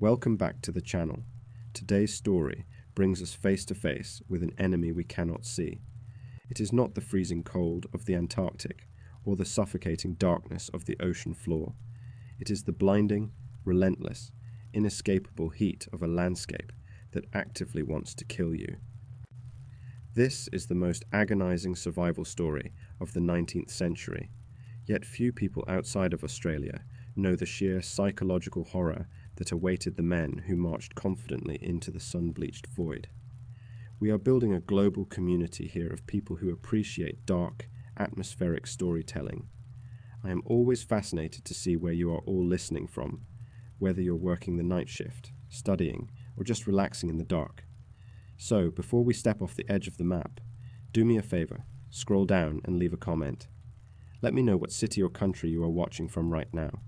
Welcome back to the channel. Today's story brings us face to face with an enemy we cannot see. It is not the freezing cold of the Antarctic or the suffocating darkness of the ocean floor. It is the blinding, relentless, inescapable heat of a landscape that actively wants to kill you. This is the most agonizing survival story of the 19th century, yet few people outside of Australia know the sheer psychological horror that awaited the men who marched confidently into the sun-bleached void. We are building a global community here of people who appreciate dark, atmospheric storytelling. I am always fascinated to see where you are all listening from, whether you're working the night shift, studying, or just relaxing in the dark. So, before we step off the edge of the map, do me a favor, scroll down and leave a comment. Let me know what city or country you are watching from right now.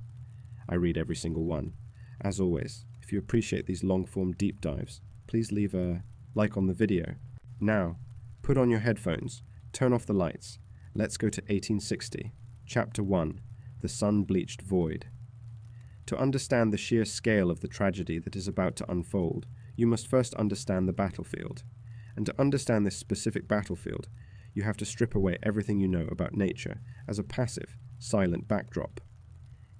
I read every single one. As always, if you appreciate these long-form deep dives, please leave a like on the video. Now, put on your headphones, turn off the lights. Let's go to 1860, Chapter 1, The Sun-Bleached Void. To understand the sheer scale of the tragedy that is about to unfold, you must first understand the battlefield. And to understand this specific battlefield, you have to strip away everything you know about nature as a passive, silent backdrop.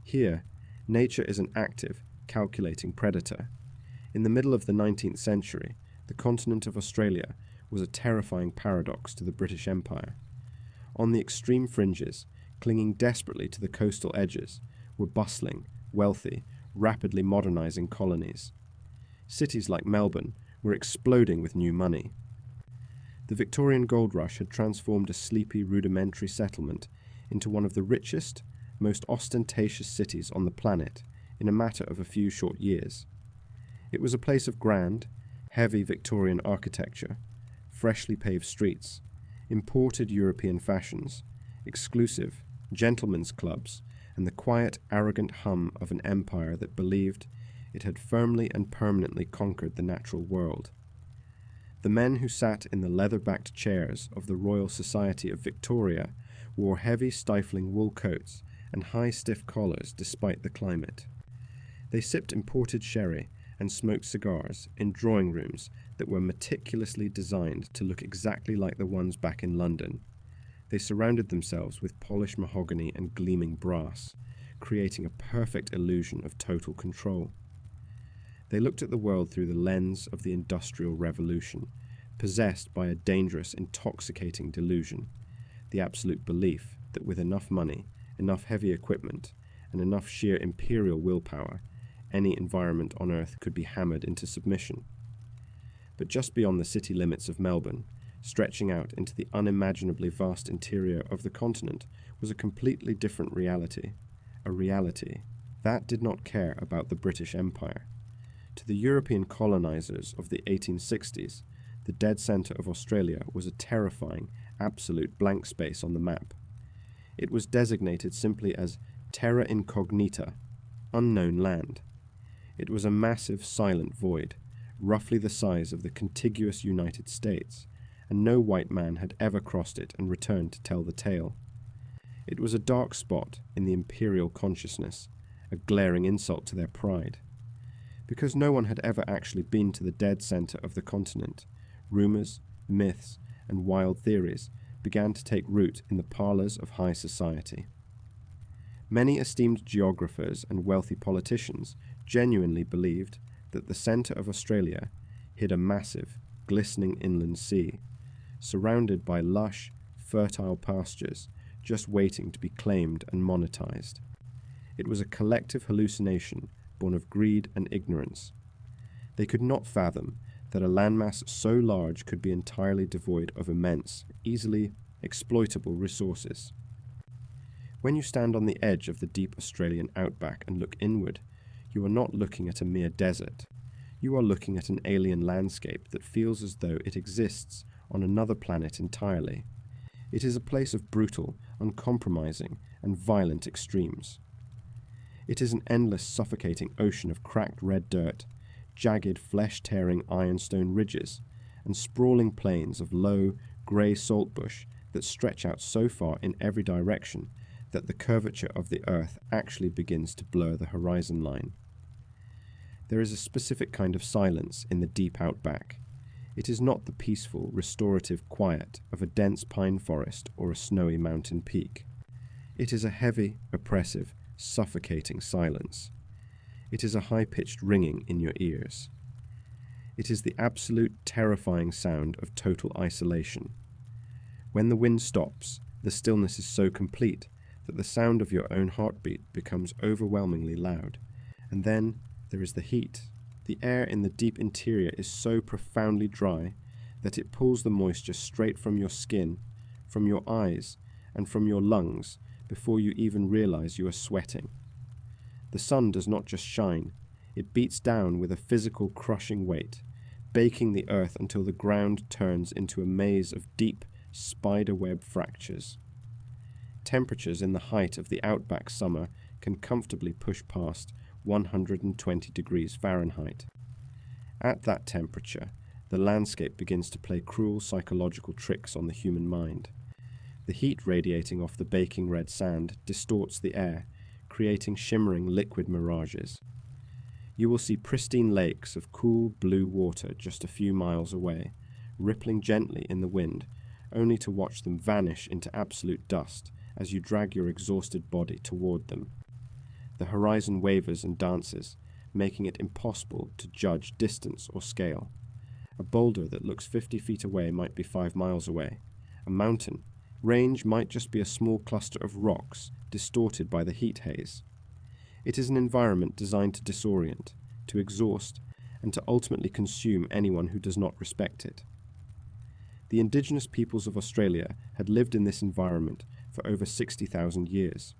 Here, nature is an active, calculating predator. In the middle of the 19th century, the continent of Australia was a terrifying paradox to the British Empire. On the extreme fringes, clinging desperately to the coastal edges, were bustling, wealthy, rapidly modernizing colonies. Cities like Melbourne were exploding with new money. The Victorian gold rush had transformed a sleepy, rudimentary settlement into one of the richest, most ostentatious cities on the planet in a matter of a few short years. It was a place of grand, heavy Victorian architecture, freshly paved streets, imported European fashions, exclusive gentlemen's clubs, and the quiet, arrogant hum of an empire that believed it had firmly and permanently conquered the natural world. The men who sat in the leather-backed chairs of the Royal Society of Victoria wore heavy, stifling wool coats and high, stiff collars despite the climate. They sipped imported sherry and smoked cigars in drawing rooms that were meticulously designed to look exactly like the ones back in London. They surrounded themselves with polished mahogany and gleaming brass, creating a perfect illusion of total control. They looked at the world through the lens of the Industrial Revolution, possessed by a dangerous, intoxicating delusion, the absolute belief that with enough money, enough heavy equipment, and enough sheer imperial willpower, any environment on Earth could be hammered into submission. But just beyond the city limits of Melbourne, stretching out into the unimaginably vast interior of the continent, was a completely different reality, a reality that did not care about the British Empire. To the European colonizers of the 1860s, the dead center of Australia was a terrifying, absolute blank space on the map. It was designated simply as terra incognita, unknown land. It was a massive, silent void, roughly the size of the contiguous United States, and no white man had ever crossed it and returned to tell the tale. It was a dark spot in the imperial consciousness, a glaring insult to their pride. Because no one had ever actually been to the dead center of the continent, rumors, myths, and wild theories began to take root in the parlors of high society. Many esteemed geographers and wealthy politicians genuinely believed that the center of Australia hid a massive, glistening inland sea, surrounded by lush, fertile pastures just waiting to be claimed and monetized. It was a collective hallucination born of greed and ignorance. They could not fathom that a landmass so large could be entirely devoid of immense, easily exploitable resources. When you stand on the edge of the deep Australian outback and look inward, you are not looking at a mere desert. You are looking at an alien landscape that feels as though it exists on another planet entirely. It is a place of brutal, uncompromising, and violent extremes. It is an endless, suffocating ocean of cracked red dirt, jagged, flesh-tearing ironstone ridges, and sprawling plains of low, grey saltbush that stretch out so far in every direction that the curvature of the earth actually begins to blur the horizon line. There is a specific kind of silence in the deep outback. It is not the peaceful, restorative quiet of a dense pine forest or a snowy mountain peak. It is a heavy, oppressive, suffocating silence. It is a high-pitched ringing in your ears. It is the absolute, terrifying sound of total isolation. When the wind stops, the stillness is so complete that the sound of your own heartbeat becomes overwhelmingly loud. And then there is the heat. The air in the deep interior is so profoundly dry that it pulls the moisture straight from your skin, from your eyes, and from your lungs before you even realize you are sweating. The sun does not just shine, it beats down with a physical crushing weight, baking the earth until the ground turns into a maze of deep, spiderweb fractures. Temperatures in the height of the outback summer can comfortably push past 120 degrees Fahrenheit. At that temperature, the landscape begins to play cruel psychological tricks on the human mind. The heat radiating off the baking red sand distorts the air, creating shimmering liquid mirages. You will see pristine lakes of cool blue water just a few miles away, rippling gently in the wind, only to watch them vanish into absolute dust as you drag your exhausted body toward them. The horizon wavers and dances, making it impossible to judge distance or scale. A boulder that looks 50 feet away might be 5 miles away. A mountain range might just be a small cluster of rocks distorted by the heat haze. It is an environment designed to disorient, to exhaust, and to ultimately consume anyone who does not respect it. The indigenous peoples of Australia had lived in this environment for over 60,000 years.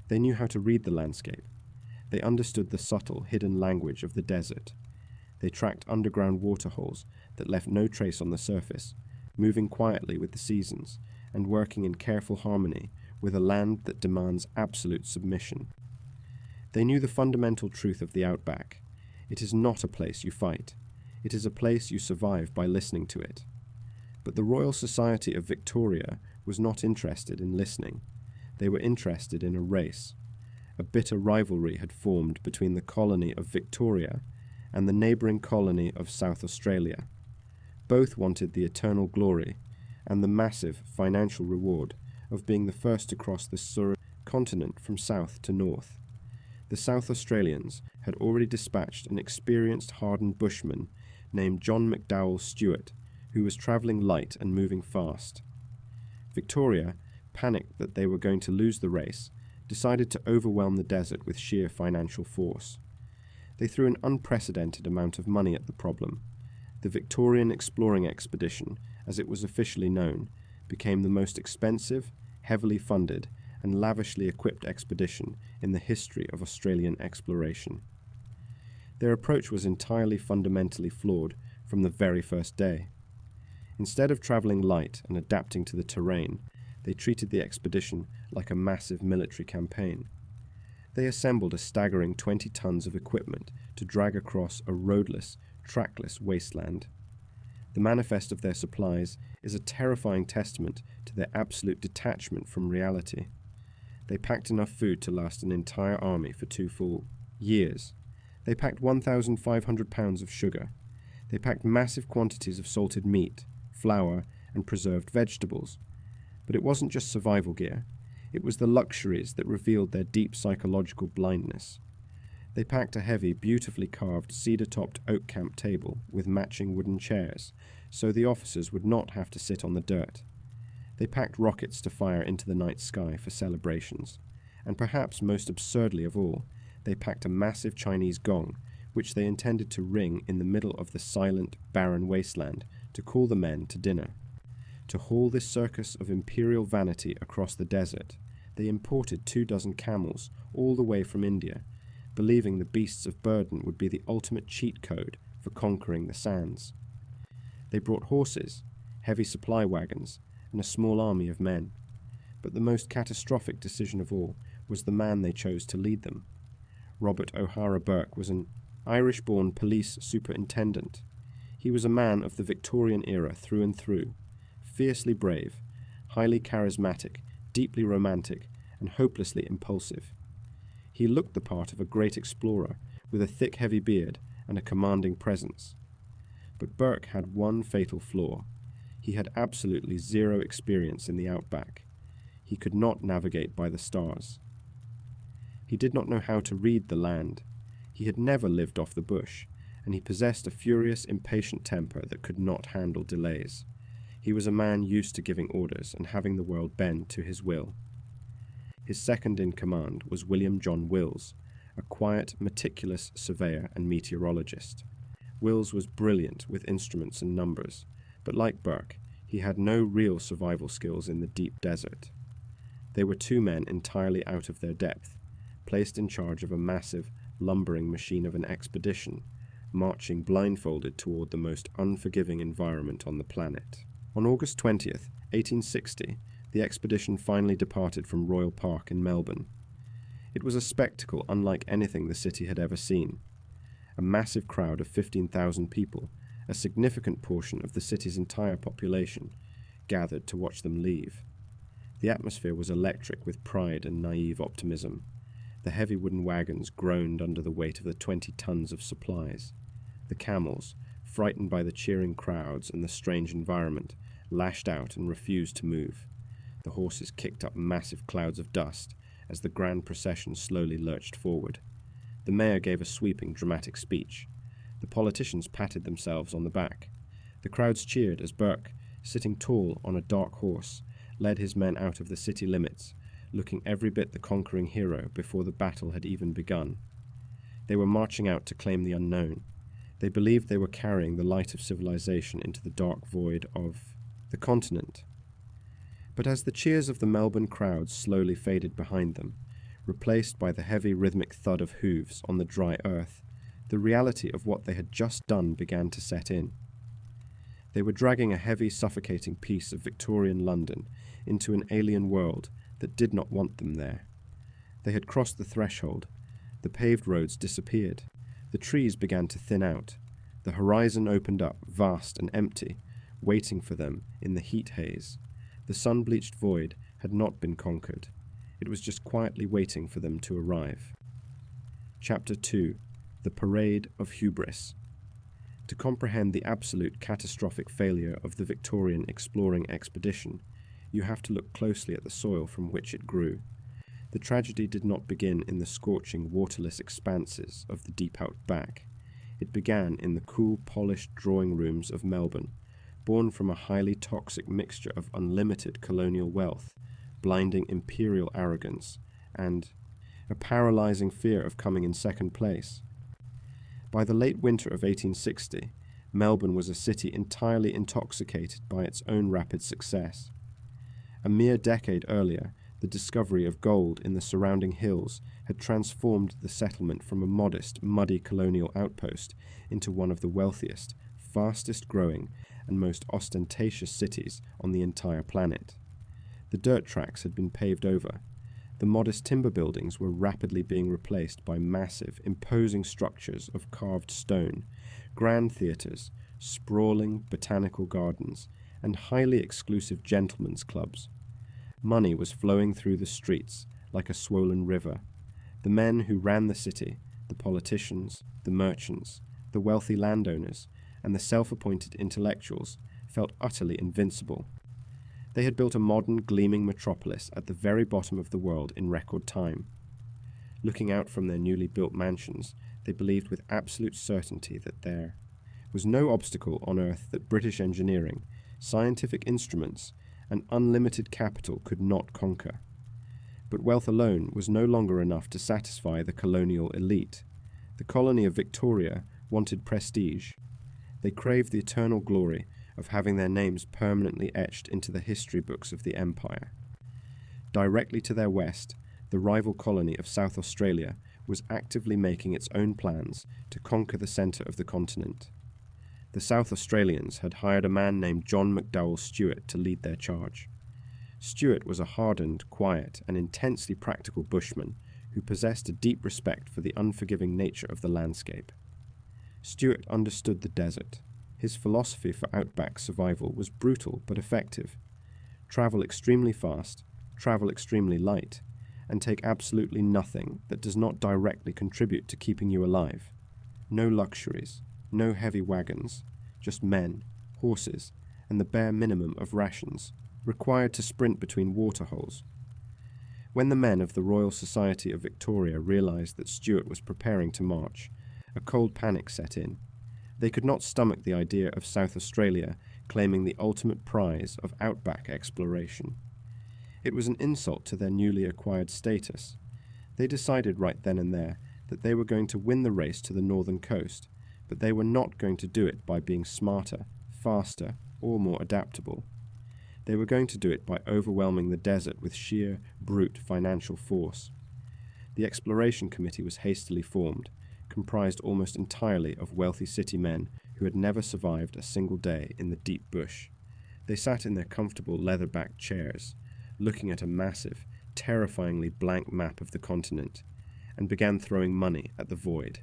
They knew how to read the landscape. They understood the subtle, hidden language of the desert. They tracked underground waterholes that left no trace on the surface, moving quietly with the seasons and working in careful harmony with a land that demands absolute submission. They knew the fundamental truth of the outback. It is not a place you fight. It is a place you survive by listening to it. But the Royal Society of Victoria was not interested in listening. They were interested in a race. A bitter rivalry had formed between the colony of Victoria and the neighbouring colony of South Australia. Both wanted the eternal glory and the massive financial reward of being the first to cross the Surrey continent from south to north. The South Australians had already dispatched an experienced hardened bushman named John McDowell Stewart, who was travelling light and moving fast. Victoria, panicked that they were going to lose the race, decided to overwhelm the desert with sheer financial force. They threw an unprecedented amount of money at the problem. The Victorian Exploring Expedition, as it was officially known, became the most expensive, heavily funded, and lavishly equipped expedition in the history of Australian exploration. Their approach was entirely fundamentally flawed from the very first day. Instead of travelling light and adapting to the terrain, they treated the expedition like a massive military campaign. They assembled a staggering 20 tons of equipment to drag across a roadless, trackless wasteland. The manifest of their supplies is a terrifying testament to their absolute detachment from reality. They packed enough food to last an entire army for 2 full years. They packed 1,500 pounds of sugar. They packed massive quantities of salted meat, flour, and preserved vegetables. But it wasn't just survival gear. It was the luxuries that revealed their deep psychological blindness. They packed a heavy, beautifully carved, cedar-topped oak camp table with matching wooden chairs, so the officers would not have to sit on the dirt. They packed rockets to fire into the night sky for celebrations. And perhaps most absurdly of all, they packed a massive Chinese gong, which they intended to ring in the middle of the silent, barren wasteland to call the men to dinner. To haul this circus of imperial vanity across the desert, they imported 24 camels all the way from India, believing the beasts of burden would be the ultimate cheat code for conquering the sands. They brought horses, heavy supply wagons, and a small army of men. But the most catastrophic decision of all was the man they chose to lead them. Robert O'Hara Burke was an Irish-born police superintendent. He was a man of the Victorian era through and through, fiercely brave, highly charismatic, deeply romantic, and hopelessly impulsive. He looked the part of a great explorer with a thick heavy beard and a commanding presence. But Burke had one fatal flaw. He had absolutely zero experience in the outback. He could not navigate by the stars. He did not know how to read the land. He had never lived off the bush, and he possessed a furious, impatient temper that could not handle delays. He was a man used to giving orders and having the world bend to his will. His second in command was William John Wills, a quiet, meticulous surveyor and meteorologist. Wills was brilliant with instruments and numbers, but like Burke, he had no real survival skills in the deep desert. They were two men entirely out of their depth, placed in charge of a massive, lumbering machine of an expedition, marching blindfolded toward the most unforgiving environment on the planet. On August 20th, 1860, the expedition finally departed from Royal Park in Melbourne. It was a spectacle unlike anything the city had ever seen. A massive crowd of 15,000 people, a significant portion of the city's entire population, gathered to watch them leave. The atmosphere was electric with pride and naive optimism. The heavy wooden wagons groaned under the weight of the 20 tons of supplies. The camels, frightened by the cheering crowds and the strange environment, lashed out and refused to move. The horses kicked up massive clouds of dust as the grand procession slowly lurched forward. The mayor gave a sweeping, dramatic speech. The politicians patted themselves on the back. The crowds cheered as Burke, sitting tall on a dark horse, led his men out of the city limits, looking every bit the conquering hero before the battle had even begun. They were marching out to claim the unknown. They believed they were carrying the light of civilization into the dark void of the continent. But as the cheers of the Melbourne crowds slowly faded behind them, replaced by the heavy rhythmic thud of hooves on the dry earth, the reality of what they had just done began to set in. They were dragging a heavy, suffocating piece of Victorian London into an alien world that did not want them there. They had crossed the threshold. The paved roads disappeared. The trees began to thin out. The horizon opened up, vast and empty, waiting for them in the heat haze. The sun-bleached void had not been conquered. It was just quietly waiting for them to arrive. Chapter 2. The Parade of Hubris. To comprehend the absolute catastrophic failure of the Victorian Exploring Expedition, you have to look closely at the soil from which it grew. The tragedy did not begin in the scorching, waterless expanses of the deep outback. It began in the cool, polished drawing rooms of Melbourne, born from a highly toxic mixture of unlimited colonial wealth, blinding imperial arrogance, and a paralyzing fear of coming in second place. By the late winter of 1860, Melbourne was a city entirely intoxicated by its own rapid success. A mere decade earlier, the discovery of gold in the surrounding hills had transformed the settlement from a modest, muddy colonial outpost into one of the wealthiest, fastest-growing, and most ostentatious cities on the entire planet. The dirt tracks had been paved over. The modest timber buildings were rapidly being replaced by massive, imposing structures of carved stone, grand theatres, sprawling botanical gardens, and highly exclusive gentlemen's clubs. Money was flowing through the streets like a swollen river. The men who ran the city, the politicians, the merchants, the wealthy landowners, and the self-appointed intellectuals felt utterly invincible. They had built a modern, gleaming metropolis at the very bottom of the world in record time. Looking out from their newly built mansions, they believed with absolute certainty that there was no obstacle on earth that British engineering, scientific instruments, and unlimited capital could not conquer. But wealth alone was no longer enough to satisfy the colonial elite. The colony of Victoria wanted prestige. They craved the eternal glory of having their names permanently etched into the history books of the empire. Directly to their west, the rival colony of South Australia was actively making its own plans to conquer the centre of the continent. The South Australians had hired a man named John McDowell Stuart to lead their charge. Stuart was a hardened, quiet, and intensely practical bushman who possessed a deep respect for the unforgiving nature of the landscape. Stuart understood the desert. His philosophy for outback survival was brutal but effective. Travel extremely fast, travel extremely light, and take absolutely nothing that does not directly contribute to keeping you alive. No luxuries, no heavy wagons, just men, horses, and the bare minimum of rations, required to sprint between waterholes. When the men of the Royal Society of Victoria realized that Stuart was preparing to march, a cold panic set in. They could not stomach the idea of South Australia claiming the ultimate prize of outback exploration. It was an insult to their newly acquired status. They decided right then and there that they were going to win the race to the northern coast, but they were not going to do it by being smarter, faster, or more adaptable. They were going to do it by overwhelming the desert with sheer, brute financial force. The Exploration Committee was hastily formed, comprised almost entirely of wealthy city men who had never survived a single day in the deep bush. They sat in their comfortable leather-backed chairs, looking at a massive, terrifyingly blank map of the continent, and began throwing money at the void.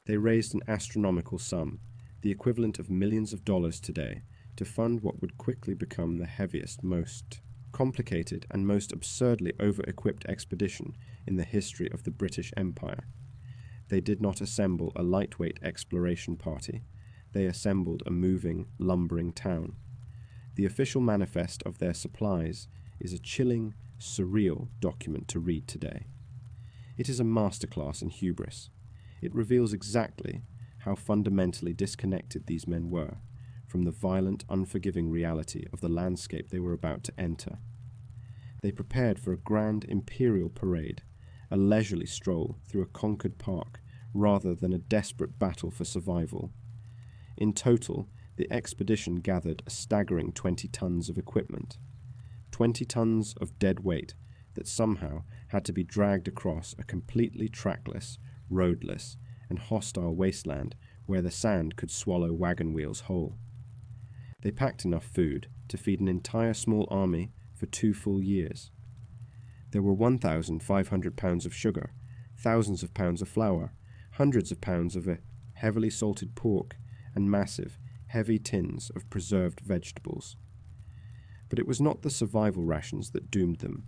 They raised an astronomical sum, the equivalent of millions of dollars today, to fund what would quickly become the heaviest, most complicated, and most absurdly over-equipped expedition in the history of the British Empire. They did not assemble a lightweight exploration party. They assembled a moving, lumbering town. The official manifest of their supplies is a chilling, surreal document to read today. It is a masterclass in hubris. It reveals exactly how fundamentally disconnected these men were from the violent, unforgiving reality of the landscape they were about to enter. They prepared for a grand imperial parade, a leisurely stroll through a conquered park, rather than a desperate battle for survival. In total, the expedition gathered a staggering 20 tons of equipment. 20 tons of dead weight that somehow had to be dragged across a completely trackless, roadless, and hostile wasteland where the sand could swallow wagon wheels whole. They packed enough food to feed an entire small army for 2 full years. There were 1,500 pounds of sugar, thousands of pounds of flour, hundreds of pounds of heavily salted pork, and massive, heavy tins of preserved vegetables. But it was not the survival rations that doomed them.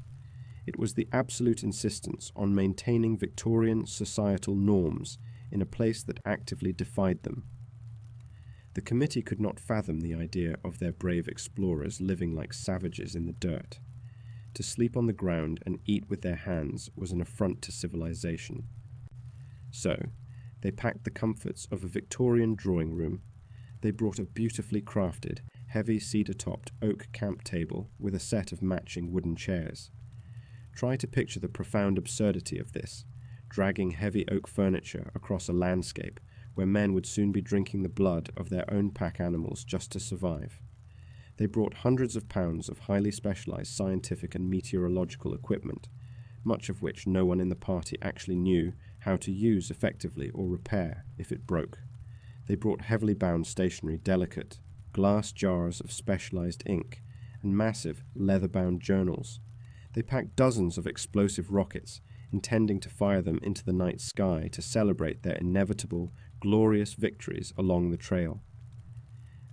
It was the absolute insistence on maintaining Victorian societal norms in a place that actively defied them. The committee could not fathom the idea of their brave explorers living like savages in the dirt. To sleep on the ground and eat with their hands was an affront to civilization. So, they packed the comforts of a Victorian drawing room. They brought a beautifully crafted, heavy cedar-topped oak camp table with a set of matching wooden chairs. Try to picture the profound absurdity of this, dragging heavy oak furniture across a landscape where men would soon be drinking the blood of their own pack animals just to survive. They brought hundreds of pounds of highly specialized scientific and meteorological equipment, much of which no one in the party actually knew how to use effectively or repair if it broke. They brought heavily bound stationery, delicate glass jars of specialized ink, and massive leather-bound journals. They packed dozens of explosive rockets, intending to fire them into the night sky to celebrate their inevitable, glorious victories along the trail.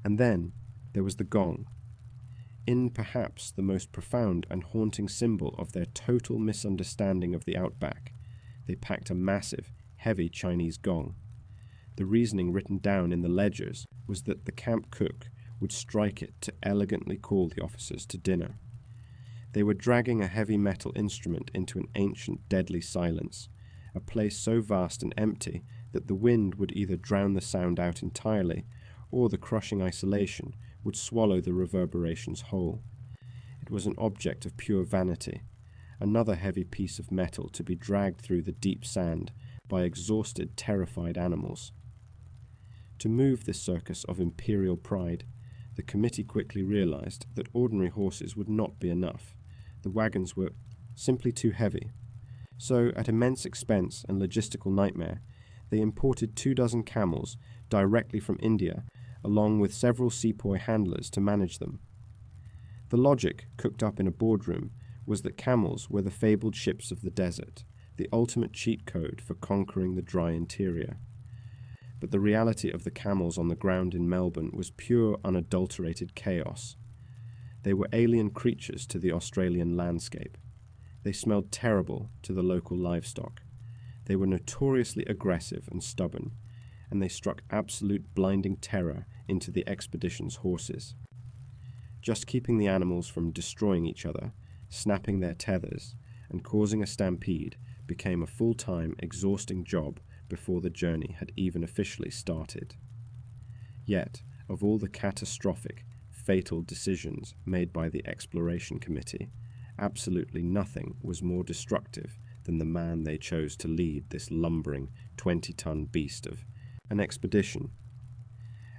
And then there was the gong. In perhaps the most profound and haunting symbol of their total misunderstanding of the outback, they packed a massive, heavy Chinese gong. The reasoning written down in the ledgers was that the camp cook would strike it to elegantly call the officers to dinner. They were dragging a heavy metal instrument into an ancient, deadly silence, a place so vast and empty that the wind would either drown the sound out entirely, or the crushing isolation would swallow the reverberations whole. It was an object of pure vanity, another heavy piece of metal to be dragged through the deep sand by exhausted, terrified animals. To move this circus of imperial pride, the committee quickly realized that ordinary horses would not be enough. The wagons were simply too heavy. So, at immense expense and logistical nightmare, they imported 24 camels directly from India, along with several sepoy handlers to manage them. The logic, cooked up in a boardroom, was that camels were the fabled ships of the desert, the ultimate cheat code for conquering the dry interior. But the reality of the camels on the ground in Melbourne was pure, unadulterated chaos. They were alien creatures to the Australian landscape. They smelled terrible to the local livestock. They were notoriously aggressive and stubborn, and they struck absolute blinding terror into the expedition's horses. Just keeping the animals from destroying each other, snapping their tethers, and causing a stampede became a full-time, exhausting job before the journey had even officially started. Yet, of all the catastrophic, fatal decisions made by the Exploration Committee, absolutely nothing was more destructive than the man they chose to lead this lumbering 20-ton beast of an expedition.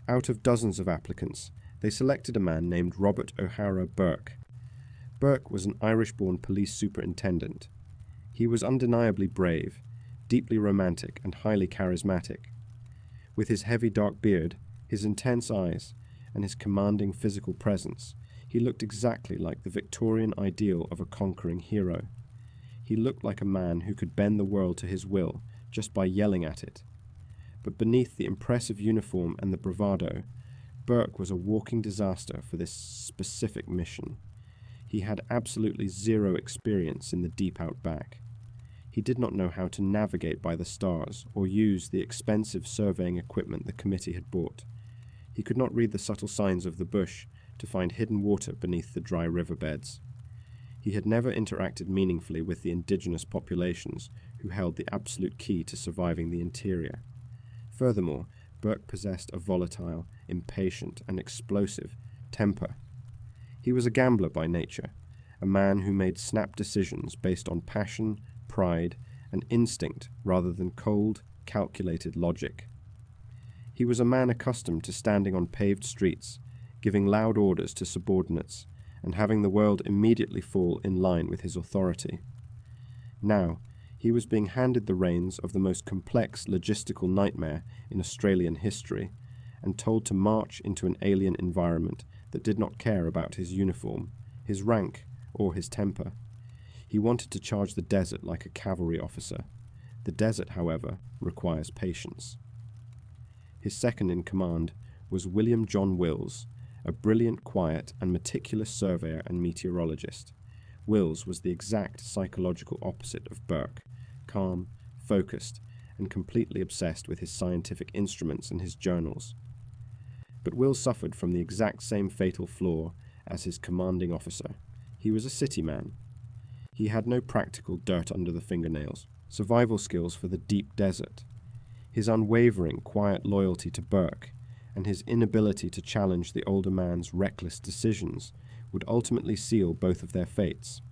Out of dozens of applicants, they selected a man named Robert O'Hara Burke. Burke was an Irish-born police superintendent. He was undeniably brave, deeply romantic, and highly charismatic. With his heavy dark beard, his intense eyes, and his commanding physical presence, he looked exactly like the Victorian ideal of a conquering hero. He looked like a man who could bend the world to his will just by yelling at it. But beneath the impressive uniform and the bravado, Burke was a walking disaster for this specific mission. He had absolutely zero experience in the deep outback. He did not know how to navigate by the stars or use the expensive surveying equipment the committee had bought. He could not read the subtle signs of the bush to find hidden water beneath the dry riverbeds. He had never interacted meaningfully with the indigenous populations who held the absolute key to surviving the interior. Furthermore, Burke possessed a volatile, impatient, and explosive temper. He was a gambler by nature, a man who made snap decisions based on passion, pride, and instinct rather than cold, calculated logic. He was a man accustomed to standing on paved streets, giving loud orders to subordinates, and having the world immediately fall in line with his authority. Now, he was being handed the reins of the most complex logistical nightmare in Australian history, and told to march into an alien environment that did not care about his uniform, his rank, or his temper. He wanted to charge the desert like a cavalry officer. The desert, however, requires patience. His second in command was William John Wills, a brilliant, quiet, and meticulous surveyor and meteorologist. Wills was the exact psychological opposite of Burke, calm, focused, and completely obsessed with his scientific instruments and his journals. But Wills suffered from the exact same fatal flaw as his commanding officer. He was a city man. He had no practical dirt under the fingernails, survival skills for the deep desert. His unwavering, quiet loyalty to Burke and his inability to challenge the older man's reckless decisions would ultimately seal both of their fates.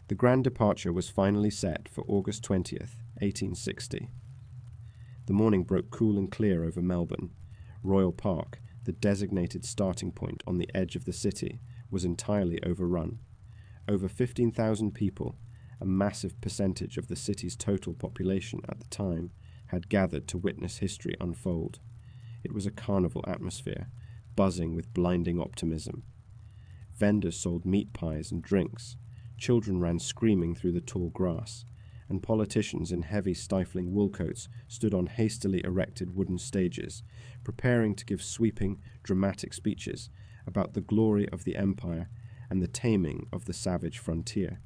The grand departure was finally set for August 20th, 1860. The morning broke cool and clear over Melbourne. Royal Park, the designated starting point on the edge of the city, was entirely overrun. Over 15,000 people, a massive percentage of the city's total population at the time, had gathered to witness history unfold. It was a carnival atmosphere, buzzing with blinding optimism. Vendors sold meat pies and drinks, children ran screaming through the tall grass, and politicians in heavy, stifling wool coats stood on hastily erected wooden stages, preparing to give sweeping, dramatic speeches about the glory of the empire and the taming of the savage frontier.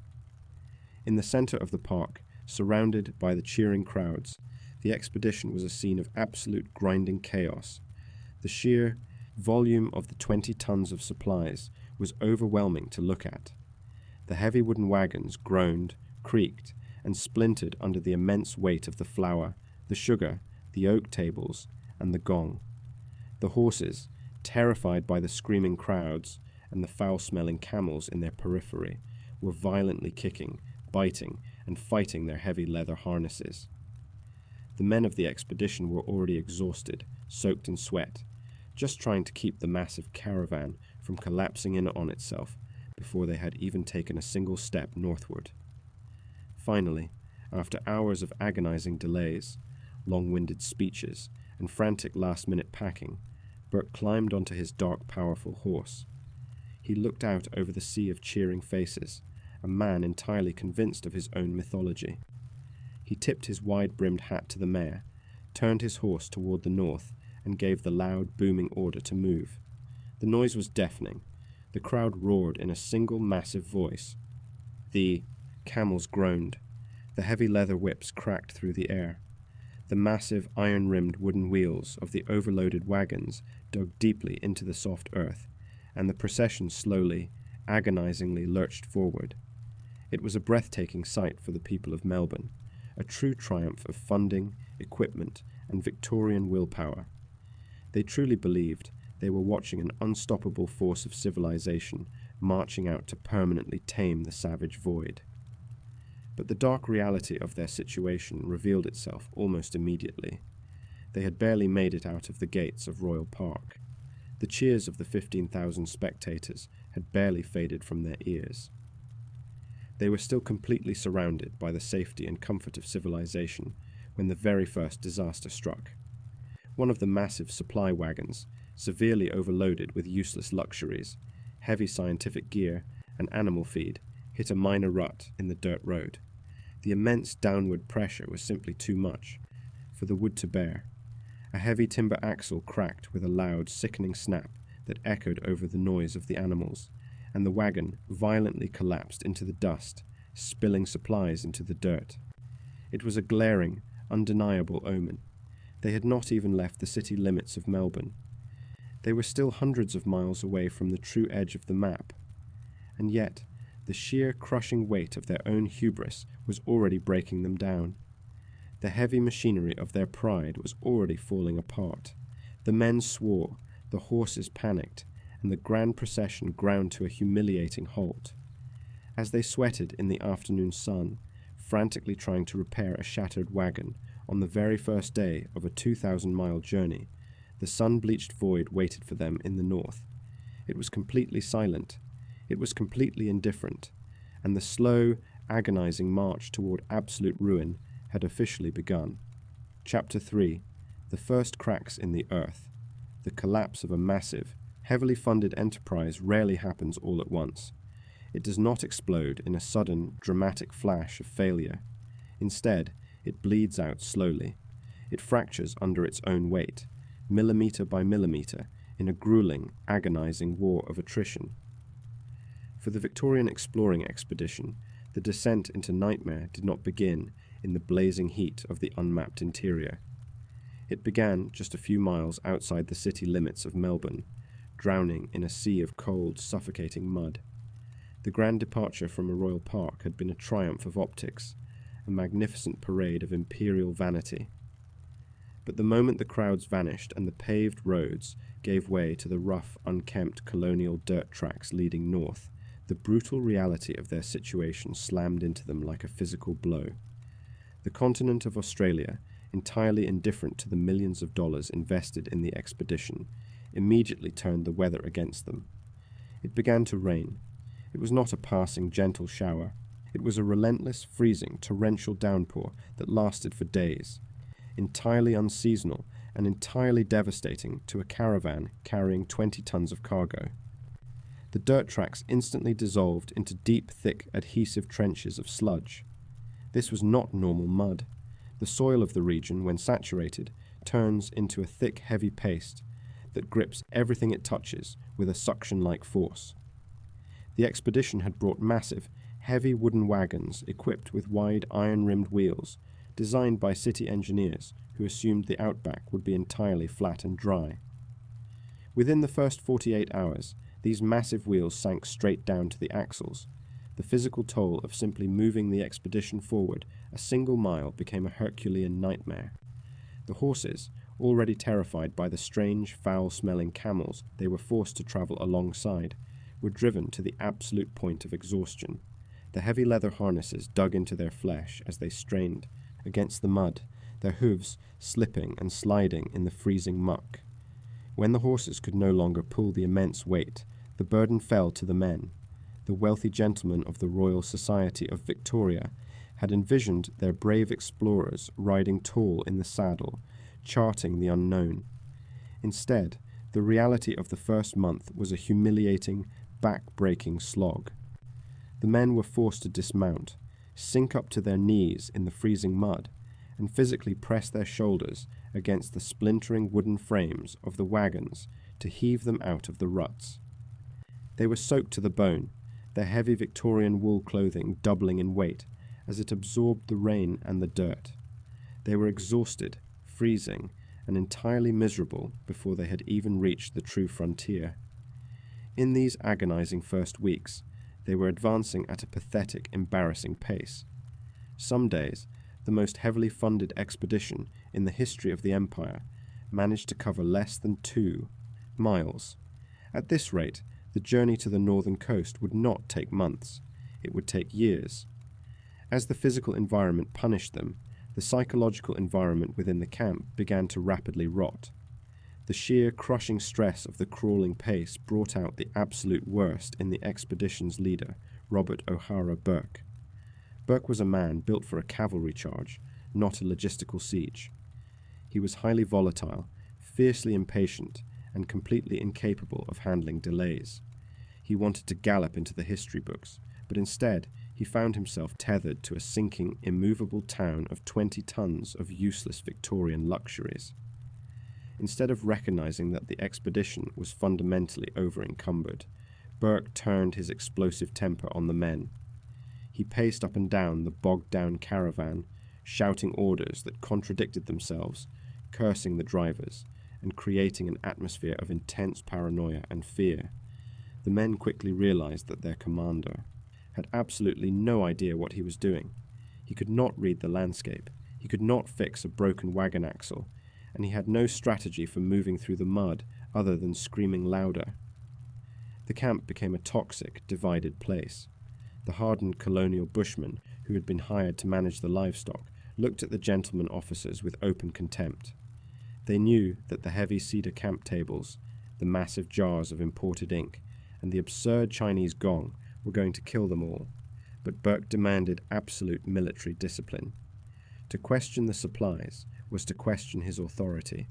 In the center of the park, surrounded by the cheering crowds, the expedition was a scene of absolute grinding chaos. The sheer volume of the 20 tons of supplies was overwhelming to look at. The heavy wooden wagons groaned, creaked, and splintered under the immense weight of the flour, the sugar, the oak tables, and the gong. The horses, terrified by the screaming crowds and the foul-smelling camels in their periphery, were violently kicking, biting, and fighting their heavy leather harnesses. The men of the expedition were already exhausted, soaked in sweat, just trying to keep the massive caravan from collapsing in on itself before they had even taken a single step northward. Finally, after hours of agonizing delays, long-winded speeches, and frantic last-minute packing, Burke climbed onto his dark, powerful horse. He looked out over the sea of cheering faces, a man entirely convinced of his own mythology. He tipped his wide-brimmed hat to the mare, turned his horse toward the north, and gave the loud, booming order to move. The noise was deafening. The crowd roared in a single massive voice. The camels groaned. The heavy leather whips cracked through the air. The massive iron-rimmed wooden wheels of the overloaded wagons dug deeply into the soft earth, and the procession slowly, agonizingly lurched forward. It was a breathtaking sight for the people of Melbourne, a true triumph of funding, equipment, and Victorian willpower. They truly believed they were watching an unstoppable force of civilization marching out to permanently tame the savage void. But the dark reality of their situation revealed itself almost immediately. They had barely made it out of the gates of Royal Park. The cheers of the 15,000 spectators had barely faded from their ears. They were still completely surrounded by the safety and comfort of civilization when the very first disaster struck. One of the massive supply wagons, severely overloaded with useless luxuries, heavy scientific gear, and animal feed, hit a minor rut in the dirt road. The immense downward pressure was simply too much for the wood to bear. A heavy timber axle cracked with a loud, sickening snap that echoed over the noise of the animals, and the wagon violently collapsed into the dust, spilling supplies into the dirt. It was a glaring, undeniable omen. They had not even left the city limits of Melbourne. They were still hundreds of miles away from the true edge of the map, and yet the sheer crushing weight of their own hubris was already breaking them down. The heavy machinery of their pride was already falling apart. The men swore, the horses panicked, and the grand procession ground to a humiliating halt. As they sweated in the afternoon sun, frantically trying to repair a shattered wagon on the very first day of a 2,000-mile journey, the sun-bleached void waited for them in the north. It was completely silent. It was completely indifferent, and the slow, agonizing march toward absolute ruin had officially begun. Chapter 3. The first cracks in the earth. The collapse of a massive, heavily funded enterprise rarely happens all at once. It does not explode in a sudden, dramatic flash of failure. Instead, it bleeds out slowly. It fractures under its own weight, millimeter by millimeter, in a grueling, agonizing war of attrition. For the Victorian Exploring Expedition, the descent into nightmare did not begin in the blazing heat of the unmapped interior. It began just a few miles outside the city limits of Melbourne, drowning in a sea of cold, suffocating mud. The grand departure from a royal park had been a triumph of optics, a magnificent parade of imperial vanity. But the moment the crowds vanished and the paved roads gave way to the rough, unkempt colonial dirt tracks leading north, the brutal reality of their situation slammed into them like a physical blow. The continent of Australia, entirely indifferent to the millions of dollars invested in the expedition, immediately turned the weather against them. It began to rain. It was not a passing gentle shower. It was a relentless, freezing, torrential downpour that lasted for days, entirely unseasonal and entirely devastating to a caravan carrying 20 tons of cargo. The dirt tracks instantly dissolved into deep, thick, adhesive trenches of sludge. This was not normal mud. The soil of the region, when saturated, turns into a thick, heavy paste that grips everything it touches with a suction-like force. The expedition had brought massive, heavy wooden wagons equipped with wide iron-rimmed wheels, designed by city engineers who assumed the outback would be entirely flat and dry. Within the first 48 hours, these massive wheels sank straight down to the axles. The physical toll of simply moving the expedition forward a single mile became a Herculean nightmare. The horses, already terrified by the strange, foul-smelling camels they were forced to travel alongside, were driven to the absolute point of exhaustion. The heavy leather harnesses dug into their flesh as they strained against the mud, their hooves slipping and sliding in the freezing muck. When the horses could no longer pull the immense weight, the burden fell to the men. The wealthy gentlemen of the Royal Society of Victoria had envisioned their brave explorers riding tall in the saddle, charting the unknown. Instead, the reality of the first month was a humiliating, back-breaking slog. The men were forced to dismount, sink up to their knees in the freezing mud, and physically press their shoulders against the splintering wooden frames of the wagons to heave them out of the ruts. They were soaked to the bone, their heavy Victorian wool clothing doubling in weight as it absorbed the rain and the dirt. They were exhausted, freezing, and entirely miserable before they had even reached the true frontier. In these agonizing first weeks, they were advancing at a pathetic, embarrassing pace. Some days, the most heavily funded expedition in the history of the Empire managed to cover less than 2 miles. At this rate, the journey to the northern coast would not take months. It would take years. As the physical environment punished them, the psychological environment within the camp began to rapidly rot. The sheer crushing stress of the crawling pace brought out the absolute worst in the expedition's leader, Robert O'Hara Burke. Burke was a man built for a cavalry charge, not a logistical siege. He was highly volatile, fiercely impatient, and completely incapable of handling delays. He wanted to gallop into the history books, but instead he found himself tethered to a sinking, immovable town of 20 tons of useless Victorian luxuries. Instead of recognizing that the expedition was fundamentally over-encumbered, Burke turned his explosive temper on the men. He paced up and down the bogged-down caravan, shouting orders that contradicted themselves, cursing the drivers, and creating an atmosphere of intense paranoia and fear. The men quickly realized that their commander had absolutely no idea what he was doing. He could not read the landscape, he could not fix a broken wagon axle, and he had no strategy for moving through the mud other than screaming louder. The camp became a toxic, divided place. The hardened colonial bushmen who had been hired to manage the livestock looked at the gentleman officers with open contempt. They knew that the heavy cedar camp tables, the massive jars of imported ink, and the absurd Chinese gong were going to kill them all, but Burke demanded absolute military discipline. To question the supplies was to question his authority,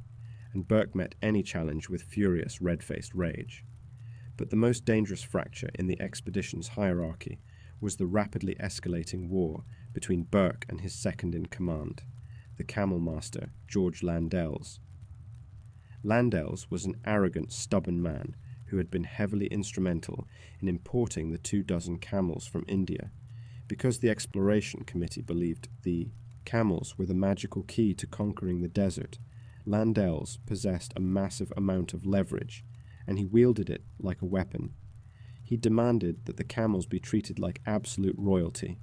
and Burke met any challenge with furious, red-faced rage. But the most dangerous fracture in the expedition's hierarchy was the rapidly escalating war between Burke and his second-in-command, the camel master, George Lascelles. Lascelles was an arrogant, stubborn man who had been heavily instrumental in importing the 24 camels from India, because the Exploration Committee believed the camels were the magical key to conquering the desert. Lascelles possessed a massive amount of leverage, and he wielded it like a weapon. He demanded that the camels be treated like absolute royalty.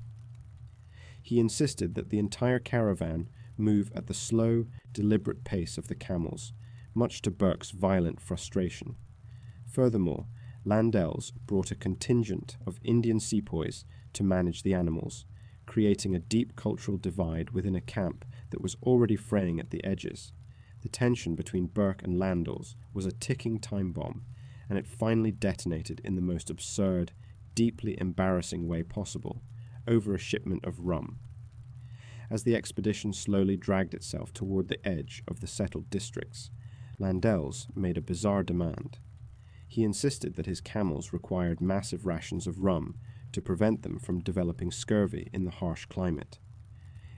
He insisted that the entire caravan move at the slow, deliberate pace of the camels, much to Burke's violent frustration. Furthermore, Lascelles brought a contingent of Indian sepoys to manage the animals, creating a deep cultural divide within a camp that was already fraying at the edges. The tension between Burke and Lascelles was a ticking time bomb, and it finally detonated in the most absurd, deeply embarrassing way possible, over a shipment of rum. As the expedition slowly dragged itself toward the edge of the settled districts, Lascelles made a bizarre demand. He insisted that his camels required massive rations of rum to prevent them from developing scurvy in the harsh climate.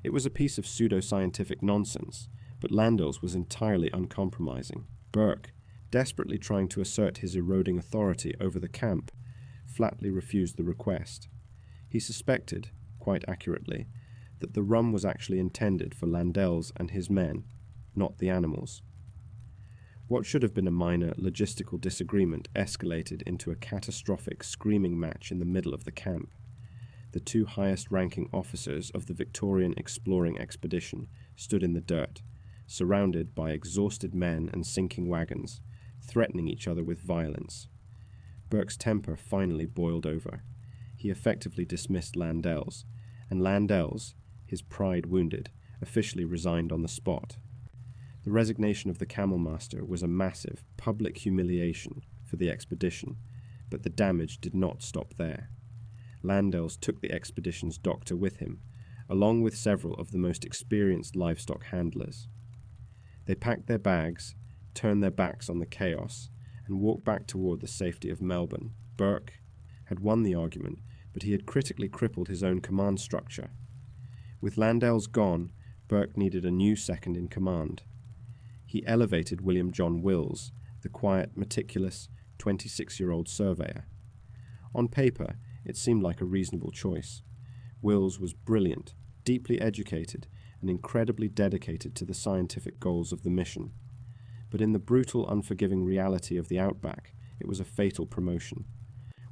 It was a piece of pseudo-scientific nonsense, but Lascelles was entirely uncompromising. Burke, desperately trying to assert his eroding authority over the camp, flatly refused the request. He suspected, quite accurately, that the rum was actually intended for Lascelles and his men, not the animals. What should have been a minor logistical disagreement escalated into a catastrophic screaming match in the middle of the camp. The 2 highest-ranking officers of the Victorian Exploring Expedition stood in the dirt, surrounded by exhausted men and sinking wagons, threatening each other with violence. Burke's temper finally boiled over. He effectively dismissed Lascelles, and Lascelles, his pride wounded, officially resigned on the spot. The resignation of the camel master was a massive, public humiliation for the expedition, but the damage did not stop there. Lascelles took the expedition's doctor with him, along with several of the most experienced livestock handlers. They packed their bags, turned their backs on the chaos, and walked back toward the safety of Melbourne. Burke had won the argument, but he had critically crippled his own command structure. With Lascelles gone, Burke needed a new second-in-command. He elevated William John Wills, the quiet, meticulous, 26-year-old surveyor. On paper, It seemed like a reasonable choice. Wills was brilliant, deeply educated, and incredibly dedicated to the scientific goals of the mission. But in the brutal, unforgiving reality of the outback, it was a fatal promotion.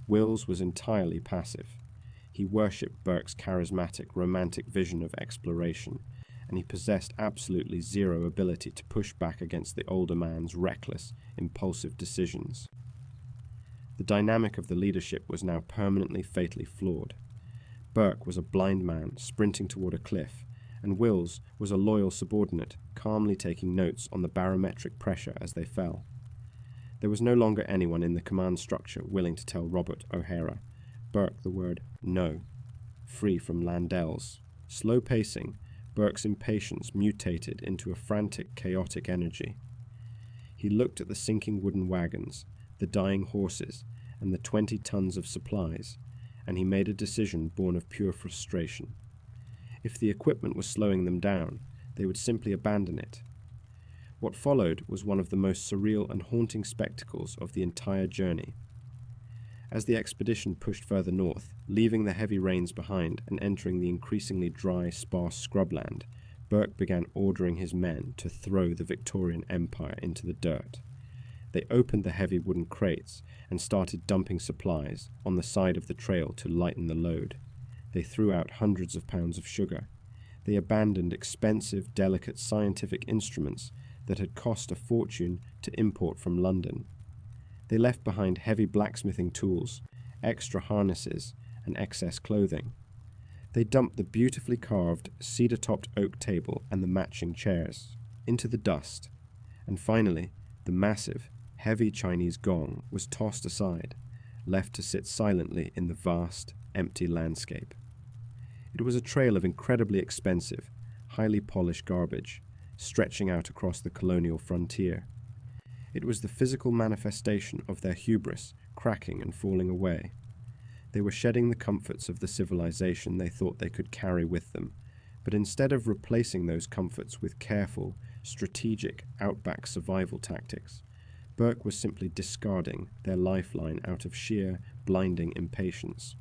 Wills was entirely passive. He worshipped Burke's charismatic, romantic vision of exploration, and he possessed absolutely zero ability to push back against the older man's reckless, impulsive decisions. The dynamic of the leadership was now permanently fatally flawed. Burke was a blind man sprinting toward a cliff, and Wills was a loyal subordinate, calmly taking notes on the barometric pressure as they fell. There was no longer anyone in the command structure willing to tell Robert O'Hara, Burke, the word no, free from Landell's. Slow pacing, Burke's impatience mutated into a frantic, chaotic energy. He looked at the sinking wooden wagons, the dying horses, and the 20 tons of supplies, and he made a decision born of pure frustration. If the equipment was slowing them down, they would simply abandon it. What followed was one of the most surreal and haunting spectacles of the entire journey. As the expedition pushed further north, leaving the heavy rains behind and entering the increasingly dry, sparse scrubland, Burke began ordering his men to throw the Victorian Empire into the dirt. They opened the heavy wooden crates and started dumping supplies on the side of the trail to lighten the load. They threw out hundreds of pounds of sugar. They abandoned expensive, delicate scientific instruments that had cost a fortune to import from London. They left behind heavy blacksmithing tools, extra harnesses, and excess clothing. They dumped the beautifully carved, cedar-topped oak table and the matching chairs into the dust. And finally, the massive, heavy Chinese gong was tossed aside, left to sit silently in the vast, empty landscape. It was a trail of incredibly expensive, highly polished garbage, stretching out across the colonial frontier. It was the physical manifestation of their hubris, cracking and falling away. They were shedding the comforts of the civilization they thought they could carry with them, but instead of replacing those comforts with careful, strategic, outback survival tactics, Burke was simply discarding their lifeline out of sheer, blinding impatience.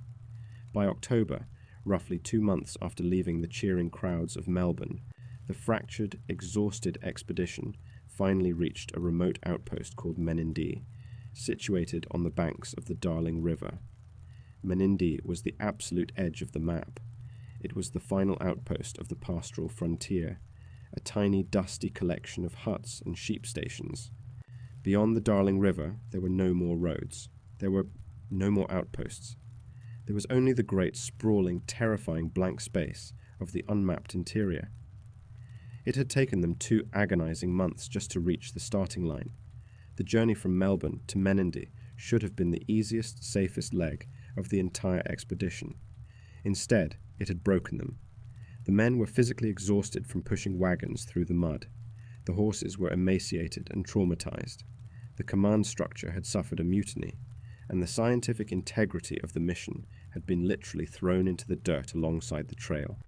By October, roughly 2 months after leaving the cheering crowds of Melbourne, the fractured, exhausted expedition finally reached a remote outpost called Menindee, situated on the banks of the Darling River. Menindee was the absolute edge of the map. It was the final outpost of the pastoral frontier, a tiny, dusty collection of huts and sheep stations. Beyond the Darling River, there were no more roads. There were no more outposts. There was only the great, sprawling, terrifying blank space of the unmapped interior. It had taken them 2 agonizing months just to reach the starting line. The journey from Melbourne to Menindee should have been the easiest, safest leg of the entire expedition. Instead, it had broken them. The men were physically exhausted from pushing wagons through the mud. The horses were emaciated and traumatized. The command structure had suffered a mutiny, and the scientific integrity of the mission had been literally thrown into the dirt alongside the trail.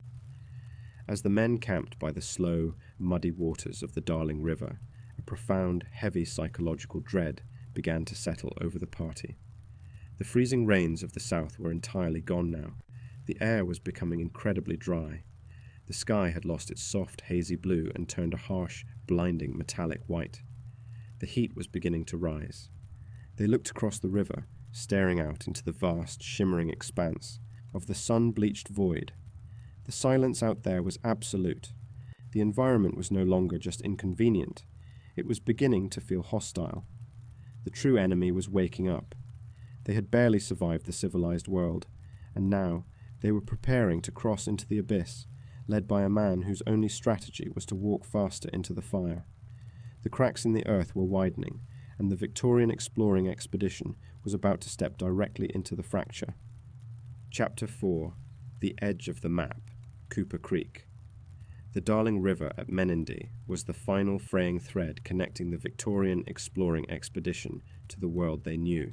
As the men camped by the slow, muddy waters of the Darling River, a profound, heavy psychological dread began to settle over the party. The freezing rains of the south were entirely gone now. The air was becoming incredibly dry. The sky had lost its soft, hazy blue and turned a harsh, blinding, metallic white. The heat was beginning to rise. They looked across the river, staring out into the vast, shimmering expanse of the sun-bleached void. The silence out there was absolute. The environment was no longer just inconvenient. It was beginning to feel hostile. The true enemy was waking up. They had barely survived the civilized world, and now they were preparing to cross into the abyss, led by a man whose only strategy was to walk faster into the fire. The cracks in the earth were widening, and the Victorian Exploring Expedition was about to step directly into the fracture. Chapter 4. The Edge of the Map. Cooper Creek. The Darling River at Menindee was the final fraying thread connecting the Victorian Exploring Expedition to the world they knew.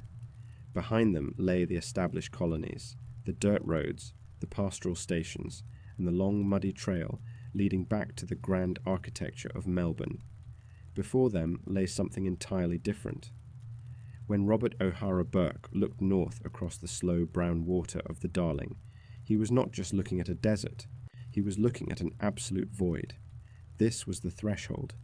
Behind them lay the established colonies, the dirt roads, the pastoral stations, and the long muddy trail leading back to the grand architecture of Melbourne. Before them lay something entirely different. When Robert O'Hara Burke looked north across the slow brown water of the Darling, he was not just looking at a desert, he was looking at an absolute void. This was the threshold.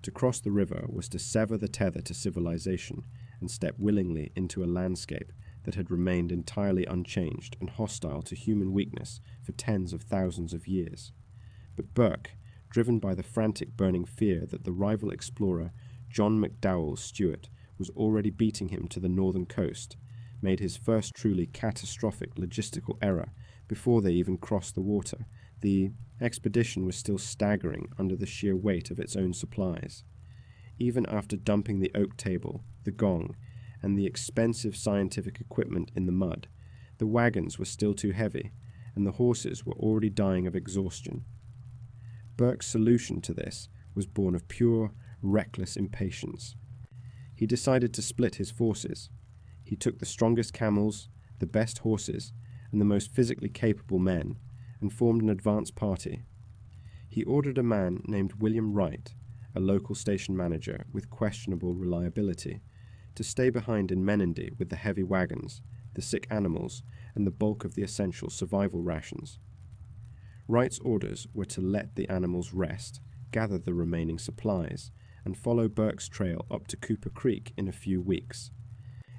To cross the river was to sever the tether to civilization and step willingly into a landscape that had remained entirely unchanged and hostile to human weakness for tens of thousands of years. But Burke, driven by the frantic burning fear that the rival explorer John McDowell Stuart was already beating him to the northern coast, made his first truly catastrophic logistical error before they even crossed the water. The expedition was still staggering under the sheer weight of its own supplies. Even after dumping the oak table, the gong, and the expensive scientific equipment in the mud, the wagons were still too heavy, and the horses were already dying of exhaustion. Burke's solution to this was born of pure, reckless impatience. He decided to split his forces. He took the strongest camels, the best horses, and the most physically capable men, and formed an advance party. He ordered a man named William Wright, a local station manager with questionable reliability, to stay behind in Menindee with the heavy wagons, the sick animals, and the bulk of the essential survival rations. Wright's orders were to let the animals rest, gather the remaining supplies, and follow Burke's trail up to Cooper Creek in a few weeks.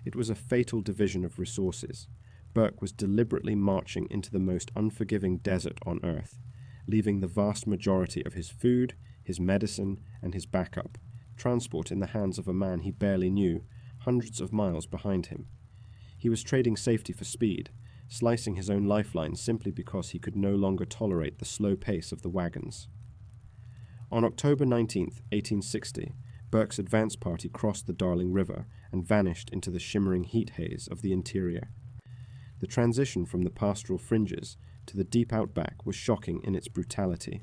It was a fatal division of resources. Burke was deliberately marching into the most unforgiving desert on Earth, leaving the vast majority of his food, his medicine, and his backup, transport in the hands of a man he barely knew, hundreds of miles behind him. He was trading safety for speed, slicing his own lifeline simply because he could no longer tolerate the slow pace of the wagons. On October 19, 1860, Burke's advance party crossed the Darling River and vanished into the shimmering heat haze of the interior. The transition from the pastoral fringes to the deep outback was shocking in its brutality.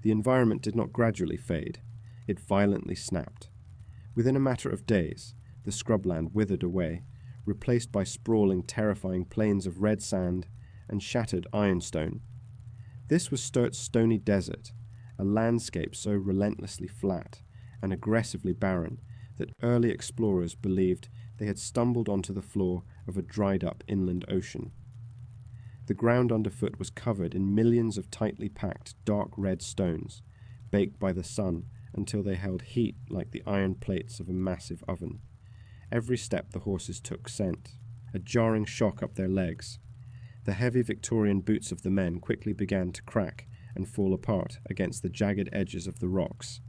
The environment did not gradually fade, it violently snapped. Within a matter of days, the scrubland withered away, replaced by sprawling, terrifying plains of red sand and shattered ironstone. This was Sturt's stony desert, a landscape so relentlessly flat and aggressively barren that early explorers believed they had stumbled onto the floor of a dried-up inland ocean. The ground underfoot was covered in millions of tightly packed dark red stones, baked by the sun until they held heat like the iron plates of a massive oven. Every step the horses took sent a jarring shock up their legs. The heavy Victorian boots of the men quickly began to crack and fall apart against the jagged edges of the rocks.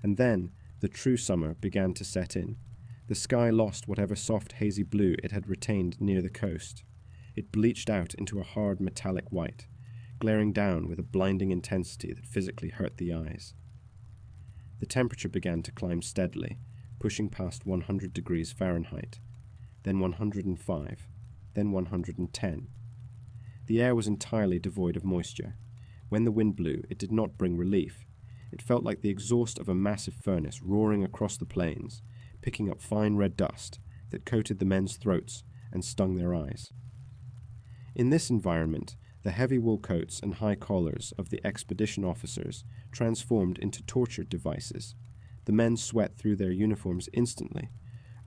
And then the true summer began to set in. The sky lost whatever soft hazy blue it had retained near the coast. It bleached out into a hard metallic white, glaring down with a blinding intensity that physically hurt the eyes. The temperature began to climb steadily, pushing past 100 degrees Fahrenheit, then 105, then 110. The air was entirely devoid of moisture. When the wind blew, it did not bring relief. It felt like the exhaust of a massive furnace roaring across the plains, picking up fine red dust that coated the men's throats and stung their eyes. In this environment, the heavy wool coats and high collars of the expedition officers transformed into torture devices. The men sweat through their uniforms instantly,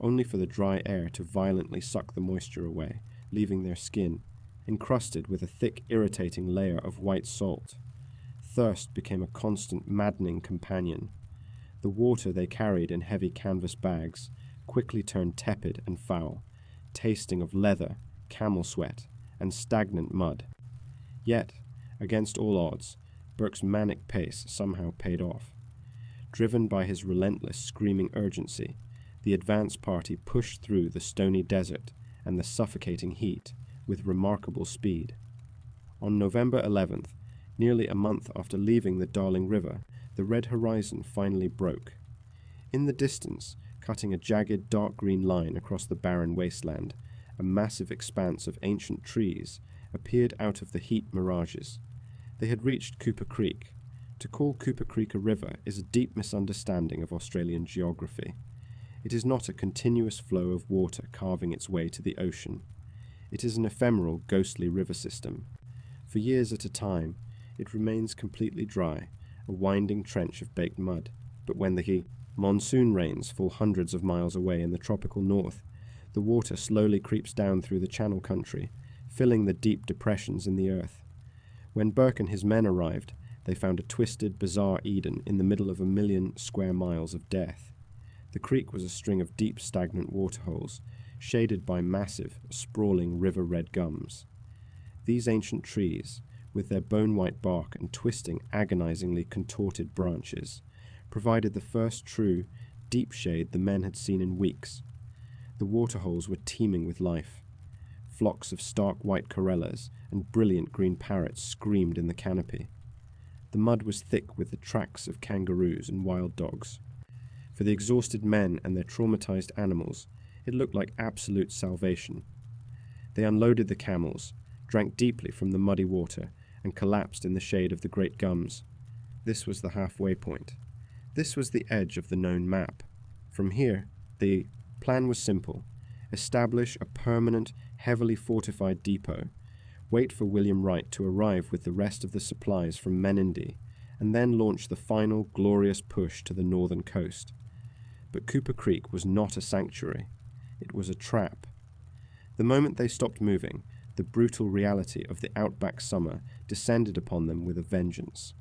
only for the dry air to violently suck the moisture away, leaving their skin encrusted with a thick, irritating layer of white salt. Thirst became a constant, maddening companion. The water they carried in heavy canvas bags quickly turned tepid and foul, tasting of leather, camel sweat, and stagnant mud. Yet, against all odds, Burke's manic pace somehow paid off. Driven by his relentless, screaming urgency, the advance party pushed through the stony desert and the suffocating heat with remarkable speed. On November 11th, nearly a month after leaving the Darling River, the red horizon finally broke. In the distance, cutting a jagged dark green line across the barren wasteland, a massive expanse of ancient trees appeared out of the heat mirages. They had reached Cooper Creek. To call Cooper Creek a river is a deep misunderstanding of Australian geography. It is not a continuous flow of water carving its way to the ocean. It is an ephemeral, ghostly river system. For years at a time, it remains completely dry, a winding trench of baked mud. But when the Monsoon rains fall hundreds of miles away in the tropical north. The water slowly creeps down through the Channel country, filling the deep depressions in the earth. When Burke and his men arrived, they found a twisted, bizarre Eden in the middle of 1,000,000 square miles of death. The creek was a string of deep, stagnant waterholes, shaded by massive, sprawling river-red gums. These ancient trees, with their bone-white bark and twisting, agonizingly contorted branches, provided the first true, deep shade the men had seen in weeks. The waterholes were teeming with life. Flocks of stark white corellas and brilliant green parrots screamed in the canopy. The mud was thick with the tracks of kangaroos and wild dogs. For the exhausted men and their traumatized animals, it looked like absolute salvation. They unloaded the camels, drank deeply from the muddy water, and collapsed in the shade of the great gums. This was the halfway point. This was the edge of the known map. From here, the plan was simple. Establish a permanent, heavily fortified depot, wait for William Wright to arrive with the rest of the supplies from Menindee, and then launch the final glorious push to the northern coast. But Cooper Creek was not a sanctuary. It was a trap. The moment they stopped moving, the brutal reality of the outback summer descended upon them with a vengeance.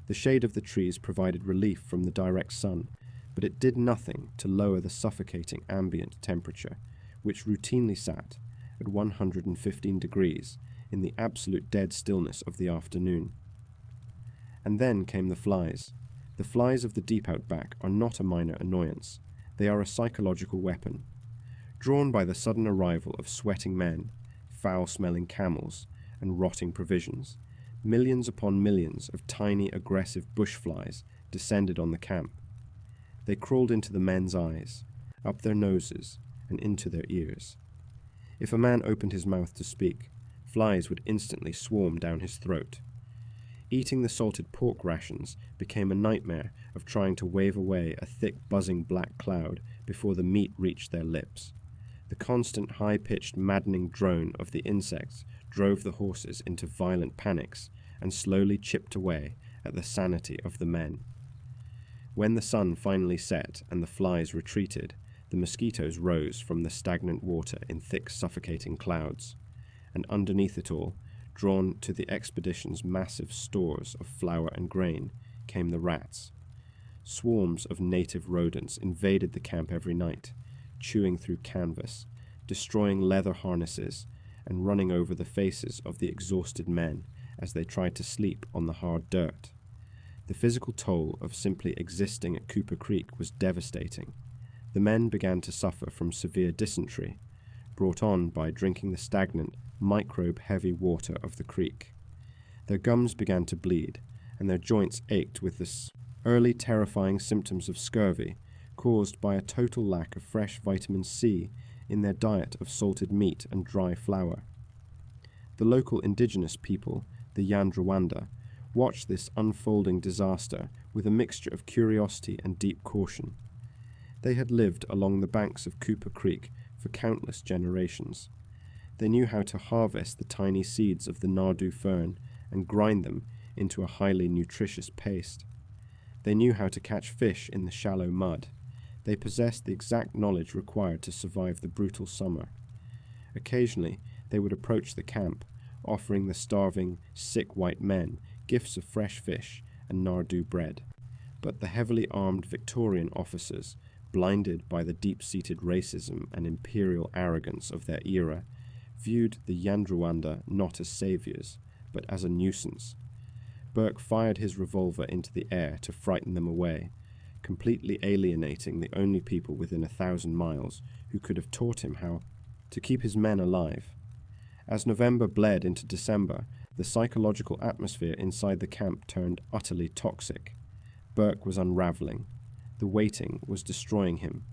The shade of the trees provided relief from the direct sun, but it did nothing to lower the suffocating ambient temperature, which routinely sat at 115 degrees in the absolute dead stillness of the afternoon. And then came the flies. The flies of the deep outback are not a minor annoyance. They are a psychological weapon. Drawn by the sudden arrival of sweating men, foul-smelling camels, and rotting provisions, millions upon millions of tiny, aggressive bush flies descended on the camp. They crawled into the men's eyes, up their noses, and into their ears. If a man opened his mouth to speak, flies would instantly swarm down his throat. Eating the salted pork rations became a nightmare of trying to wave away a thick, buzzing black cloud before the meat reached their lips. The constant, high-pitched, maddening drone of the insects drove the horses into violent panics and slowly chipped away at the sanity of the men. When the sun finally set and the flies retreated, the mosquitoes rose from the stagnant water in thick, suffocating clouds, and underneath it all, drawn to the expedition's massive stores of flour and grain, came the rats. Swarms of native rodents invaded the camp every night, chewing through canvas, destroying leather harnesses, and running over the faces of the exhausted men as they tried to sleep on the hard dirt. The physical toll of simply existing at Cooper Creek was devastating. The men began to suffer from severe dysentery, brought on by drinking the stagnant, microbe-heavy water of the creek. Their gums began to bleed, and their joints ached with the early terrifying symptoms of scurvy caused by a total lack of fresh vitamin C in their diet of salted meat and dry flour. The local indigenous people, the Yandrawanda, watched this unfolding disaster with a mixture of curiosity and deep caution. They had lived along the banks of Cooper Creek for countless generations. They knew how to harvest the tiny seeds of the Nardu fern and grind them into a highly nutritious paste. They knew how to catch fish in the shallow mud. They possessed the exact knowledge required to survive the brutal summer. Occasionally, they would approach the camp, offering the starving, sick white men gifts of fresh fish and Nardu bread. But the heavily armed Victorian officers, blinded by the deep-seated racism and imperial arrogance of their era, viewed the Yandrawanda not as saviors, but as a nuisance. Burke fired his revolver into the air to frighten them away, completely alienating the only people within 1,000 miles who could have taught him how to keep his men alive. As November bled into December, the psychological atmosphere inside the camp turned utterly toxic. Burke was unraveling. The waiting was destroying him.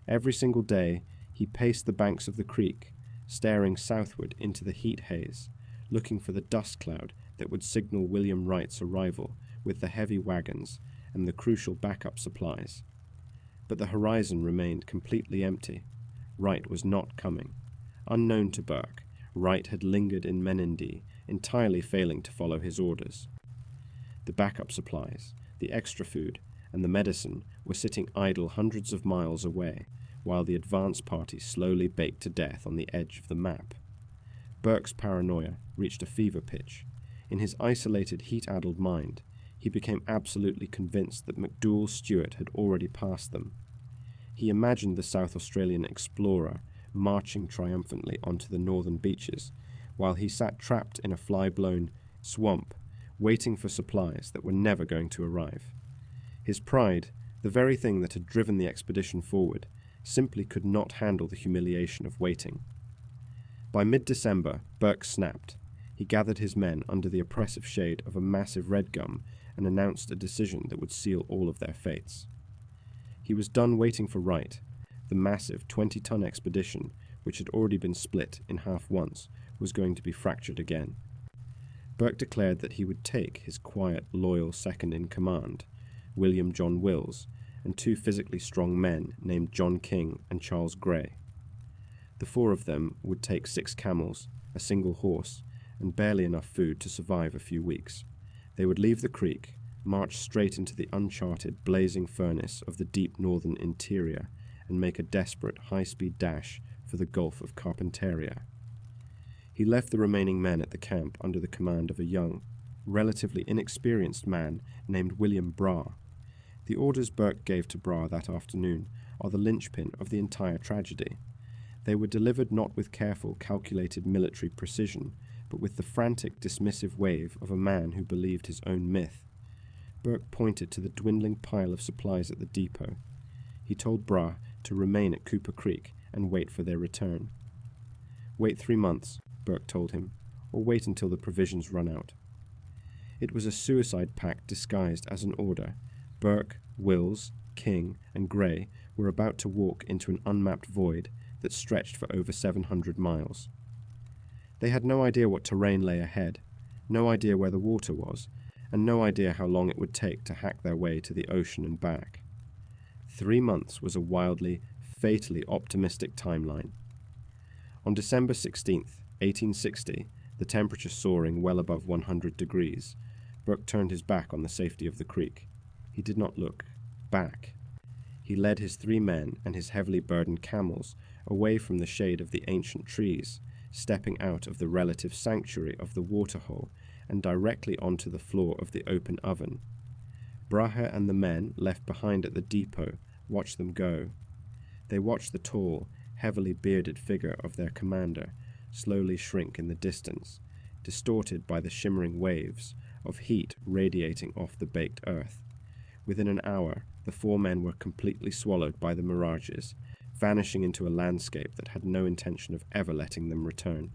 Every single day, he paced the banks of the creek, staring southward into the heat haze, looking for the dust cloud that would signal William Wright's arrival with the heavy wagons and the crucial backup supplies. But the horizon remained completely empty. Wright was not coming. Unknown to Burke, Wright had lingered in Menindee, entirely failing to follow his orders. The backup supplies, the extra food, and the medicine were sitting idle hundreds of miles away, while the advance party slowly baked to death on the edge of the map. Burke's paranoia reached a fever pitch. In his isolated, heat-addled mind, he became absolutely convinced that McDouall Stuart had already passed them. He imagined the South Australian explorer marching triumphantly onto the northern beaches, while he sat trapped in a fly-blown swamp, waiting for supplies that were never going to arrive. His pride, the very thing that had driven the expedition forward, simply could not handle the humiliation of waiting. By mid-December, Burke snapped. He gathered his men under the oppressive shade of a massive red gum and announced a decision that would seal all of their fates. He was done waiting for Wright. The massive 20-ton expedition, which had already been split in half once, was going to be fractured again. Burke declared that he would take his quiet, loyal second-in-command, William John Wills, and two physically strong men named John King and Charles Grey. The four of them would take 6 camels, a single horse, and barely enough food to survive a few weeks. They would leave the creek, march straight into the uncharted, blazing furnace of the deep northern interior, and make a desperate, high-speed dash for the Gulf of Carpentaria. He left the remaining men at the camp under the command of a young, relatively inexperienced man named William Bra. The orders Burke gave to Bra that afternoon are the linchpin of the entire tragedy. They were delivered not with careful, calculated military precision, but with the frantic, dismissive wave of a man who believed his own myth. Burke pointed to the dwindling pile of supplies at the depot. He told Bra to remain at Cooper Creek and wait for their return. "Wait 3 months," Burke told him, "or wait until the provisions run out." It was a suicide pact disguised as an order. Burke, Wills, King, and Grey were about to walk into an unmapped void that stretched for over 700 miles. They had no idea what terrain lay ahead, no idea where the water was, and no idea how long it would take to hack their way to the ocean and back. 3 months was a wildly, fatally optimistic timeline. On December 16th, 1860, the temperature soaring well above 100 degrees, Burke turned his back on the safety of the creek. He did not look back. He led his 3 men and his heavily burdened camels away from the shade of the ancient trees, stepping out of the relative sanctuary of the waterhole and directly onto the floor of the open oven. Brahe and the men left behind at the depot watched them go. They watched the tall, heavily bearded figure of their commander slowly shrink in the distance, distorted by the shimmering waves of heat radiating off the baked earth. Within an hour, the 4 men were completely swallowed by the mirages, vanishing into a landscape that had no intention of ever letting them return.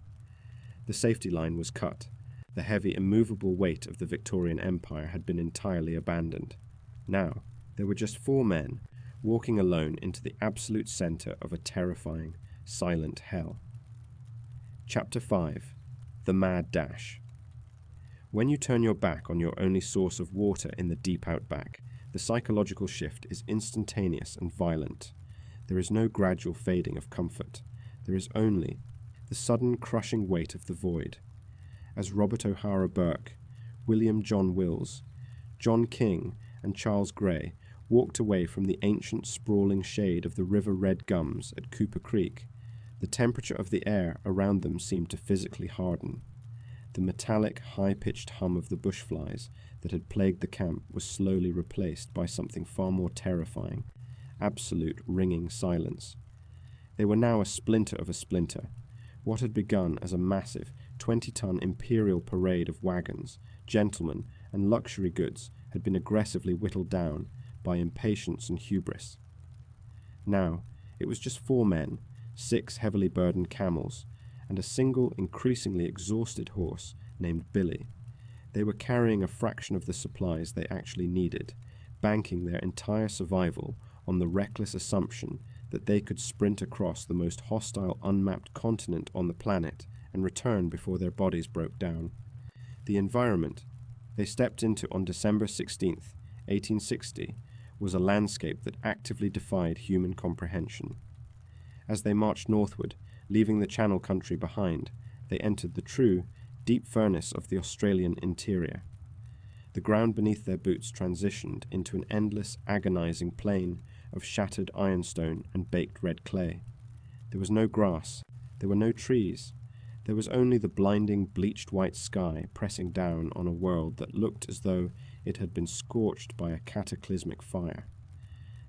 The safety line was cut. The heavy, immovable weight of the Victorian Empire had been entirely abandoned. Now, there were just 4 men, walking alone into the absolute center of a terrifying, silent hell. Chapter 5. The Mad Dash. When you turn your back on your only source of water in the deep outback, the psychological shift is instantaneous and violent. There is no gradual fading of comfort. There is only the sudden crushing weight of the void. As Robert O'Hara Burke, William John Wills, John King, and Charles Grey walked away from the ancient sprawling shade of the river Red Gums at Cooper Creek, the temperature of the air around them seemed to physically harden. The metallic, high-pitched hum of the bushflies that had plagued the camp was slowly replaced by something far more terrifying, absolute ringing silence. They were now a splinter of a splinter. What had begun as a massive 20-ton imperial parade of wagons, gentlemen, and luxury goods had been aggressively whittled down by impatience and hubris. Now, it was just 4 men, 6 heavily burdened camels, and a single, increasingly exhausted horse named Billy. They were carrying a fraction of the supplies they actually needed, banking their entire survival on the reckless assumption that they could sprint across the most hostile unmapped continent on the planet and return before their bodies broke down. The environment they stepped into on December 16th, 1860, was a landscape that actively defied human comprehension. As they marched northward, leaving the Channel country behind, they entered the true, deep furnace of the Australian interior. The ground beneath their boots transitioned into an endless, agonizing plain of shattered ironstone and baked red clay. There was no grass. There were no trees. There was only the blinding, bleached white sky pressing down on a world that looked as though it had been scorched by a cataclysmic fire.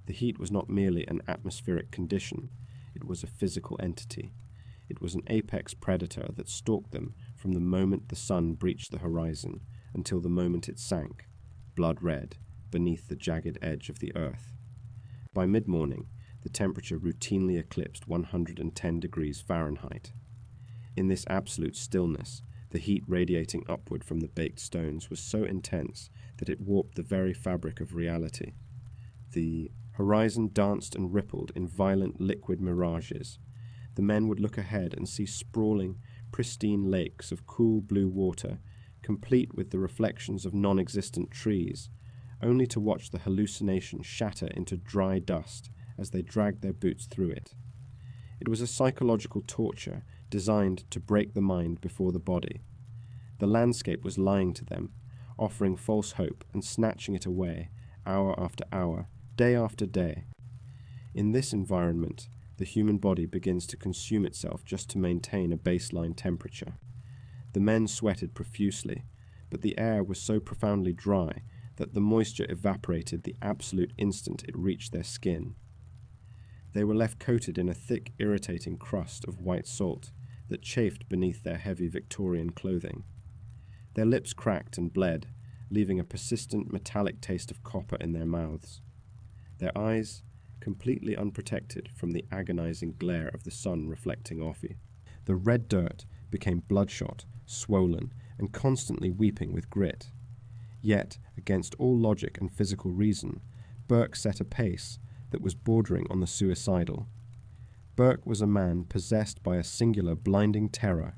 The heat was not merely an atmospheric condition, it was a physical entity. It was an apex predator that stalked them from the moment the sun breached the horizon until the moment it sank, blood red, beneath the jagged edge of the earth. By mid-morning, the temperature routinely eclipsed 110 degrees Fahrenheit. In this absolute stillness, the heat radiating upward from the baked stones was so intense that it warped the very fabric of reality. The horizon danced and rippled in violent liquid mirages. The men would look ahead and see sprawling, pristine lakes of cool blue water, complete with the reflections of non-existent trees, only to watch the hallucination shatter into dry dust as they dragged their boots through it. It was a psychological torture designed to break the mind before the body. The landscape was lying to them, offering false hope and snatching it away, hour after hour, day after day. In this environment, the human body begins to consume itself just to maintain a baseline temperature. The men sweated profusely, but the air was so profoundly dry that the moisture evaporated the absolute instant it reached their skin. They were left coated in a thick, irritating crust of white salt that chafed beneath their heavy Victorian clothing. Their lips cracked and bled, leaving a persistent metallic taste of copper in their mouths. Their eyes, completely unprotected from the agonizing glare of the sun reflecting off it. The red dirt became bloodshot, swollen, and constantly weeping with grit. Yet, against all logic and physical reason, Burke set a pace that was bordering on the suicidal. Burke was a man possessed by a singular blinding terror,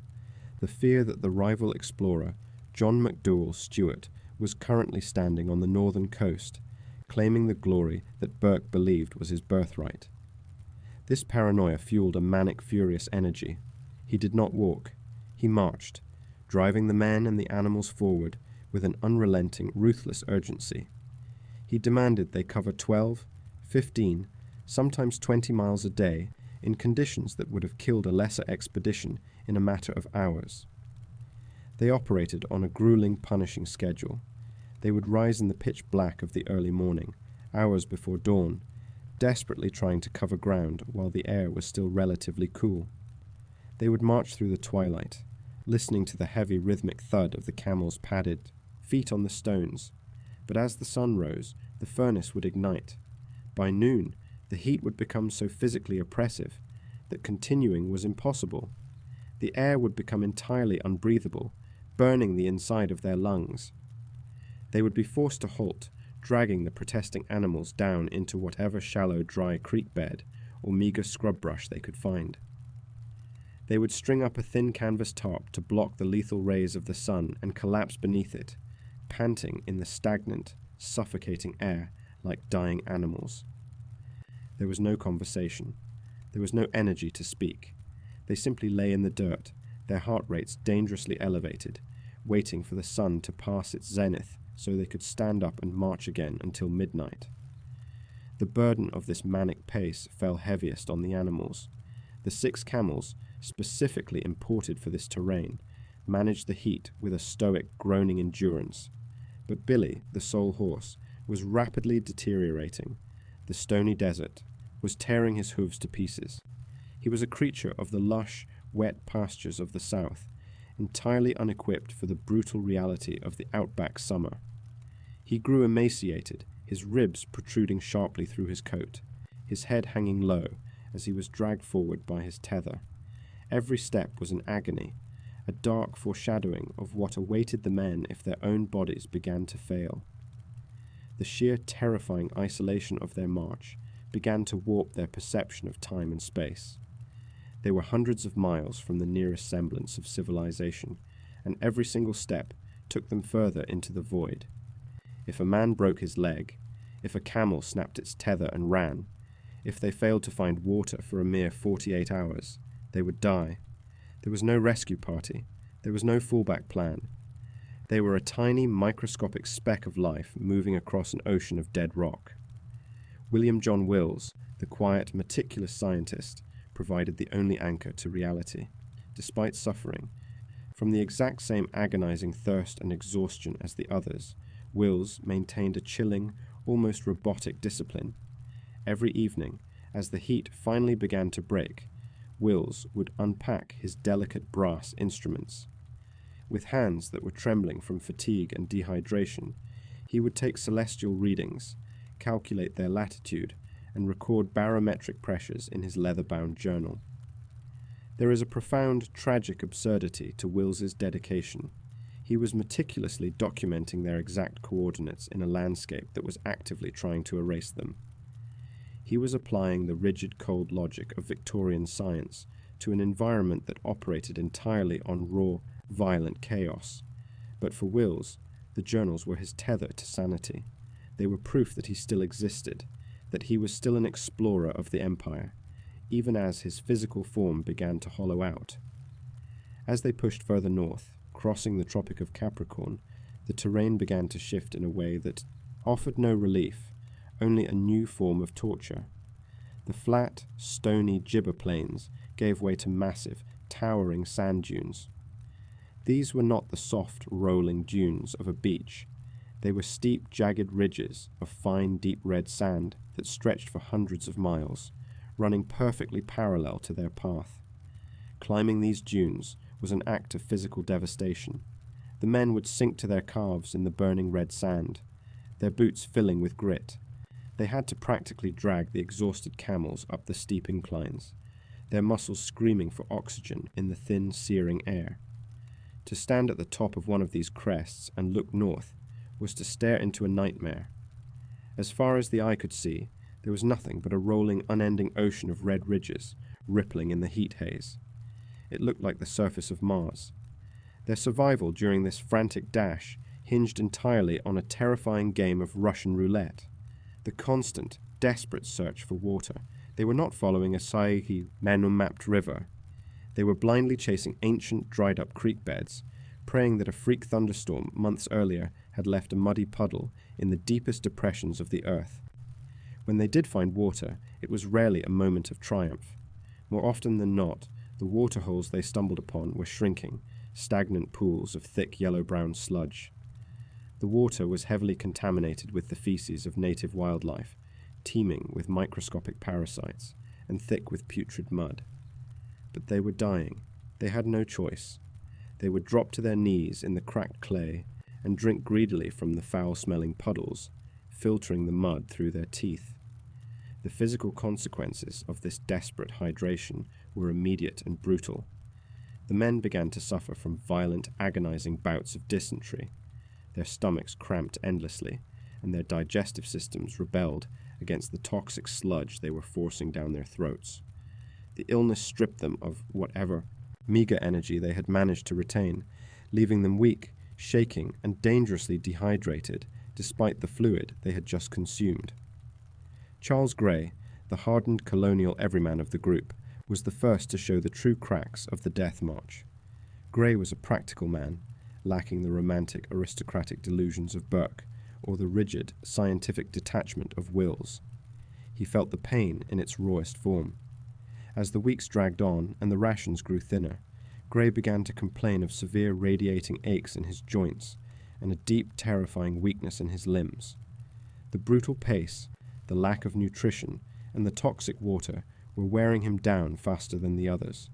the fear that the rival explorer, John McDowell Stuart, was currently standing on the northern coast, claiming the glory that Burke believed was his birthright. This paranoia fueled a manic, furious energy. He did not walk. He marched, driving the men and the animals forward with an unrelenting, ruthless urgency. He demanded they cover 12, 15, sometimes 20 miles a day in conditions that would have killed a lesser expedition in a matter of hours. They operated on a grueling, punishing schedule. They would rise in the pitch black of the early morning, hours before dawn, desperately trying to cover ground while the air was still relatively cool. They would march through the twilight, listening to the heavy rhythmic thud of the camels' padded feet on the stones. But as the sun rose, the furnace would ignite. By noon, the heat would become so physically oppressive that continuing was impossible. The air would become entirely unbreathable, burning the inside of their lungs. They would be forced to halt, dragging the protesting animals down into whatever shallow, dry creek bed or meager scrub brush they could find. They would string up a thin canvas tarp to block the lethal rays of the sun and collapse beneath it, panting in the stagnant, suffocating air like dying animals. There was no conversation. There was no energy to speak. They simply lay in the dirt, their heart rates dangerously elevated, waiting for the sun to pass its zenith so they could stand up and march again until midnight. The burden of this manic pace fell heaviest on the animals. The 6 camels, specifically imported for this terrain, managed the heat with a stoic, groaning endurance. But Billy, the sole horse, was rapidly deteriorating. The stony desert was tearing his hooves to pieces. He was a creature of the lush, wet pastures of the south, entirely unequipped for the brutal reality of the outback summer. He grew emaciated, his ribs protruding sharply through his coat, his head hanging low as he was dragged forward by his tether. Every step was an agony, a dark foreshadowing of what awaited the men if their own bodies began to fail. The sheer terrifying isolation of their march began to warp their perception of time and space. They were hundreds of miles from the nearest semblance of civilization, and every single step took them further into the void. If a man broke his leg, if a camel snapped its tether and ran, if they failed to find water for a mere 48 hours, they would die. There was no rescue party. There was no fallback plan. They were a tiny, microscopic speck of life moving across an ocean of dead rock. William John Wills, the quiet, meticulous scientist, provided the only anchor to reality. Despite suffering from the exact same agonizing thirst and exhaustion as the others, Wills maintained a chilling, almost robotic discipline. Every evening, as the heat finally began to break, Wills would unpack his delicate brass instruments. With hands that were trembling from fatigue and dehydration, he would take celestial readings, calculate their latitude, and record barometric pressures in his leather-bound journal. There is a profound, tragic absurdity to Wills's dedication. He was meticulously documenting their exact coordinates in a landscape that was actively trying to erase them. He was applying the rigid, cold logic of Victorian science to an environment that operated entirely on raw, violent chaos. But for Wills, the journals were his tether to sanity. They were proof that he still existed, that he was still an explorer of the empire, even as his physical form began to hollow out. As they pushed further north, crossing the Tropic of Capricorn, the terrain began to shift in a way that offered no relief, only a new form of torture. The flat, stony gibber plains gave way to massive, towering sand dunes. These were not the soft, rolling dunes of a beach. They were steep, jagged ridges of fine, deep red sand that stretched for hundreds of miles, running perfectly parallel to their path. Climbing these dunes was an act of physical devastation. The men would sink to their calves in the burning red sand, their boots filling with grit. They had to practically drag the exhausted camels up the steep inclines, their muscles screaming for oxygen in the thin, searing air. To stand at the top of one of these crests and look north was to stare into a nightmare. As far as the eye could see, there was nothing but a rolling, unending ocean of red ridges, rippling in the heat haze. It looked like the surface of Mars. Their survival during this frantic dash hinged entirely on a terrifying game of Russian roulette. The constant, desperate search for water. They were not following a Saigi man-mapped river. They were blindly chasing ancient, dried-up creek beds, praying that a freak thunderstorm months earlier had left a muddy puddle in the deepest depressions of the earth. When they did find water, it was rarely a moment of triumph. More often than not, the water holes they stumbled upon were shrinking, stagnant pools of thick yellow-brown sludge. The water was heavily contaminated with the feces of native wildlife, teeming with microscopic parasites, and thick with putrid mud. But they were dying. They had no choice. They would drop to their knees in the cracked clay and drink greedily from the foul-smelling puddles, filtering the mud through their teeth. The physical consequences of this desperate hydration were immediate and brutal. The men began to suffer from violent, agonizing bouts of dysentery. Their stomachs cramped endlessly, and their digestive systems rebelled against the toxic sludge they were forcing down their throats. The illness stripped them of whatever meager energy they had managed to retain, leaving them weak, shaking, and dangerously dehydrated despite the fluid they had just consumed. Charles Grey, the hardened colonial everyman of the group, was the first to show the true cracks of the death march. Grey was a practical man, lacking the romantic aristocratic delusions of Burke or the rigid scientific detachment of Wills. He felt the pain in its rawest form. As the weeks dragged on and the rations grew thinner, Grey began to complain of severe radiating aches in his joints and a deep, terrifying weakness in his limbs. The brutal pace, the lack of nutrition, and the toxic water were wearing him down faster than the others.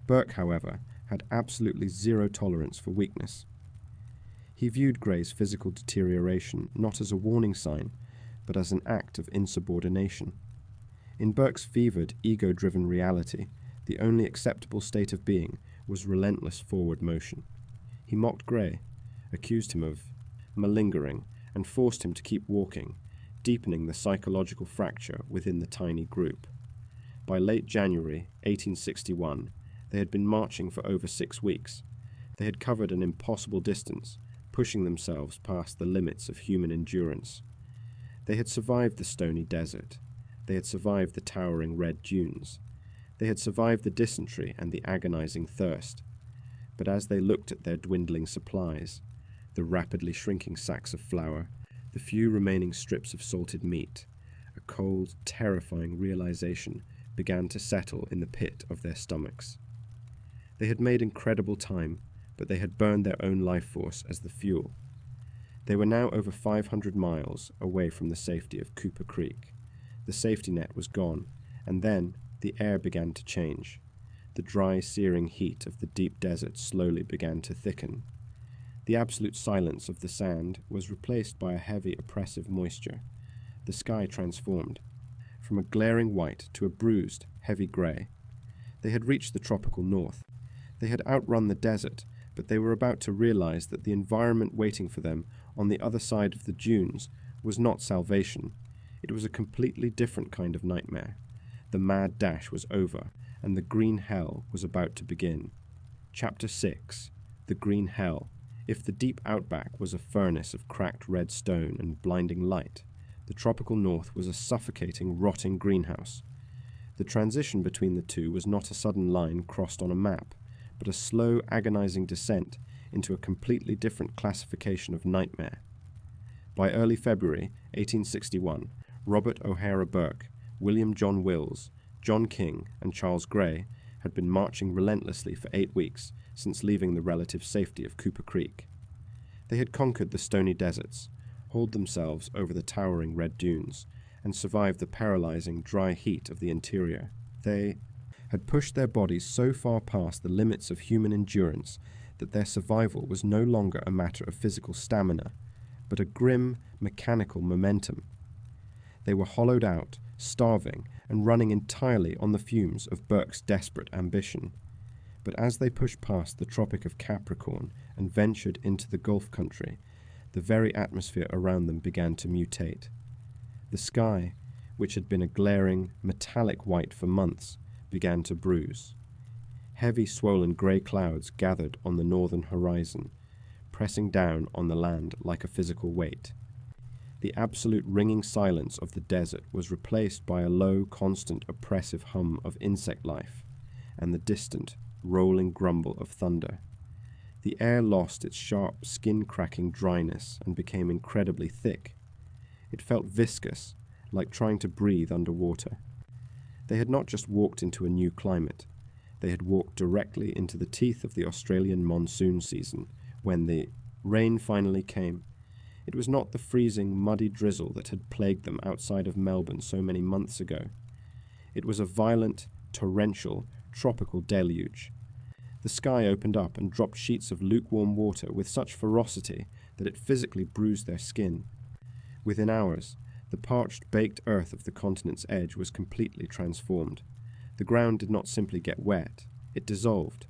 Burke, however, had absolutely zero tolerance for weakness. He viewed Grey's physical deterioration not as a warning sign, but as an act of insubordination. In Burke's fevered, ego-driven reality, the only acceptable state of being was relentless forward motion. He mocked Grey, accused him of malingering, and forced him to keep walking, deepening the psychological fracture within the tiny group. By late January 1861, they had been marching for over 6 weeks. They had covered an impossible distance, pushing themselves past the limits of human endurance. They had survived the stony desert. They had survived the towering red dunes. They had survived the dysentery and the agonizing thirst. But as they looked at their dwindling supplies, the rapidly shrinking sacks of flour, the few remaining strips of salted meat, a cold, terrifying realization began to settle in the pit of their stomachs. They had made incredible time, but they had burned their own life force as the fuel. They were now over 500 miles away from the safety of Cooper Creek. The safety net was gone, and then the air began to change. The dry, searing heat of the deep desert slowly began to thicken. The absolute silence of the sand was replaced by a heavy, oppressive moisture. The sky transformed, from a glaring white to a bruised, heavy grey. They had reached the tropical north. They had outrun the desert, but they were about to realize that the environment waiting for them on the other side of the dunes was not salvation. It was a completely different kind of nightmare. The mad dash was over, and the green hell was about to begin. Chapter 6. The Green Hell. If the deep outback was a furnace of cracked red stone and blinding light, the tropical north was a suffocating, rotting greenhouse. The transition between the two was not a sudden line crossed on a map, but a slow, agonizing descent into a completely different classification of nightmare. By early February 1861, Robert O'Hara Burke, William John Wills, John King, and Charles Gray had been marching relentlessly for 8 weeks since leaving the relative safety of Cooper Creek. They had conquered the stony deserts, hauled themselves over the towering red dunes, and survived the paralyzing dry heat of the interior. They had pushed their bodies so far past the limits of human endurance that their survival was no longer a matter of physical stamina, but a grim, mechanical momentum. They were hollowed out, starving, and running entirely on the fumes of Burke's desperate ambition. But as they pushed past the Tropic of Capricorn and ventured into the Gulf country, the very atmosphere around them began to mutate. The sky, which had been a glaring, metallic white for months, began to bruise. Heavy, swollen grey clouds gathered on the northern horizon, pressing down on the land like a physical weight. The absolute ringing silence of the desert was replaced by a low, constant, oppressive hum of insect life, and the distant, rolling grumble of thunder. The air lost its sharp, skin-cracking dryness and became incredibly thick. It felt viscous, like trying to breathe underwater. They had not just walked into a new climate. They had walked directly into the teeth of the Australian monsoon season, when the rain finally came. It was not the freezing, muddy drizzle that had plagued them outside of Melbourne so many months ago. It was a violent, torrential, tropical deluge. The sky opened up and dropped sheets of lukewarm water with such ferocity that it physically bruised their skin. Within hours, the parched, baked earth of the continent's edge was completely transformed. The ground did not simply get wet, it dissolved.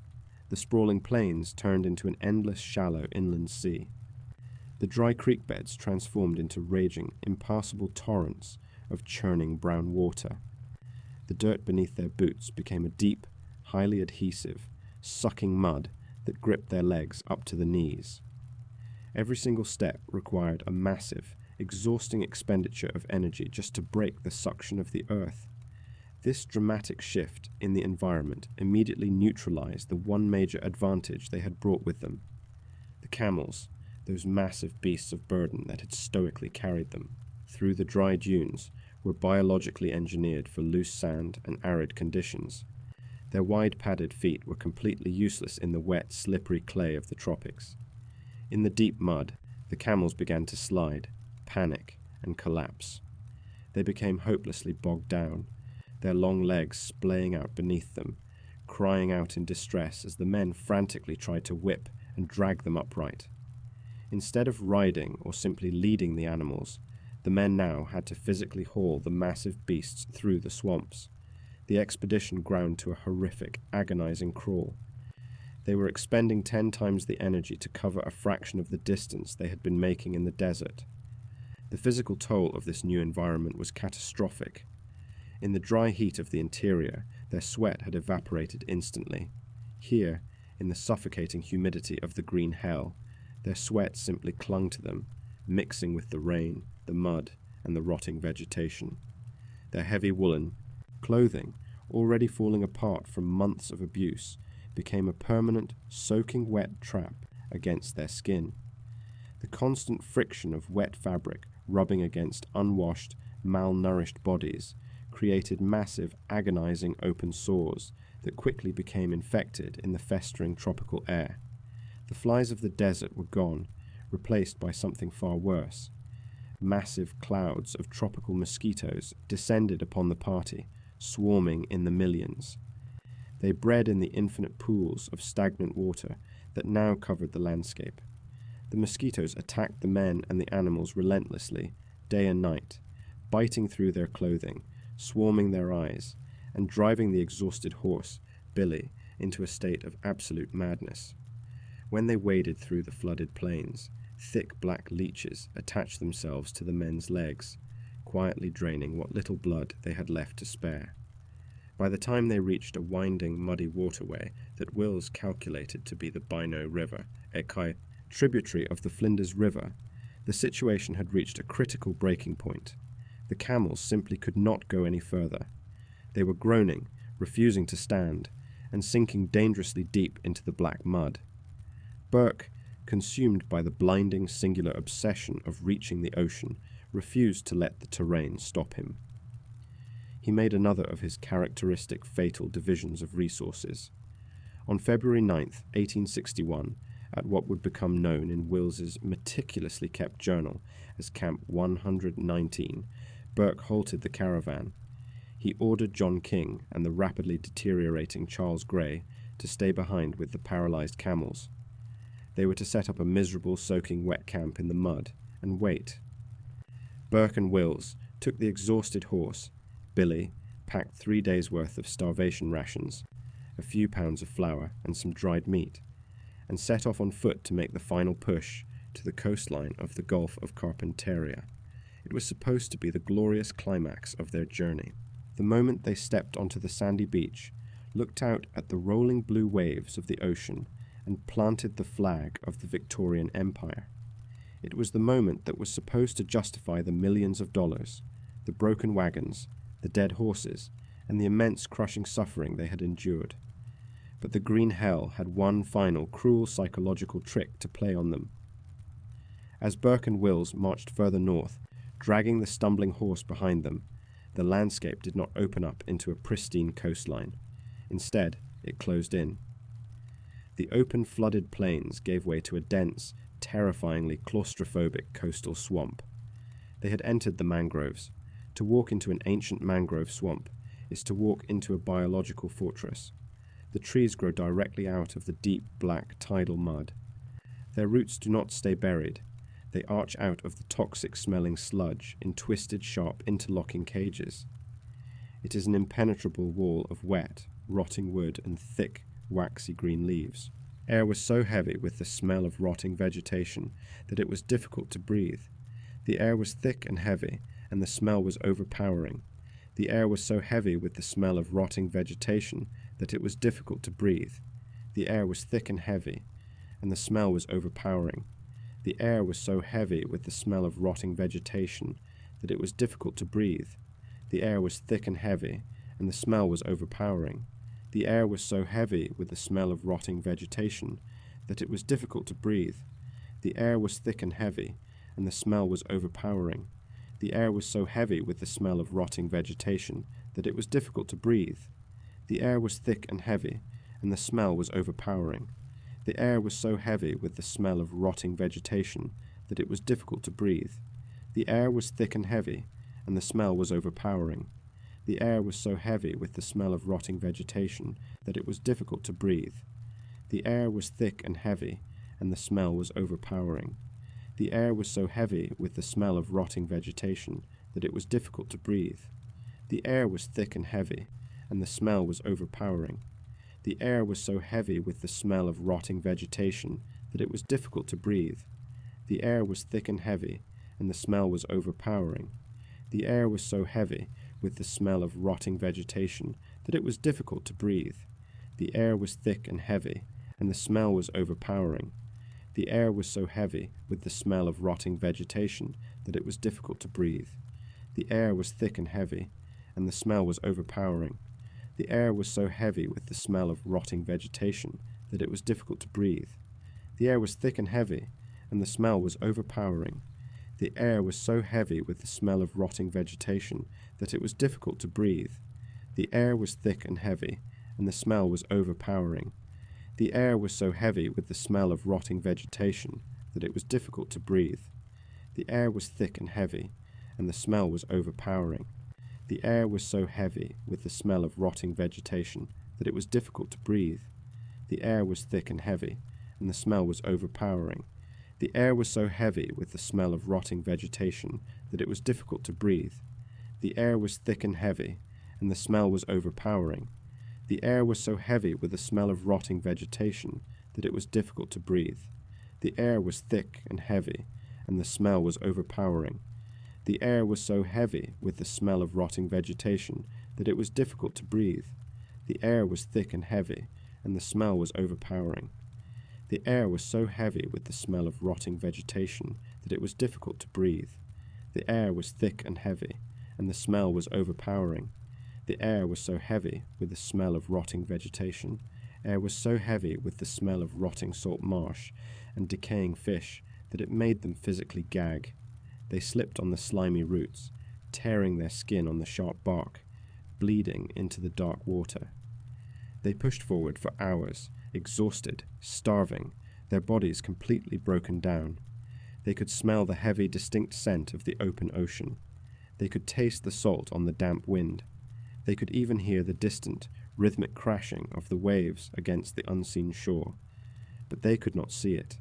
The sprawling plains turned into an endless, shallow inland sea. The dry creek beds transformed into raging, impassable torrents of churning brown water. The dirt beneath their boots became a deep, highly adhesive, sucking mud that gripped their legs up to the knees. Every single step required a massive, exhausting expenditure of energy just to break the suction of the earth. This dramatic shift in the environment immediately neutralized the one major advantage they had brought with them. The camels, those massive beasts of burden that had stoically carried them through the dry dunes, were biologically engineered for loose sand and arid conditions. Their wide padded feet were completely useless in the wet, slippery clay of the tropics. In the deep mud, the camels began to slide, panic, and collapse. They became hopelessly bogged down, their long legs splaying out beneath them, crying out in distress as the men frantically tried to whip and drag them upright. Instead of riding or simply leading the animals, the men now had to physically haul the massive beasts through the swamps. The expedition ground to a horrific, agonizing crawl. They were expending 10 times the energy to cover a fraction of the distance they had been making in the desert. The physical toll of this new environment was catastrophic. In the dry heat of the interior, their sweat had evaporated instantly. Here, in the suffocating humidity of the green hell, their sweat simply clung to them, mixing with the rain, the mud, and the rotting vegetation. Their heavy woolen clothing, already falling apart from months of abuse, became a permanent, soaking wet trap against their skin. The constant friction of wet fabric rubbing against unwashed, malnourished bodies created massive, agonizing open sores that quickly became infected in the festering tropical air. The flies of the desert were gone, replaced by something far worse. Massive clouds of tropical mosquitoes descended upon the party, swarming in the millions. They bred in the infinite pools of stagnant water that now covered the landscape. The mosquitoes attacked the men and the animals relentlessly, day and night, biting through their clothing, swarming their eyes, and driving the exhausted horse, Billy, into a state of absolute madness. When they waded through the flooded plains, thick black leeches attached themselves to the men's legs, quietly draining what little blood they had left to spare. By the time they reached a winding, muddy waterway that Wills calculated to be the Bino River, a tributary of the Flinders River, the situation had reached a critical breaking point. The camels simply could not go any further. They were groaning, refusing to stand, and sinking dangerously deep into the black mud. Burke, consumed by the blinding, singular obsession of reaching the ocean, refused to let the terrain stop him. He made another of his characteristic fatal divisions of resources. On February 9, 1861, at what would become known in Wills's meticulously kept journal as Camp 119, Burke halted the caravan. He ordered John King and the rapidly deteriorating Charles Gray to stay behind with the paralyzed camels. They were to set up a miserable, soaking wet camp in the mud and wait. Burke and Wills took the exhausted horse. Billy packed 3 days' worth of starvation rations, a few pounds of flour and some dried meat, and set off on foot to make the final push to the coastline of the Gulf of Carpentaria. It was supposed to be the glorious climax of their journey. The moment they stepped onto the sandy beach, looked out at the rolling blue waves of the ocean, and planted the flag of the Victorian Empire. It was the moment that was supposed to justify the millions of dollars, the broken wagons, the dead horses, and the immense crushing suffering they had endured. But the green hell had one final cruel psychological trick to play on them. As Burke and Wills marched further north, dragging the stumbling horse behind them, the landscape did not open up into a pristine coastline. Instead, it closed in. The open flooded plains gave way to a dense, terrifyingly claustrophobic coastal swamp. They had entered the mangroves. To walk into an ancient mangrove swamp is to walk into a biological fortress. The trees grow directly out of the deep, black, tidal mud. Their roots do not stay buried. They arch out of the toxic-smelling sludge in twisted, sharp, interlocking cages. It is an impenetrable wall of wet, rotting wood and thick, waxy green leaves. Air was so heavy with the smell of rotting vegetation that it was difficult to breathe. The air was thick and heavy, and the smell was overpowering. The air was so heavy with the smell of rotting vegetation that it was difficult to breathe. The air was thick and heavy, and the smell was overpowering. The air was so heavy with the smell of rotting vegetation that it was difficult to breathe. The air was thick and heavy, and the smell was overpowering. The air was so heavy with the smell of rotting vegetation that it was difficult to breathe. The air was thick and heavy, and the smell was overpowering. The air was so heavy with the smell of rotting vegetation that it was difficult to breathe. The air was thick and heavy, and the smell was overpowering. The air was so heavy with the smell of rotting vegetation that it was difficult to breathe. The air was thick and heavy, and the smell was overpowering. The air was so heavy with the smell of rotting vegetation that it was difficult to breathe. The air was thick and heavy, and the smell was overpowering. The air was so heavy with the smell of rotting vegetation that it was difficult to breathe. The air was thick and heavy, and the smell was overpowering. The air was so heavy with the smell of rotting vegetation that it was difficult to breathe. The air was thick and heavy, and the smell was overpowering. The air was so heavy with the smell of rotting vegetation that it was difficult to breathe. The air was thick and heavy, and the smell was overpowering. The air was so heavy with the smell of rotting vegetation that it was difficult to breathe. The air was thick and heavy, and the smell was overpowering. The air was so heavy with the smell of rotting vegetation that it was difficult to breathe. The air was thick and heavy, and the smell was overpowering. The air was so heavy with the smell of rotting vegetation that it was difficult to breathe. The air was thick and heavy, and the smell was overpowering. The air was so heavy with the smell of rotting vegetation that it was difficult to breathe. The air was thick and heavy, and the smell was overpowering. The air was so heavy with the smell of rotting vegetation that it was difficult to breathe. The air was thick and heavy, and the smell was overpowering. The air was so heavy with the smell of rotting vegetation that it was difficult to breathe. The air was thick and heavy, and the smell was overpowering. The air was so heavy with the smell of rotting vegetation that it was difficult to breathe. The air was thick and heavy, and the smell was overpowering. The air was so heavy with the smell of rotting vegetation that it was difficult to breathe. The air was thick and heavy, and the smell was overpowering. The air was so heavy with the smell of rotting vegetation that it was difficult to breathe. The air was thick and heavy, and the smell was overpowering. The air was so heavy with the smell of rotting vegetation. Air was so heavy with the smell of rotting salt marsh and decaying fish that it made them physically gag. They slipped on the slimy roots, tearing their skin on the sharp bark, bleeding into the dark water. They pushed forward for hours, exhausted, starving, their bodies completely broken down. They could smell the heavy, distinct scent of the open ocean. They could taste the salt on the damp wind. They could even hear the distant, rhythmic crashing of the waves against the unseen shore. But they could not see it.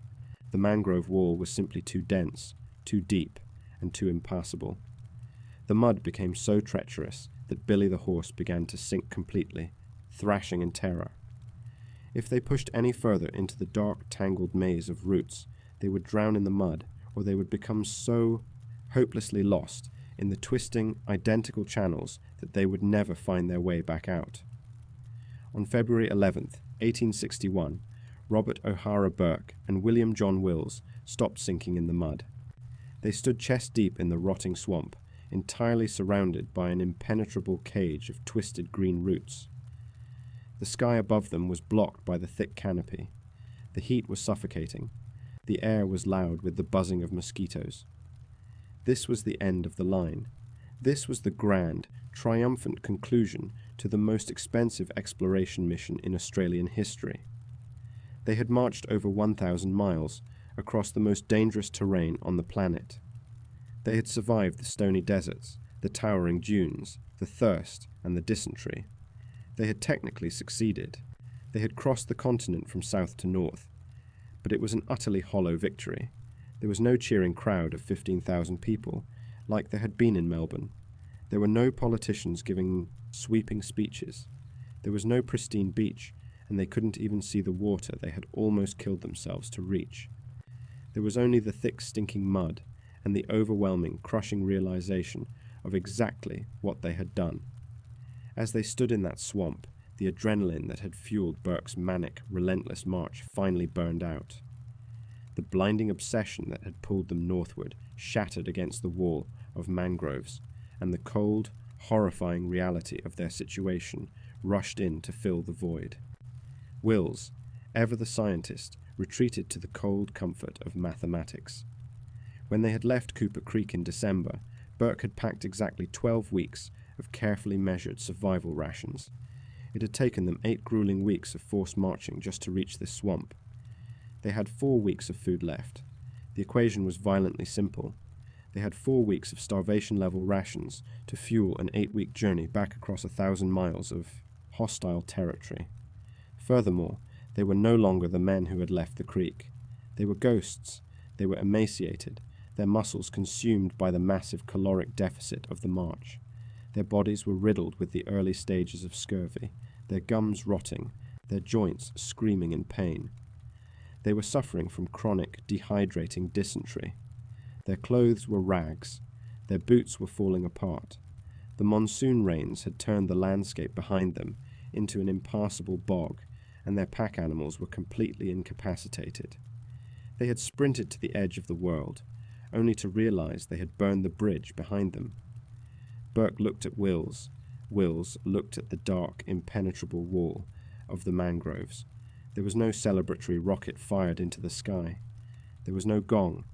The mangrove wall was simply too dense, too deep, and too impassable. The mud became so treacherous that Billy the horse began to sink completely, thrashing in terror. If they pushed any further into the dark, tangled maze of roots, they would drown in the mud, or they would become so hopelessly lost in the twisting, identical channels that they would never find their way back out. On February 11th, 1861, Robert O'Hara Burke and William John Wills stopped sinking in the mud. They stood chest-deep in the rotting swamp, entirely surrounded by an impenetrable cage of twisted green roots. The sky above them was blocked by the thick canopy. The heat was suffocating. The air was loud with the buzzing of mosquitoes. This was the end of the line. This was the grand, triumphant conclusion to the most expensive exploration mission in Australian history. They had marched over 1,000 miles across the most dangerous terrain on the planet. They had survived the stony deserts, the towering dunes, the thirst, and the dysentery. They had technically succeeded. They had crossed the continent from south to north. But it was an utterly hollow victory. There was no cheering crowd of 15,000 people, like there had been in Melbourne. There were no politicians giving sweeping speeches. There was no pristine beach, and they couldn't even see the water they had almost killed themselves to reach. There was only the thick, stinking mud and the overwhelming, crushing realization of exactly what they had done. As they stood in that swamp, the adrenaline that had fueled Burke's manic, relentless march finally burned out. The blinding obsession that had pulled them northward shattered against the wall of mangroves, and the cold, horrifying reality of their situation rushed in to fill the void. Wills, ever the scientist, retreated to the cold comfort of mathematics. When they had left Cooper Creek in December, Burke had packed exactly 12 weeks of carefully measured survival rations. It had taken them 8 grueling weeks of forced marching just to reach this swamp. They had 4 weeks of food left. The equation was violently simple. They had 4 weeks of starvation-level rations to fuel an 8-week journey back across 1,000 miles of hostile territory. Furthermore, they were no longer the men who had left the creek. They were ghosts. They were emaciated, their muscles consumed by the massive caloric deficit of the march. Their bodies were riddled with the early stages of scurvy, their gums rotting, their joints screaming in pain. They were suffering from chronic, dehydrating dysentery. Their clothes were rags. Their boots were falling apart. The monsoon rains had turned the landscape behind them into an impassable bog, and their pack animals were completely incapacitated. They had sprinted to the edge of the world, only to realize they had burned the bridge behind them. Burke looked at Wills. Wills looked at the dark, impenetrable wall of the mangroves. There was no celebratory rocket fired into the sky. There was no gong.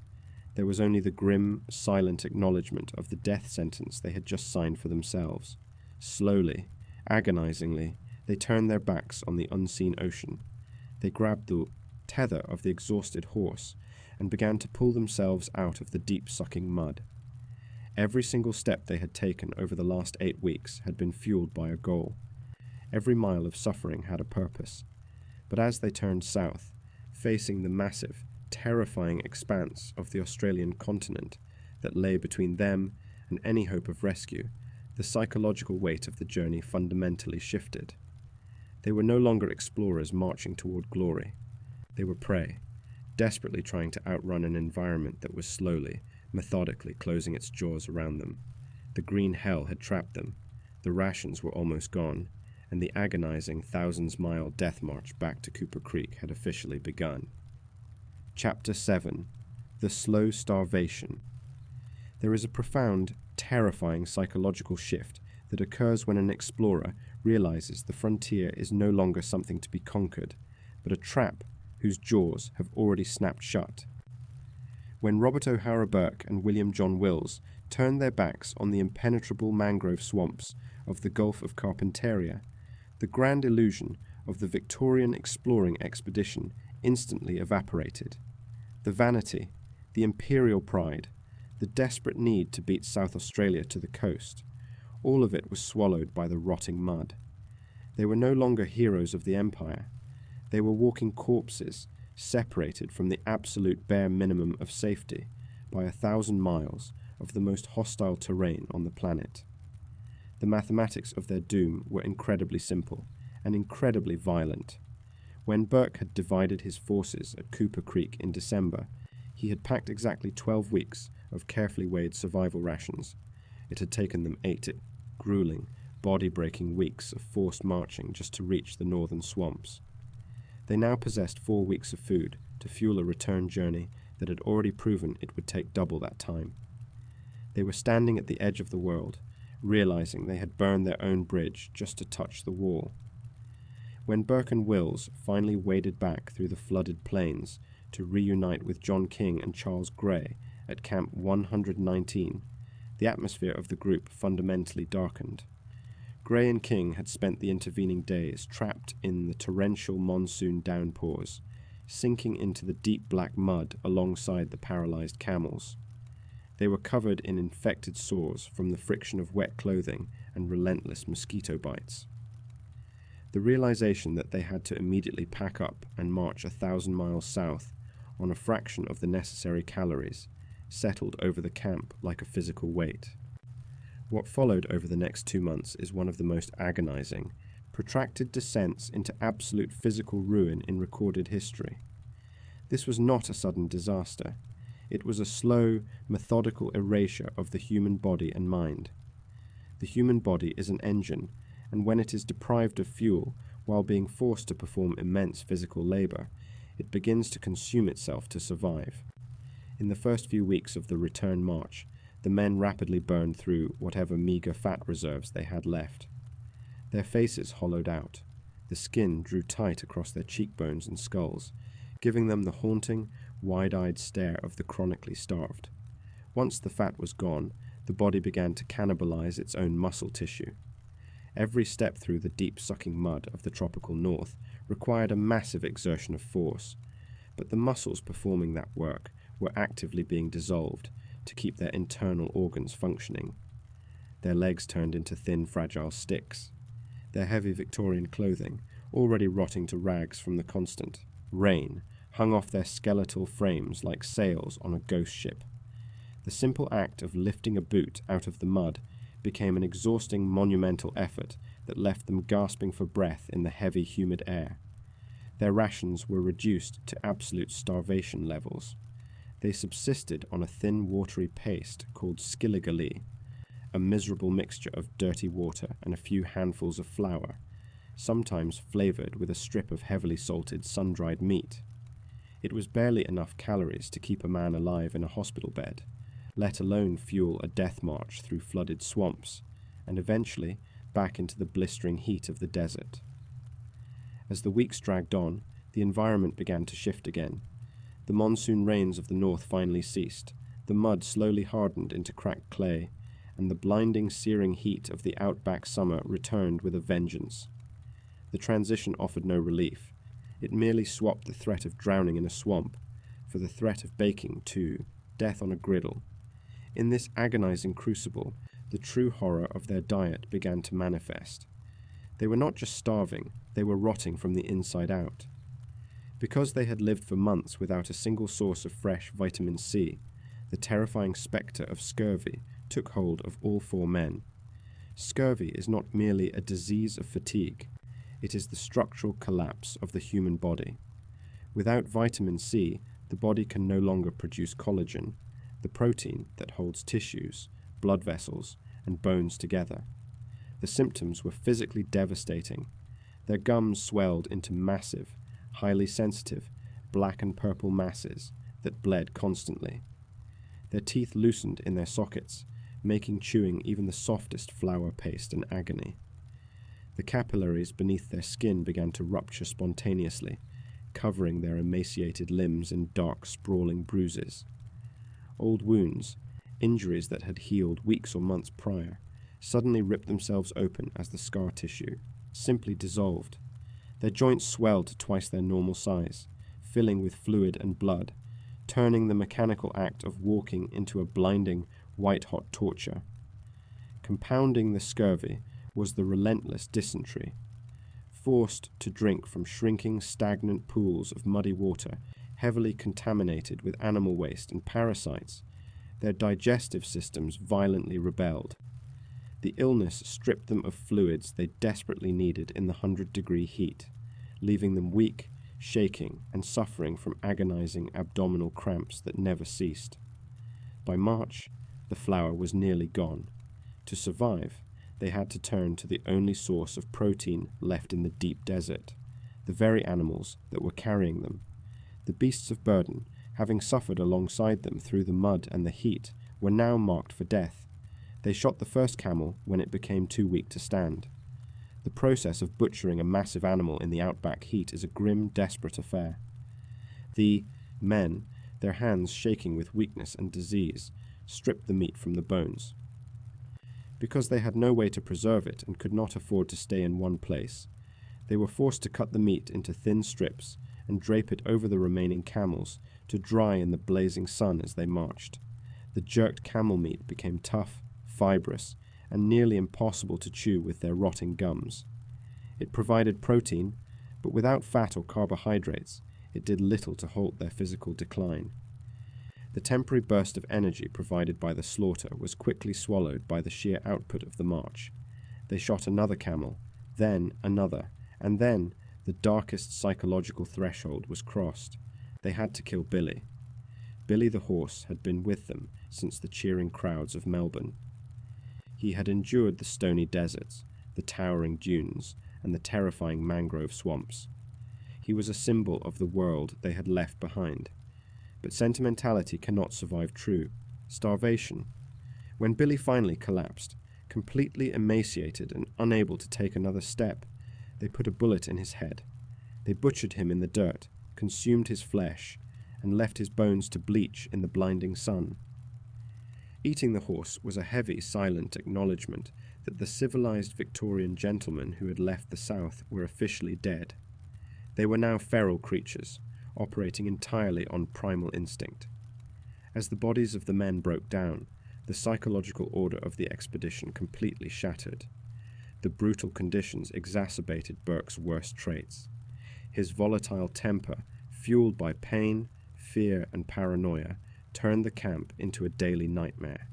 There was only the grim, silent acknowledgement of the death sentence they had just signed for themselves. Slowly, agonizingly, they turned their backs on the unseen ocean. They grabbed the tether of the exhausted horse and began to pull themselves out of the deep-sucking mud. Every single step they had taken over the last 8 weeks had been fueled by a goal. Every mile of suffering had a purpose. But as they turned south, facing the massive, terrifying expanse of the Australian continent that lay between them and any hope of rescue, the psychological weight of the journey fundamentally shifted. They were no longer explorers marching toward glory. They were prey, desperately trying to outrun an environment that was slowly, methodically closing its jaws around them. The green hell had trapped them. The rations were almost gone, and the agonizing thousands-mile death march back to Cooper Creek had officially begun. Chapter 7. The Slow Starvation. There is a profound, terrifying psychological shift that occurs when an explorer realizes the frontier is no longer something to be conquered, but a trap whose jaws have already snapped shut. When Robert O'Hara Burke and William John Wills turned their backs on the impenetrable mangrove swamps of the Gulf of Carpentaria, the grand illusion of the Victorian Exploring Expedition instantly evaporated. The vanity, the imperial pride, the desperate need to beat South Australia to the coast, all of it was swallowed by the rotting mud. They were no longer heroes of the empire. They were walking corpses, separated from the absolute bare minimum of safety by 1,000 miles of the most hostile terrain on the planet. The mathematics of their doom were incredibly simple and incredibly violent. When Burke had divided his forces at Cooper Creek in December, he had packed exactly 12 weeks of carefully weighed survival rations. It had taken them 8 grueling, body-breaking weeks of forced marching just to reach the northern swamps. They now possessed 4 weeks of food to fuel a return journey that had already proven it would take double that time. They were standing at the edge of the world, realizing they had burned their own bridge just to touch the wall. When Burke and Wills finally waded back through the flooded plains to reunite with John King and Charles Gray at Camp 119, the atmosphere of the group fundamentally darkened. Gray and King had spent the intervening days trapped in the torrential monsoon downpours, sinking into the deep black mud alongside the paralyzed camels. They were covered in infected sores from the friction of wet clothing and relentless mosquito bites. The realization that they had to immediately pack up and march 1,000 miles south on a fraction of the necessary calories settled over the camp like a physical weight. What followed over the next 2 months is one of the most agonizing, protracted descents into absolute physical ruin in recorded history. This was not a sudden disaster. It was a slow, methodical erasure of the human body and mind. The human body is an engine, and when it is deprived of fuel while being forced to perform immense physical labor, it begins to consume itself to survive. In the first few weeks of the return march, the men rapidly burned through whatever meager fat reserves they had left. Their faces hollowed out. The skin drew tight across their cheekbones and skulls, giving them the haunting, wide-eyed stare of the chronically starved. Once the fat was gone, the body began to cannibalize its own muscle tissue. Every step through the deep-sucking mud of the tropical north required a massive exertion of force, but the muscles performing that work were actively being dissolved to keep their internal organs functioning. Their legs turned into thin, fragile sticks. Their heavy Victorian clothing, already rotting to rags from the constant rain, hung off their skeletal frames like sails on a ghost ship. The simple act of lifting a boot out of the mud became an exhausting, monumental effort that left them gasping for breath in the heavy, humid air. Their rations were reduced to absolute starvation levels. They subsisted on a thin, watery paste called skilligalee, a miserable mixture of dirty water and a few handfuls of flour, sometimes flavored with a strip of heavily salted, sun-dried meat. It was barely enough calories to keep a man alive in a hospital bed, let alone fuel a death march through flooded swamps, and eventually back into the blistering heat of the desert. As the weeks dragged on, the environment began to shift again. The monsoon rains of the north finally ceased, the mud slowly hardened into cracked clay, and the blinding, searing heat of the outback summer returned with a vengeance. The transition offered no relief. It merely swapped the threat of drowning in a swamp for the threat of baking to death on a griddle. In this agonizing crucible, the true horror of their diet began to manifest. They were not just starving, they were rotting from the inside out. Because they had lived for months without a single source of fresh vitamin C, the terrifying spectre of scurvy took hold of all four men. Scurvy is not merely a disease of fatigue, it is the structural collapse of the human body. Without vitamin C, the body can no longer produce collagen, the protein that holds tissues, blood vessels, and bones together. The symptoms were physically devastating. Their gums swelled into massive, highly sensitive, black and purple masses that bled constantly. Their teeth loosened in their sockets, making chewing even the softest flour paste an agony. The capillaries beneath their skin began to rupture spontaneously, covering their emaciated limbs in dark, sprawling bruises. Old wounds, injuries that had healed weeks or months prior, suddenly ripped themselves open as the scar tissue simply dissolved. Their joints swelled to twice their normal size, filling with fluid and blood, turning the mechanical act of walking into a blinding, white-hot torture. Compounding the scurvy was the relentless dysentery. Forced to drink from shrinking, stagnant pools of muddy water, heavily contaminated with animal waste and parasites, their digestive systems violently rebelled. The illness stripped them of fluids they desperately needed in the 100-degree heat, leaving them weak, shaking, and suffering from agonizing abdominal cramps that never ceased. By March, the flour was nearly gone. To survive, they had to turn to the only source of protein left in the deep desert, the very animals that were carrying them. The beasts of burden, having suffered alongside them through the mud and the heat, were now marked for death. They shot the first camel when it became too weak to stand. The process of butchering a massive animal in the outback heat is a grim, desperate affair. The men, their hands shaking with weakness and disease, stripped the meat from the bones. Because they had no way to preserve it and could not afford to stay in one place, they were forced to cut the meat into thin strips and drape it over the remaining camels to dry in the blazing sun as they marched. The jerked camel meat became tough, fibrous, and nearly impossible to chew with their rotting gums. It provided protein, but without fat or carbohydrates, it did little to halt their physical decline. The temporary burst of energy provided by the slaughter was quickly swallowed by the sheer output of the march. They shot another camel, then another, and then the darkest psychological threshold was crossed. They had to kill Billy. Billy the horse had been with them since the cheering crowds of Melbourne. He had endured the stony deserts, the towering dunes, and the terrifying mangrove swamps. He was a symbol of the world they had left behind. But sentimentality cannot survive true starvation. When Billy finally collapsed, completely emaciated and unable to take another step, they put a bullet in his head. They butchered him in the dirt, consumed his flesh, and left his bones to bleach in the blinding sun. Eating the horse was a heavy, silent acknowledgement that the civilized Victorian gentlemen who had left the South were officially dead. They were now feral creatures, operating entirely on primal instinct. As the bodies of the men broke down, the psychological order of the expedition completely shattered. The brutal conditions exacerbated Burke's worst traits. His volatile temper, fueled by pain, fear, and paranoia, turned the camp into a daily nightmare.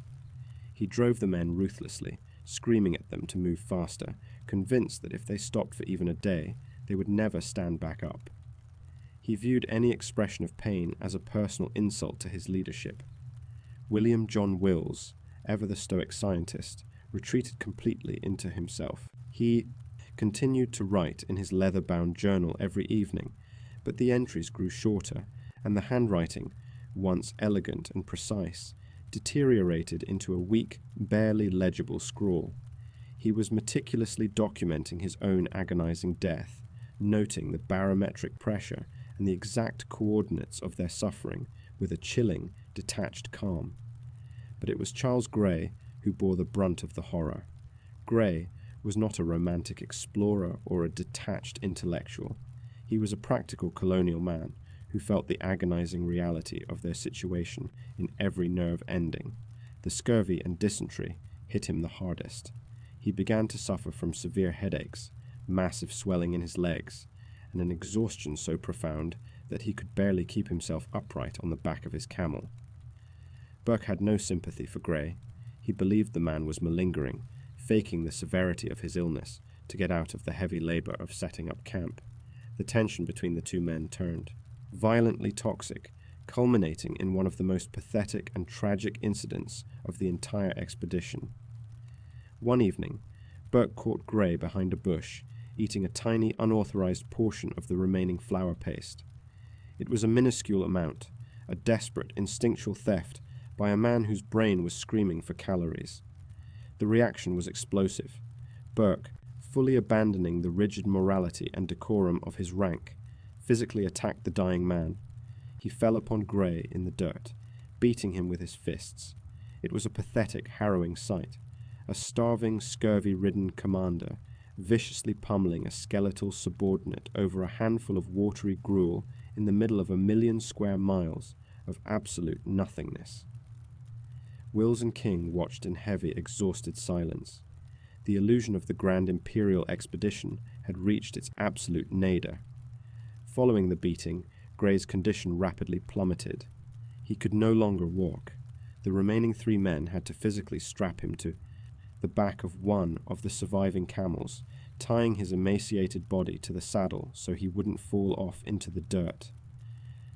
He drove the men ruthlessly, screaming at them to move faster, convinced that if they stopped for even a day, they would never stand back up. He viewed any expression of pain as a personal insult to his leadership. William John Wills, ever the stoic scientist, retreated completely into himself. He continued to write in his leather-bound journal every evening, but the entries grew shorter, and the handwriting, once elegant and precise, deteriorated into a weak, barely legible scrawl. He was meticulously documenting his own agonizing death, noting the barometric pressure and the exact coordinates of their suffering with a chilling, detached calm. But it was Charles Grey who bore the brunt of the horror. Grey was not a romantic explorer or a detached intellectual. He was a practical colonial man who felt the agonizing reality of their situation in every nerve ending. The scurvy and dysentery hit him the hardest. He began to suffer from severe headaches, massive swelling in his legs, and an exhaustion so profound that he could barely keep himself upright on the back of his camel. Burke had no sympathy for Grey. He believed the man was malingering, faking the severity of his illness to get out of the heavy labor of setting up camp. The tension between the two men turned, violently toxic, culminating in one of the most pathetic and tragic incidents of the entire expedition. One evening, Burke caught Grey behind a bush, eating a tiny, unauthorized portion of the remaining flour paste. It was a minuscule amount, a desperate, instinctual theft by a man whose brain was screaming for calories. The reaction was explosive. Burke, fully abandoning the rigid morality and decorum of his rank, physically attacked the dying man. He fell upon Grey in the dirt, beating him with his fists. It was a pathetic, harrowing sight. A starving, scurvy-ridden commander viciously pummeling a skeletal subordinate over a handful of watery gruel in the middle of 1,000,000 square miles of absolute nothingness. Wills and King watched in heavy, exhausted silence. The illusion of the grand imperial expedition had reached its absolute nadir. Following the beating, Grey's condition rapidly plummeted. He could no longer walk. The remaining 3 men had to physically strap him to the back of one of the surviving camels, tying his emaciated body to the saddle so he wouldn't fall off into the dirt.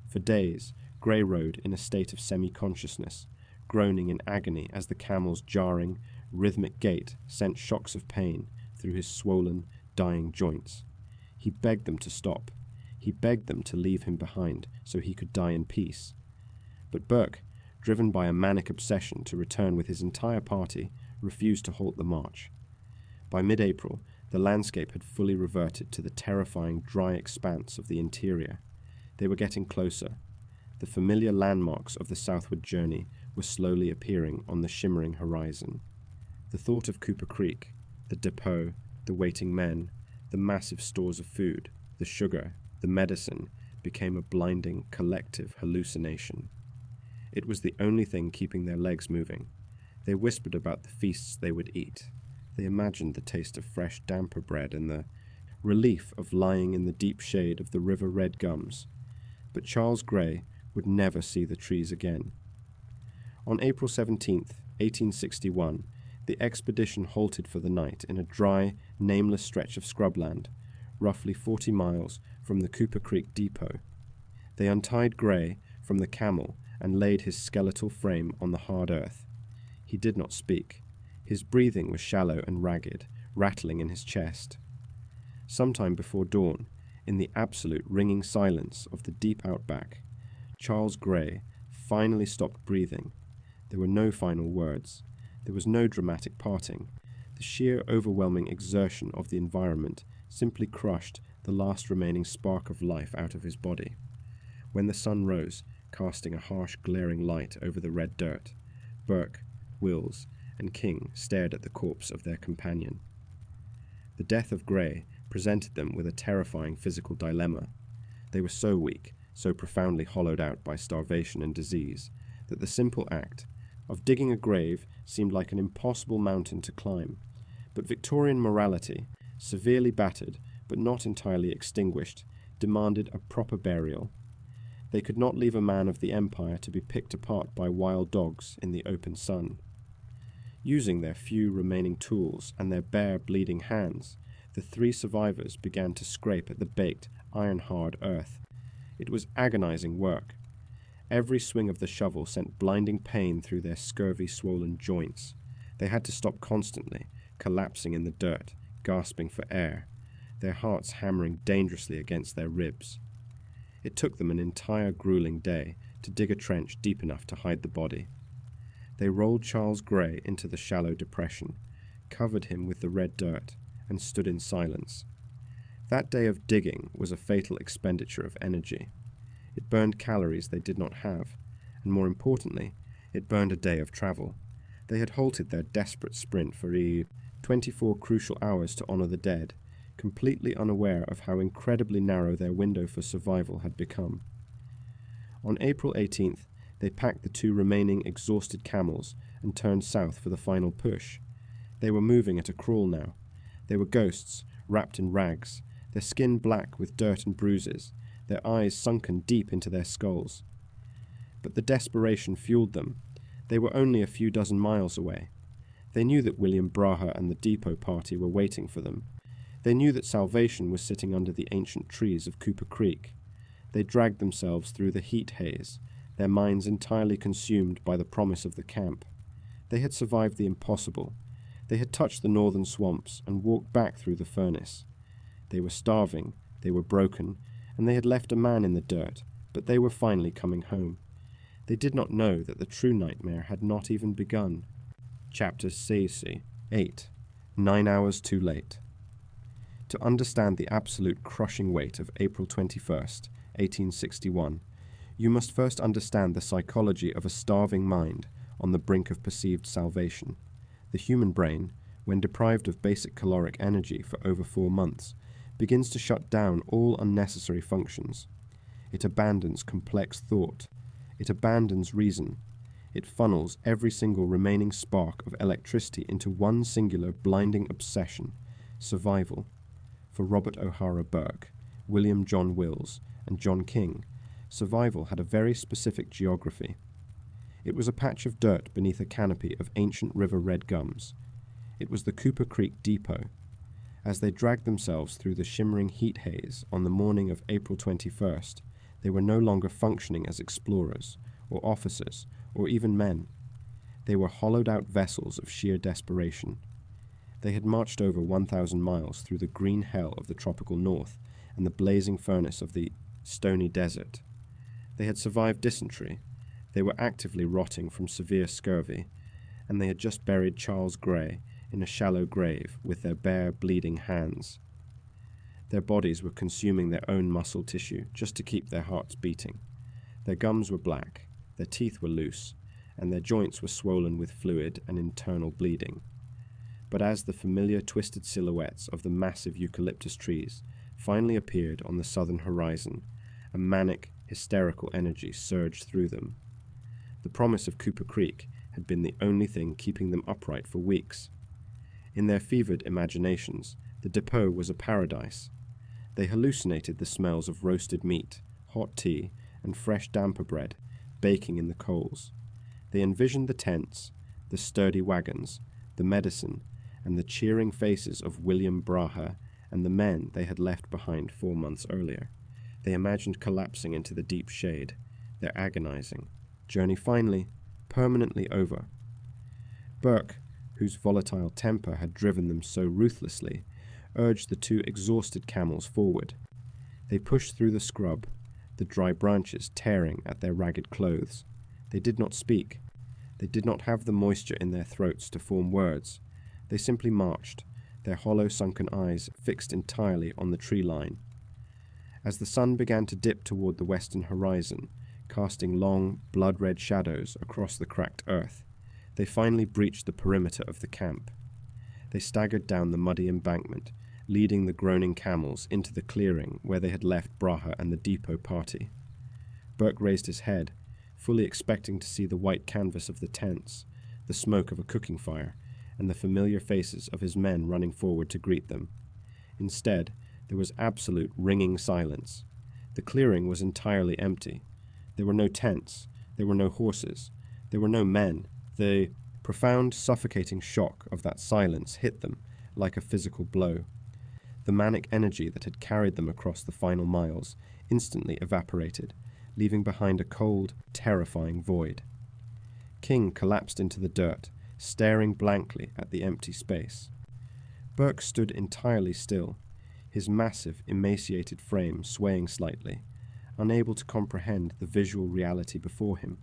For days, Grey rode in a state of semi-consciousness, groaning in agony as the camel's jarring, rhythmic gait sent shocks of pain through his swollen, dying joints. He begged them to stop. He begged them to leave him behind so he could die in peace. But Burke, driven by a manic obsession to return with his entire party, refused to halt the march. By mid-April, the landscape had fully reverted to the terrifying dry expanse of the interior. They were getting closer. The familiar landmarks of the southward journey were slowly appearing on the shimmering horizon. The thought of Cooper Creek, the depot, the waiting men, the massive stores of food, the sugar, the medicine, became a blinding, collective hallucination. It was the only thing keeping their legs moving. They whispered about the feasts they would eat. They imagined the taste of fresh damper bread and the relief of lying in the deep shade of the river red gums. But Charles Grey would never see the trees again. On April 17th, 1861, the expedition halted for the night in a dry, nameless stretch of scrubland, roughly 40 miles from the Cooper Creek depot. They untied Grey from the camel and laid his skeletal frame on the hard earth. He did not speak. His breathing was shallow and ragged, rattling in his chest. Sometime before dawn, in the absolute ringing silence of the deep outback, Charles Grey finally stopped breathing. There were no final words. There was no dramatic parting. The sheer overwhelming exertion of the environment simply crushed the last remaining spark of life out of his body. When the sun rose, casting a harsh, glaring light over the red dirt, Burke, Wills, and King stared at the corpse of their companion. The death of Grey presented them with a terrifying physical dilemma. They were so weak, so profoundly hollowed out by starvation and disease, that the simple act of digging a grave seemed like an impossible mountain to climb. But Victorian morality, severely battered but not entirely extinguished, demanded a proper burial. They could not leave a man of the Empire to be picked apart by wild dogs in the open sun. Using their few remaining tools and their bare, bleeding hands, the 3 survivors began to scrape at the baked, iron-hard earth. It was agonizing work. Every swing of the shovel sent blinding pain through their scurvy, swollen joints. They had to stop constantly, collapsing in the dirt, gasping for air, their hearts hammering dangerously against their ribs. It took them an entire grueling day to dig a trench deep enough to hide the body. They rolled Charles Grey into the shallow depression, covered him with the red dirt, and stood in silence. That day of digging was a fatal expenditure of energy. It burned calories they did not have, and more importantly, it burned a day of travel. They had halted their desperate sprint for 24 crucial hours to honor the dead, completely unaware of how incredibly narrow their window for survival had become. On April 18th, they packed the 2 remaining exhausted camels and turned south for the final push. They were moving at a crawl now. They were ghosts, wrapped in rags, their skin black with dirt and bruises, their eyes sunken deep into their skulls. But the desperation fueled them. They were only a few dozen miles away. They knew that William Braha and the depot party were waiting for them. They knew that salvation was sitting under the ancient trees of Cooper Creek. They dragged themselves through the heat haze, their minds entirely consumed by the promise of the camp. They had survived the impossible. They had touched the northern swamps and walked back through the furnace. They were starving, they were broken, and they had left a man in the dirt, but they were finally coming home. They did not know that the true nightmare had not even begun. Chapter 8. 9 hours too late. To understand the absolute crushing weight of April 21st, 1861, you must first understand the psychology of a starving mind on the brink of perceived salvation. The human brain, when deprived of basic caloric energy for over 4 months, begins to shut down all unnecessary functions. It abandons complex thought. It abandons reason. It funnels every single remaining spark of electricity into one singular blinding obsession: survival. For Robert O'Hara Burke, William John Wills, and John King, survival had a very specific geography. It was a patch of dirt beneath a canopy of ancient river red gums. It was the Cooper Creek depot. As they dragged themselves through the shimmering heat haze on the morning of April 21st, they were no longer functioning as explorers, or officers, or even men. They were hollowed-out vessels of sheer desperation. They had marched over 1,000 miles through the green hell of the tropical north and the blazing furnace of the stony desert. They had survived dysentery. They were actively rotting from severe scurvy, and they had just buried Charles Gray in a shallow grave with their bare, bleeding hands. Their bodies were consuming their own muscle tissue just to keep their hearts beating. Their gums were black, their teeth were loose, and their joints were swollen with fluid and internal bleeding. But as the familiar twisted silhouettes of the massive eucalyptus trees finally appeared on the southern horizon, a manic, hysterical energy surged through them. The promise of Cooper Creek had been the only thing keeping them upright for weeks. In their fevered imaginations, the depot was a paradise. They hallucinated the smells of roasted meat, hot tea, and fresh damper bread baking in the coals. They envisioned the tents, the sturdy wagons, the medicine, and the cheering faces of William Braha and the men they had left behind 4 months earlier. They imagined collapsing into the deep shade, their agonizing journey finally, permanently over. Burke, whose volatile temper had driven them so ruthlessly, urged the 2 exhausted camels forward. They pushed through the scrub, the dry branches tearing at their ragged clothes. They did not speak. They did not have the moisture in their throats to form words. They simply marched, their hollow sunken eyes fixed entirely on the tree line. As the sun began to dip toward the western horizon, casting long, blood-red shadows across the cracked earth, they finally breached the perimeter of the camp. They staggered down the muddy embankment, leading the groaning camels into the clearing where they had left Braha and the depot party. Burke raised his head, fully expecting to see the white canvas of the tents, the smoke of a cooking fire, and the familiar faces of his men running forward to greet them. Instead, there was absolute ringing silence. The clearing was entirely empty. There were no tents, there were no horses, there were no men. The profound, suffocating shock of that silence hit them like a physical blow. The manic energy that had carried them across the final miles instantly evaporated, leaving behind a cold, terrifying void. King collapsed into the dirt, staring blankly at the empty space. Burke stood entirely still, his massive, emaciated frame swaying slightly, unable to comprehend the visual reality before him.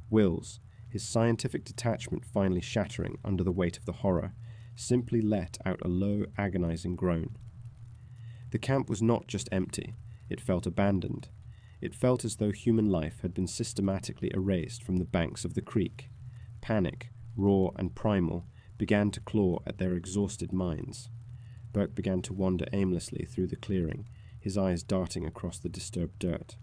Wills, his scientific detachment finally shattering under the weight of the horror, simply let out a low, agonizing groan. The camp was not just empty, it felt abandoned. It felt as though human life had been systematically erased from the banks of the creek. Panic, raw and primal, began to claw at their exhausted minds. Burke began to wander aimlessly through the clearing, his eyes darting across the disturbed dirt.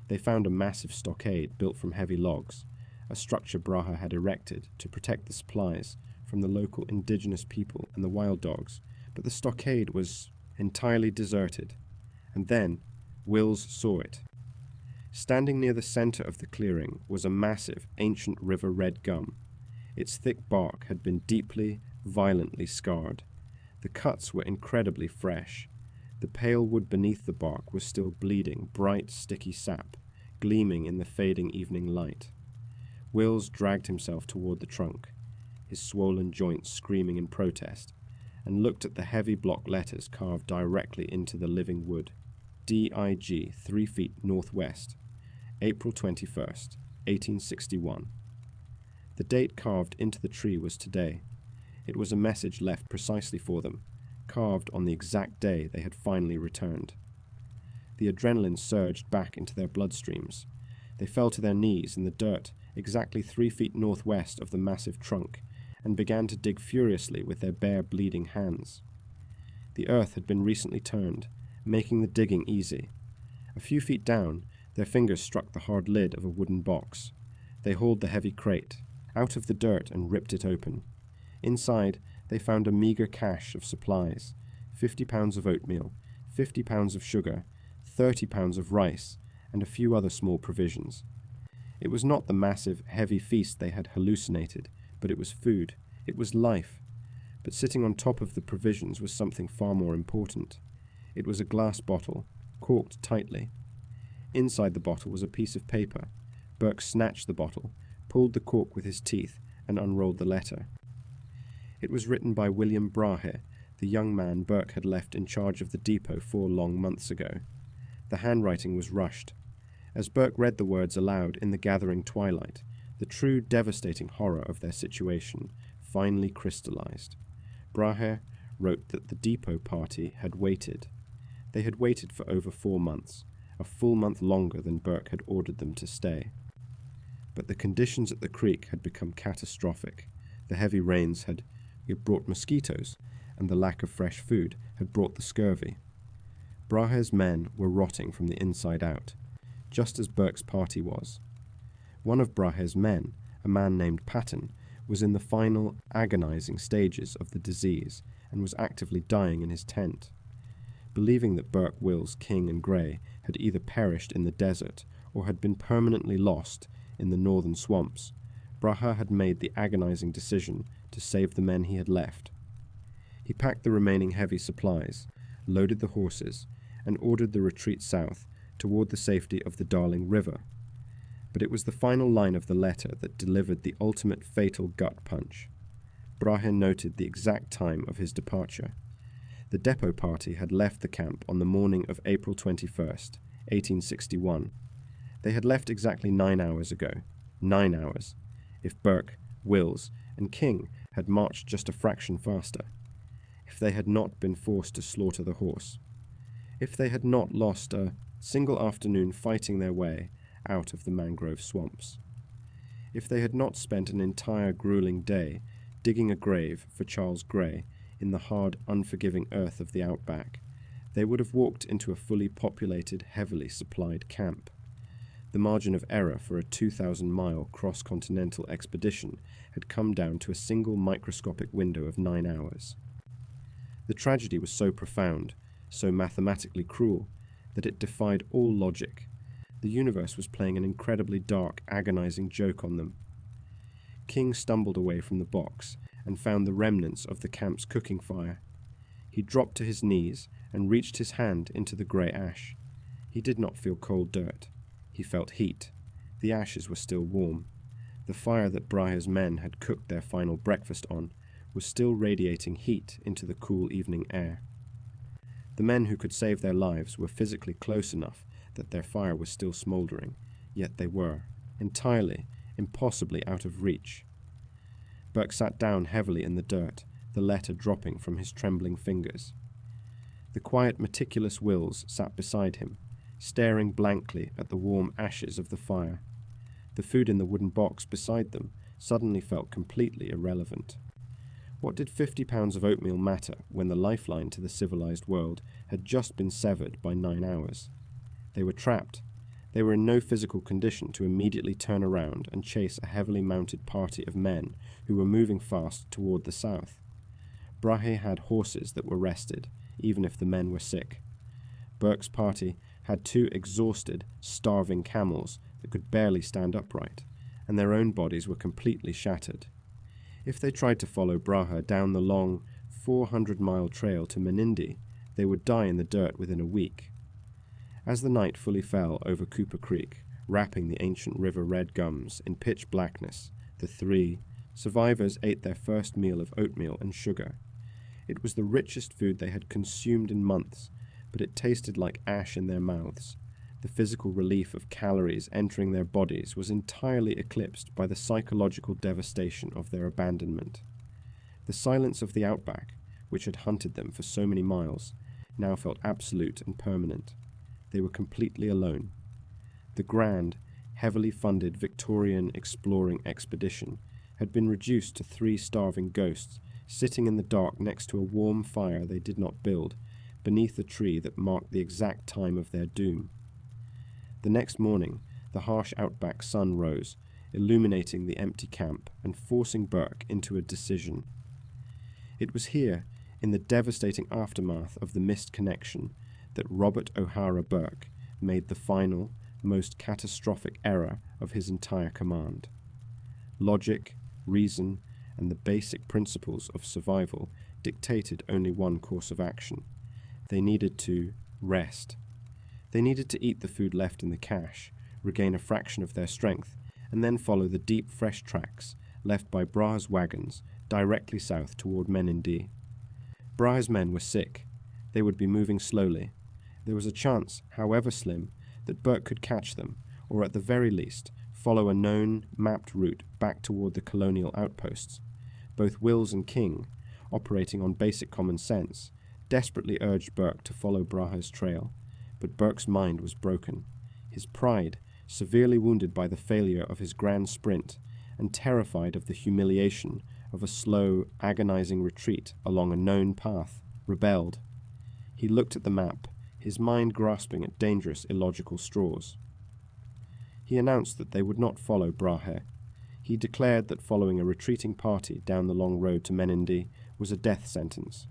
They found a massive stockade built from heavy logs, a structure Brahe had erected to protect the supplies from the local indigenous people and the wild dogs, but the stockade was entirely deserted. And then Wills saw it. Standing near the center of the clearing was a massive, ancient river red gum. Its thick bark had been deeply, violently scarred. The cuts were incredibly fresh. The pale wood beneath the bark was still bleeding bright, sticky sap, gleaming in the fading evening light. Wills dragged himself toward the trunk, his swollen joints screaming in protest, and looked at the heavy block letters carved directly into the living wood. D.I.G. 3 feet northwest, April 21st, 1861. The date carved into the tree was today. It was a message left precisely for them, carved on the exact day they had finally returned. The adrenaline surged back into their bloodstreams. They fell to their knees in the dirt exactly 3 feet northwest of the massive trunk and began to dig furiously with their bare, bleeding hands. The earth had been recently turned, making the digging easy. A few feet down, their fingers struck the hard lid of a wooden box. They hauled the heavy crate out of the dirt and ripped it open. Inside, they found a meager cache of supplies: 50 pounds of oatmeal, 50 pounds of sugar, 30 pounds of rice, and a few other small provisions. It was not the massive, heavy feast they had hallucinated, but it was food. It was life. But sitting on top of the provisions was something far more important. It was a glass bottle, corked tightly. Inside the bottle was a piece of paper. Burke snatched the bottle, pulled the cork with his teeth, and unrolled the letter. It was written by William Brahe, the young man Burke had left in charge of the depot 4 long months ago. The handwriting was rushed. As Burke read the words aloud in the gathering twilight, the true devastating horror of their situation finally crystallized. Brahe wrote that the depot party had waited. They had waited for over 4 months, a full month longer than Burke had ordered them to stay. But the conditions at the creek had become catastrophic. The heavy rains had brought mosquitoes, and the lack of fresh food had brought the scurvy. Brahe's men were rotting from the inside out, just as Burke's party was. One of Brahe's men, a man named Patton, was in the final, agonizing stages of the disease and was actively dying in his tent. Believing that Burke, Wills, King, and Gray had either perished in the desert or had been permanently lost in the northern swamps, Brahe had made the agonizing decision to save the men he had left. He packed the remaining heavy supplies, loaded the horses, and ordered the retreat south toward the safety of the Darling River. But it was the final line of the letter that delivered the ultimate fatal gut punch. Brahe noted the exact time of his departure. The depot party had left the camp on the morning of April 21st, 1861. They had left exactly 9 hours ago. 9 hours. If Burke, Wills, and King had marched just a fraction faster. If they had not been forced to slaughter the horse. If they had not lost a single afternoon fighting their way out of the mangrove swamps. If they had not spent an entire grueling day digging a grave for Charles Gray in the hard, unforgiving earth of the outback, they would have walked into a fully populated, heavily supplied camp. The margin of error for a 2,000-mile cross-continental expedition had come down to a single microscopic window of 9 hours. The tragedy was so profound, so mathematically cruel, that it defied all logic. The universe was playing an incredibly dark, agonizing joke on them. King stumbled away from the box and found the remnants of the camp's cooking fire. He dropped to his knees and reached his hand into the grey ash. He did not feel cold dirt. He felt heat. The ashes were still warm. The fire that Brahe's men had cooked their final breakfast on was still radiating heat into the cool evening air. The men who could save their lives were physically close enough that their fire was still smouldering, yet they were, entirely, impossibly out of reach. Burke sat down heavily in the dirt, the letter dropping from his trembling fingers. The quiet, meticulous Wills sat beside him, staring blankly at the warm ashes of the fire. The food in the wooden box beside them suddenly felt completely irrelevant. What did 50 pounds of oatmeal matter when the lifeline to the civilized world had just been severed by 9 hours? They were trapped. They were in no physical condition to immediately turn around and chase a heavily mounted party of men who were moving fast toward the south. Brahe had horses that were rested, even if the men were sick. Burke's party had 2 exhausted, starving camels that could barely stand upright, and their own bodies were completely shattered. If they tried to follow Brahe down the long 400-mile trail to Menindee, they would die in the dirt within a week. As the night fully fell over Cooper Creek, wrapping the ancient river Red Gums in pitch blackness, the 3 survivors ate their first meal of oatmeal and sugar. It was the richest food they had consumed in months, but it tasted like ash in their mouths. The physical relief of calories entering their bodies was entirely eclipsed by the psychological devastation of their abandonment. The silence of the outback, which had hunted them for so many miles, now felt absolute and permanent. They were completely alone. The grand, heavily funded Victorian Exploring Expedition had been reduced to 3 starving ghosts sitting in the dark next to a warm fire they did not build, beneath a tree that marked the exact time of their doom. The next morning, the harsh outback sun rose, illuminating the empty camp and forcing Burke into a decision. It was here, in the devastating aftermath of the missed connection, that Robert O'Hara Burke made the final, most catastrophic error of his entire command. Logic, reason, and the basic principles of survival dictated only one course of action. They needed to rest. They needed to eat the food left in the cache, regain a fraction of their strength, and then follow the deep, fresh tracks left by Brahe's wagons directly south toward Menindee. Brahe's men were sick. They would be moving slowly. There was a chance, however slim, that Burke could catch them, or at the very least, follow a known, mapped route back toward the colonial outposts. Both Wills and King, operating on basic common sense, desperately urged Burke to follow Brahe's trail, but Burke's mind was broken. His pride, severely wounded by the failure of his grand sprint, and terrified of the humiliation of a slow, agonizing retreat along a known path, rebelled. He looked at the map, his mind grasping at dangerous, illogical straws. He announced that they would not follow Brahe. He declared that following a retreating party down the long road to Menindee was a death sentence.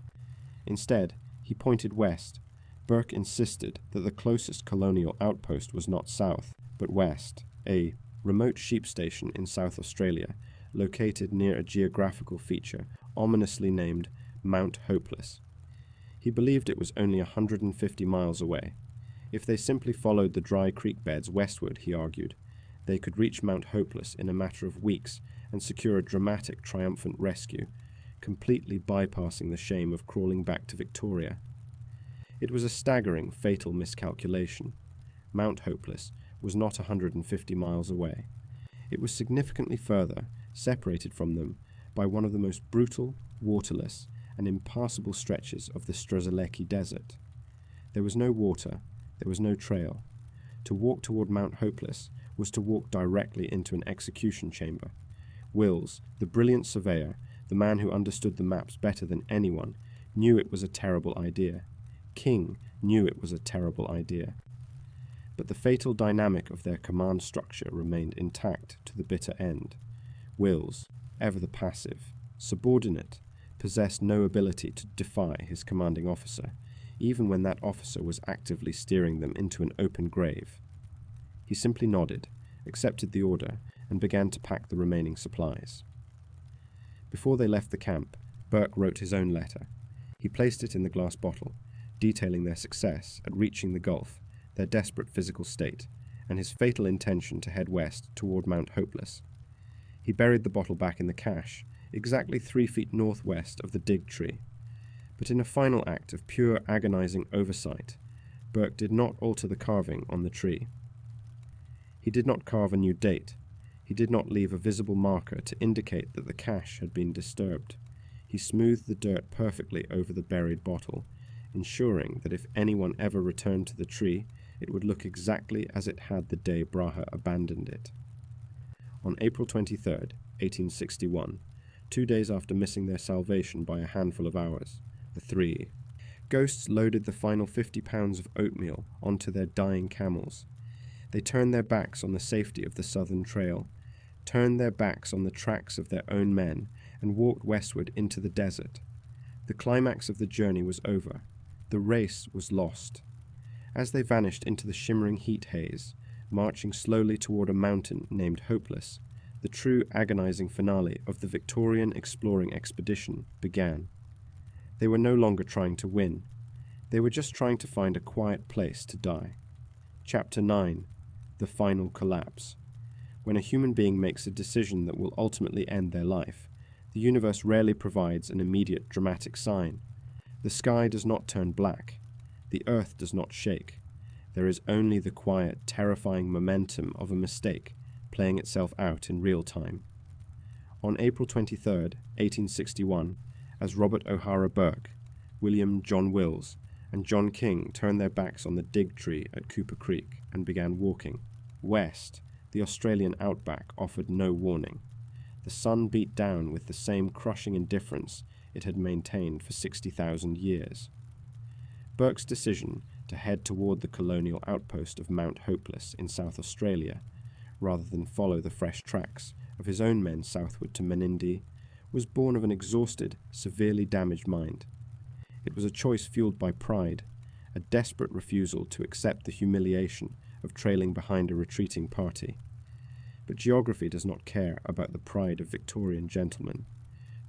Instead, he pointed west. Burke insisted that the closest colonial outpost was not south, but west, a remote sheep station in South Australia, located near a geographical feature ominously named Mount Hopeless. He believed it was only 150 miles away. If they simply followed the dry creek beds westward, he argued, they could reach Mount Hopeless in a matter of weeks and secure a dramatic, triumphant rescue, completely bypassing the shame of crawling back to Victoria. It was a staggering, fatal miscalculation. Mount Hopeless was not 150 miles away. It was significantly further, separated from them by one of the most brutal, waterless, and impassable stretches of the Strzelecki Desert. There was no water, there was no trail. To walk toward Mount Hopeless was to walk directly into an execution chamber. Wills, the brilliant surveyor, the man who understood the maps better than anyone, knew it was a terrible idea. King knew it was a terrible idea. But the fatal dynamic of their command structure remained intact to the bitter end. Wills, ever the passive, subordinate, possessed no ability to defy his commanding officer, even when that officer was actively steering them into an open grave. He simply nodded, accepted the order, and began to pack the remaining supplies. Before they left the camp, Burke wrote his own letter. He placed it in the glass bottle, detailing their success at reaching the Gulf, their desperate physical state, and his fatal intention to head west toward Mount Hopeless. He buried the bottle back in the cache, exactly 3 feet northwest of the dig tree. But in a final act of pure agonizing oversight, Burke did not alter the carving on the tree. He did not carve a new date. He did not leave a visible marker to indicate that the cache had been disturbed. He smoothed the dirt perfectly over the buried bottle, ensuring that if anyone ever returned to the tree, it would look exactly as it had the day Brahe abandoned it. On April 23rd, 1861, 2 days after missing their salvation by a handful of hours, the three ghosts loaded the final 50 pounds of oatmeal onto their dying camels. They turned their backs on the safety of the southern trail, turned their backs on the tracks of their own men, and walked westward into the desert. The climax of the journey was over. The race was lost. As they vanished into the shimmering heat haze, marching slowly toward a mountain named Hopeless, the true agonizing finale of the Victorian Exploring Expedition began. They were no longer trying to win. They were just trying to find a quiet place to die. Chapter 9. The Final Collapse. When a human being makes a decision that will ultimately end their life, the universe rarely provides an immediate dramatic sign. The sky does not turn black. The earth does not shake. There is only the quiet, terrifying momentum of a mistake playing itself out in real time. On April 23, 1861, as Robert O'Hara Burke, William John Wills, and John King turned their backs on the dig tree at Cooper Creek and began walking west, the Australian outback offered no warning. The sun beat down with the same crushing indifference it had maintained for 60,000 years. Burke's decision to head toward the colonial outpost of Mount Hopeless in South Australia, rather than follow the fresh tracks of his own men southward to Menindee, was born of an exhausted, severely damaged mind. It was a choice fueled by pride, a desperate refusal to accept the humiliation of trailing behind a retreating party. But geography does not care about the pride of Victorian gentlemen.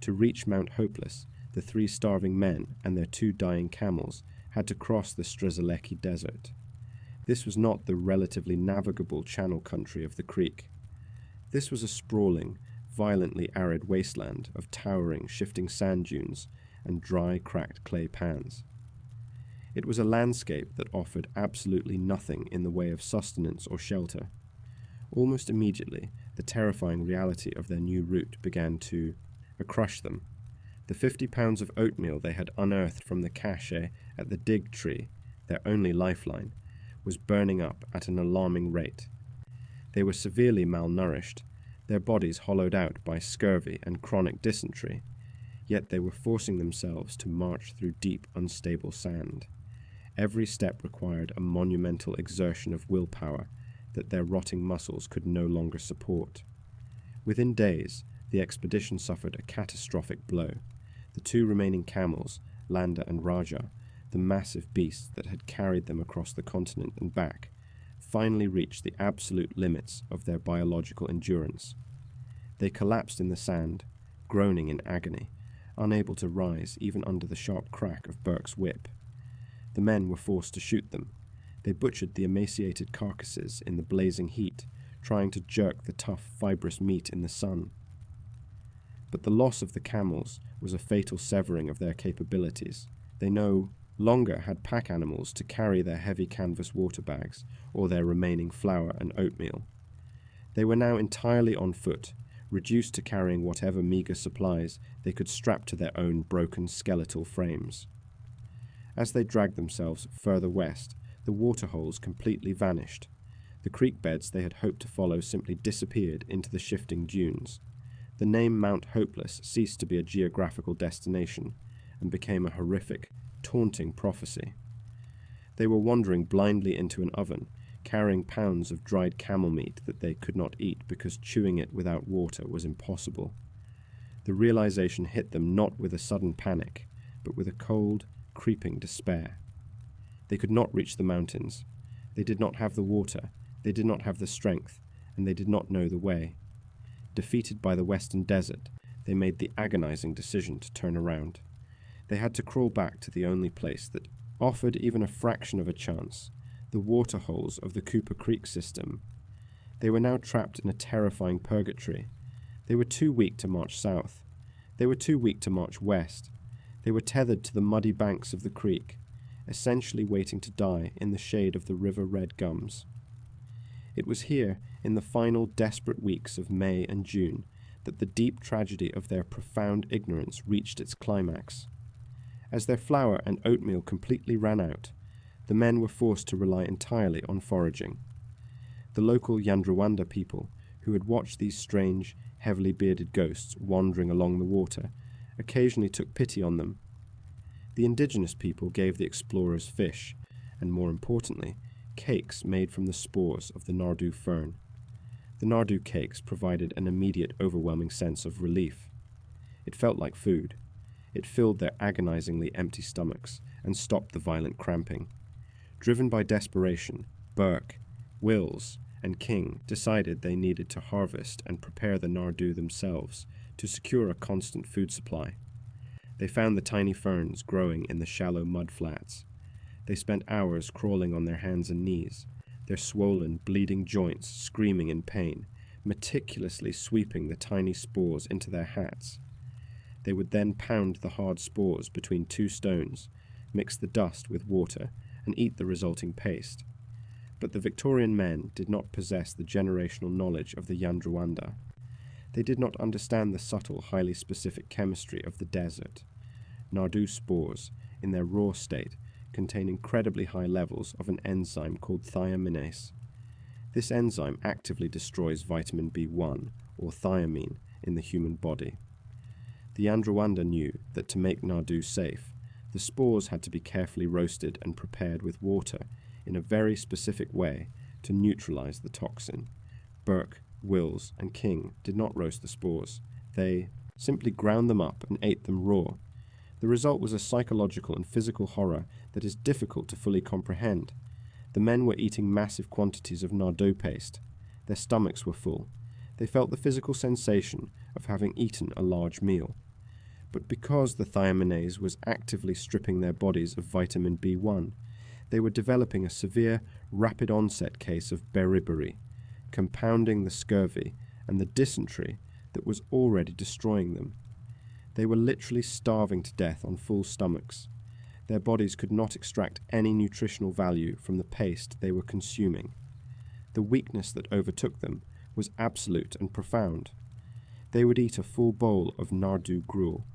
To reach Mount Hopeless, the 3 starving men and their 2 dying camels had to cross the Strzelecki Desert. This was not the relatively navigable channel country of the creek. This was a sprawling, violently arid wasteland of towering, shifting sand dunes and dry, cracked clay pans. It was a landscape that offered absolutely nothing in the way of sustenance or shelter. Almost immediately, the terrifying reality of their new route began to crush them. The 50 pounds of oatmeal they had unearthed from the cache at the dig tree, their only lifeline, was burning up at an alarming rate. They were severely malnourished, their bodies hollowed out by scurvy and chronic dysentery, yet they were forcing themselves to march through deep, unstable sand. Every step required a monumental exertion of willpower that their rotting muscles could no longer support. Within days, the expedition suffered a catastrophic blow. The 2 remaining camels, Landa and Raja, the massive beasts that had carried them across the continent and back, finally reached the absolute limits of their biological endurance. They collapsed in the sand, groaning in agony, unable to rise even under the sharp crack of Burke's whip. The men were forced to shoot them. They butchered the emaciated carcasses in the blazing heat, trying to jerk the tough, fibrous meat in the sun. But the loss of the camels was a fatal severing of their capabilities. They no longer had pack animals to carry their heavy canvas water bags or their remaining flour and oatmeal. They were now entirely on foot, reduced to carrying whatever meagre supplies they could strap to their own broken skeletal frames. As they dragged themselves further west, the waterholes completely vanished. The creek beds they had hoped to follow simply disappeared into the shifting dunes. The name Mount Hopeless ceased to be a geographical destination and became a horrific, taunting prophecy. They were wandering blindly into an oven, carrying pounds of dried camel meat that they could not eat because chewing it without water was impossible. The realization hit them not with a sudden panic, but with a cold, creeping despair. They could not reach the mountains. They did not have the water, they did not have the strength, and they did not know the way. Defeated by the western desert, they made the agonizing decision to turn around. They had to crawl back to the only place that offered even a fraction of a chance, the waterholes of the Cooper Creek system. They were now trapped in a terrifying purgatory. They were too weak to march south. They were too weak to march west. They were tethered to the muddy banks of the creek, essentially waiting to die in the shade of the river red gums. It was here, in the final desperate weeks of May and June, that the deep tragedy of their profound ignorance reached its climax. As their flour and oatmeal completely ran out, the men were forced to rely entirely on foraging. The local Yandrawanda people, who had watched these strange, heavily bearded ghosts wandering along the water, occasionally took pity on them. The indigenous people gave the explorers fish, and more importantly, cakes made from the spores of the Nardu fern. The Nardu cakes provided an immediate overwhelming sense of relief. It felt like food. It filled their agonizingly empty stomachs and stopped the violent cramping. Driven by desperation, Burke, Wills, and King decided they needed to harvest and prepare the Nardu themselves to secure a constant food supply. They found the tiny ferns growing in the shallow mud flats. They spent hours crawling on their hands and knees, their swollen, bleeding joints screaming in pain, meticulously sweeping the tiny spores into their hats. They would then pound the hard spores between two stones, mix the dust with water, and eat the resulting paste. But the Victorian men did not possess the generational knowledge of the Yandrawanda. They did not understand the subtle, highly specific chemistry of the desert. Nardu spores, in their raw state, contain incredibly high levels of an enzyme called thiaminase. This enzyme actively destroys vitamin B1, or thiamine, in the human body. The Yandrawanda knew that to make Nardu safe, the spores had to be carefully roasted and prepared with water in a very specific way to neutralize the toxin. Burke, Wills, and King did not roast the spores. They simply ground them up and ate them raw. The result was a psychological and physical horror that is difficult to fully comprehend. The men were eating massive quantities of Nardu paste. Their stomachs were full. They felt the physical sensation of having eaten a large meal. But because the thiaminase was actively stripping their bodies of vitamin B1, they were developing a severe, rapid-onset case of beriberi, compounding the scurvy and the dysentery that was already destroying them. They were literally starving to death on full stomachs. Their bodies could not extract any nutritional value from the paste they were consuming. The weakness that overtook them was absolute and profound. They would eat a full bowl of Nardu gruel,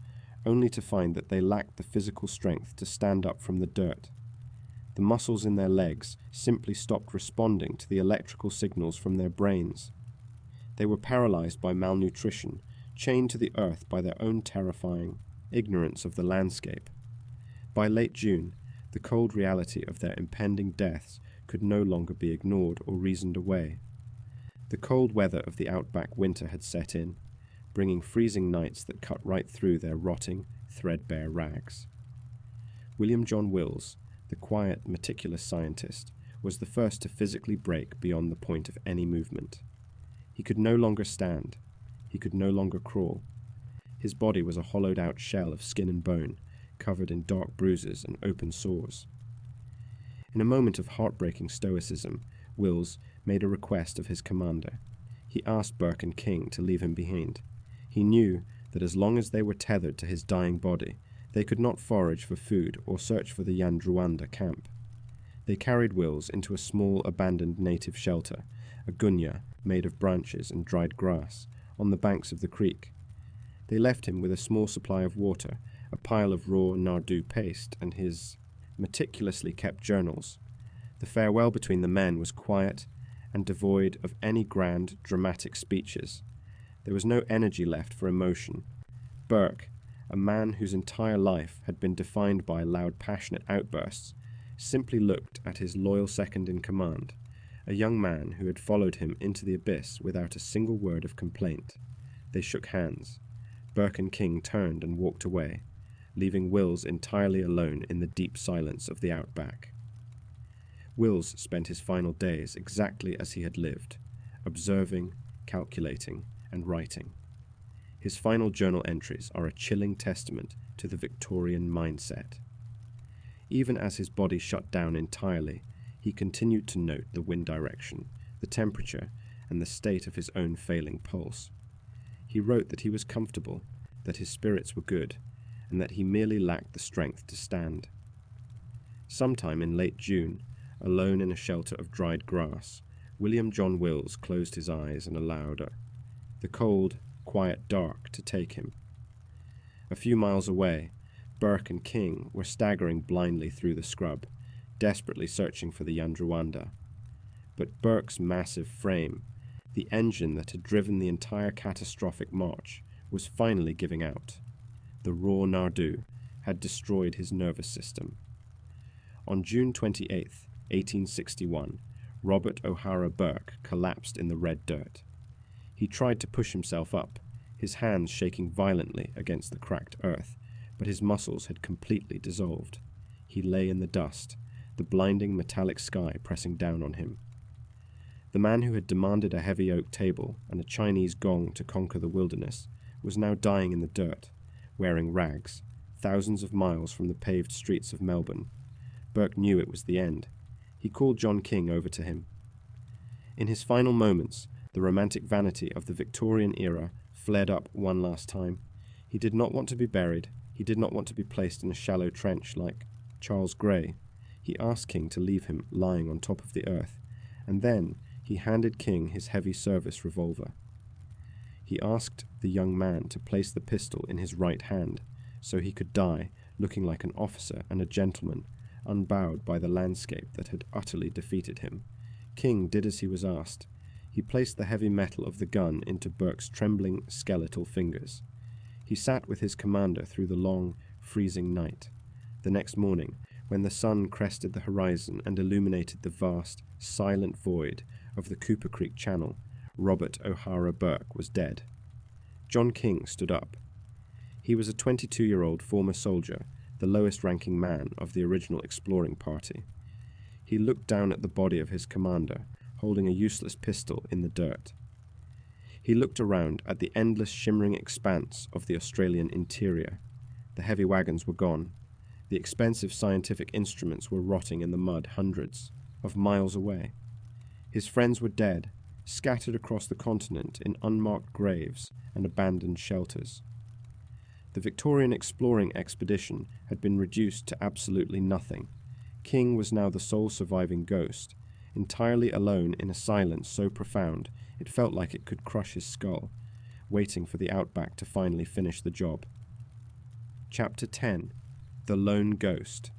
only to find that they lacked the physical strength to stand up from the dirt. The muscles in their legs simply stopped responding to the electrical signals from their brains. They were paralyzed by malnutrition, chained to the earth by their own terrifying ignorance of the landscape. By late June, the cold reality of their impending deaths could no longer be ignored or reasoned away. The cold weather of the outback winter had set in, bringing freezing nights that cut right through their rotting, threadbare rags. William John Wills, the quiet, meticulous scientist, was the first to physically break beyond the point of any movement. He could no longer stand. He could no longer crawl. His body was a hollowed-out shell of skin and bone, covered in dark bruises and open sores. In a moment of heartbreaking stoicism, Wills made a request of his commander. He asked Burke and King to leave him behind. He knew that as long as they were tethered to his dying body, they could not forage for food or search for the Yandrawanda camp. They carried Wills into a small abandoned native shelter, a gunya made of branches and dried grass, on the banks of the creek. They left him with a small supply of water, a pile of raw Nardu paste, and his meticulously kept journals. The farewell between the men was quiet and devoid of any grand, dramatic speeches. There was no energy left for emotion. Burke, a man whose entire life had been defined by loud, passionate outbursts, simply looked at his loyal second-in-command, a young man who had followed him into the abyss without a single word of complaint. They shook hands. Burke and King turned and walked away, leaving Wills entirely alone in the deep silence of the outback. Wills spent his final days exactly as he had lived, observing, calculating, and writing. His final journal entries are a chilling testament to the Victorian mindset. Even as his body shut down entirely, he continued to note the wind direction, the temperature, and the state of his own failing pulse. He wrote that he was comfortable, that his spirits were good, and that he merely lacked the strength to stand. Sometime in late June, alone in a shelter of dried grass, William John Wills closed his eyes and allowed the cold, quiet dark to take him. A few miles away, Burke and King were staggering blindly through the scrub, desperately searching for the Yandrawanda. But Burke's massive frame, the engine that had driven the entire catastrophic march, was finally giving out. The raw Nardoo had destroyed his nervous system. On June 28, 1861, Robert O'Hara Burke collapsed in the red dirt. He tried to push himself up, his hands shaking violently against the cracked earth, but his muscles had completely dissolved. He lay in the dust, the blinding metallic sky pressing down on him. The man who had demanded a heavy oak table and a Chinese gong to conquer the wilderness was now dying in the dirt, wearing rags, thousands of miles from the paved streets of Melbourne. Burke knew it was the end. He called John King over to him. In his final moments, the romantic vanity of the Victorian era flared up one last time. He did not want to be buried. He did not want to be placed in a shallow trench like Charles Grey. He asked King to leave him lying on top of the earth, and then he handed King his heavy service revolver. He asked the young man to place the pistol in his right hand, so he could die looking like an officer and a gentleman, unbowed by the landscape that had utterly defeated him. King did as he was asked. He placed the heavy metal of the gun into Burke's trembling skeletal fingers. He sat with his commander through the long, freezing night. The next morning, when the sun crested the horizon and illuminated the vast, silent void of the Cooper Creek Channel, Robert O'Hara Burke was dead. John King stood up. He was a 22-year-old former soldier, the lowest-ranking man of the original exploring party. He looked down at the body of his commander, holding a useless pistol in the dirt. He looked around at the endless shimmering expanse of the Australian interior. The heavy wagons were gone. The expensive scientific instruments were rotting in the mud hundreds of miles away. His friends were dead, scattered across the continent in unmarked graves and abandoned shelters. The Victorian Exploring Expedition had been reduced to absolutely nothing. King was now the sole surviving ghost, entirely alone in a silence so profound it felt like it could crush his skull, waiting for the outback to finally finish the job. Chapter 10. The Lone Ghost.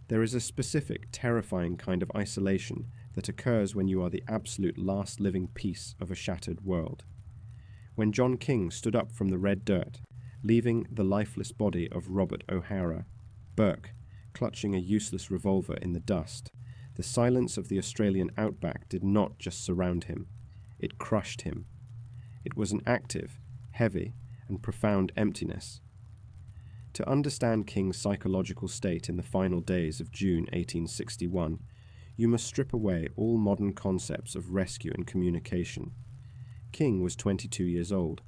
There is a specific, terrifying kind of isolation that occurs when you are the absolute last living piece of a shattered world. When John King stood up from the red dirt, leaving the lifeless body of Robert O'Hara Burke clutching a useless revolver in the dust, the silence of the Australian outback did not just surround him, it crushed him. It was an active, heavy, and profound emptiness. To understand King's psychological state in the final days of June 1861, you must strip away all modern concepts of rescue and communication. King was 22 years old.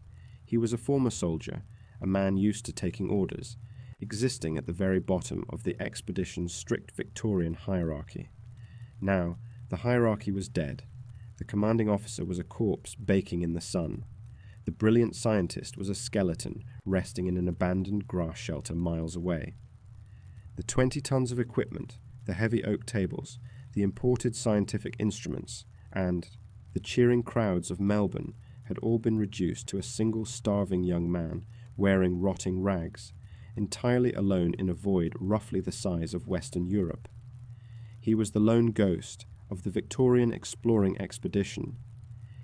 He was a former soldier, a man used to taking orders, existing at the very bottom of the expedition's strict Victorian hierarchy. Now, the hierarchy was dead. The commanding officer was a corpse baking in the sun. The brilliant scientist was a skeleton resting in an abandoned grass shelter miles away. The 20 tons of equipment, the heavy oak tables, the imported scientific instruments, and the cheering crowds of Melbourne had all been reduced to a single starving young man wearing rotting rags, entirely alone in a void roughly the size of Western Europe. He was the lone ghost of the Victorian Exploring Expedition.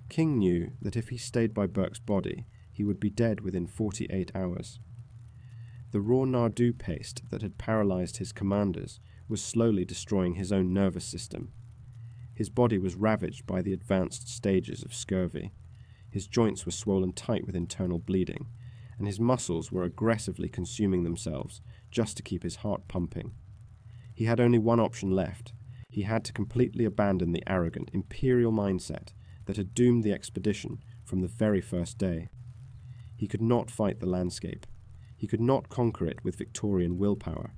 King knew that if he stayed by Burke's body, he would be dead within 48 hours. The raw Nardoo paste that had paralyzed his commanders was slowly destroying his own nervous system. His body was ravaged by the advanced stages of scurvy. His joints were swollen tight with internal bleeding, and his muscles were aggressively consuming themselves just to keep his heart pumping. He had only one option left. He had to completely abandon the arrogant, imperial mindset that had doomed the expedition from the very first day. He could not fight the landscape. He could not conquer it with Victorian willpower.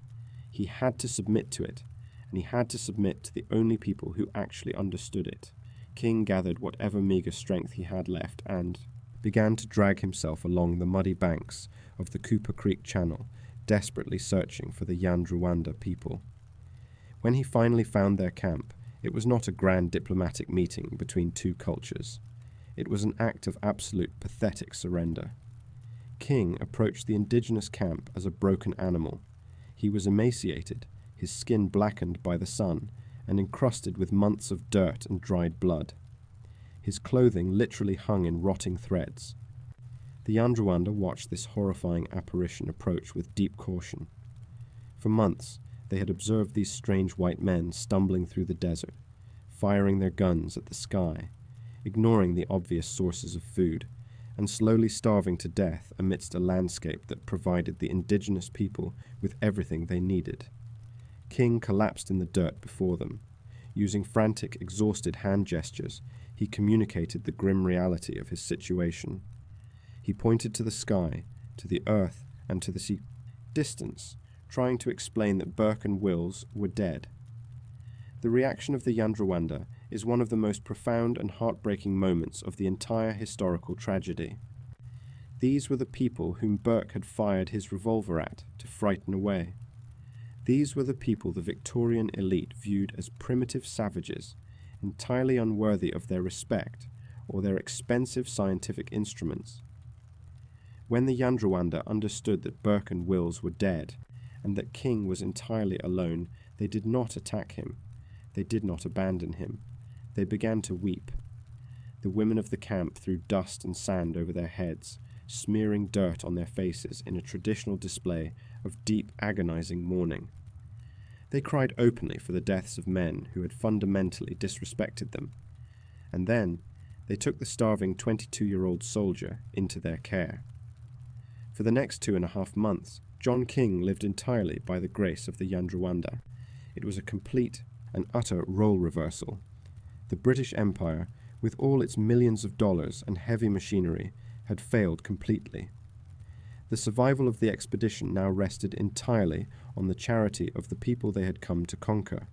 He had to submit to it, and he had to submit to the only people who actually understood it. King gathered whatever meagre strength he had left and began to drag himself along the muddy banks of the Cooper Creek Channel, desperately searching for the Yandrawanda people. When he finally found their camp, it was not a grand diplomatic meeting between two cultures. It was an act of absolute pathetic surrender. King approached the indigenous camp as a broken animal. He was emaciated, his skin blackened by the sun and encrusted with months of dirt and dried blood. His clothing literally hung in rotting threads. The Yandrawanda watched this horrifying apparition approach with deep caution. For months, they had observed these strange white men stumbling through the desert, firing their guns at the sky, ignoring the obvious sources of food, and slowly starving to death amidst a landscape that provided the indigenous people with everything they needed. King collapsed in the dirt before them. Using frantic, exhausted hand gestures, he communicated the grim reality of his situation. He pointed to the sky, to the earth, and to the sea distance, trying to explain that Burke and Wills were dead. The reaction of the Yandrawanda is one of the most profound and heartbreaking moments of the entire historical tragedy. These were the people whom Burke had fired his revolver at to frighten away. These were the people the Victorian elite viewed as primitive savages, entirely unworthy of their respect or their expensive scientific instruments. When the Yandrawanda understood that Burke and Wills were dead, and that King was entirely alone, they did not attack him. They did not abandon him. They began to weep. The women of the camp threw dust and sand over their heads, smearing dirt on their faces in a traditional display of deep, agonizing mourning. They cried openly for the deaths of men who had fundamentally disrespected them. And then they took the starving 22-year-old soldier into their care. For the next 2.5 months, John King lived entirely by the grace of the Yandrawanda. It was a complete and utter role reversal. The British Empire, with all its millions of dollars and heavy machinery, had failed completely. The survival of the expedition now rested entirely on the charity of the people they had come to conquer.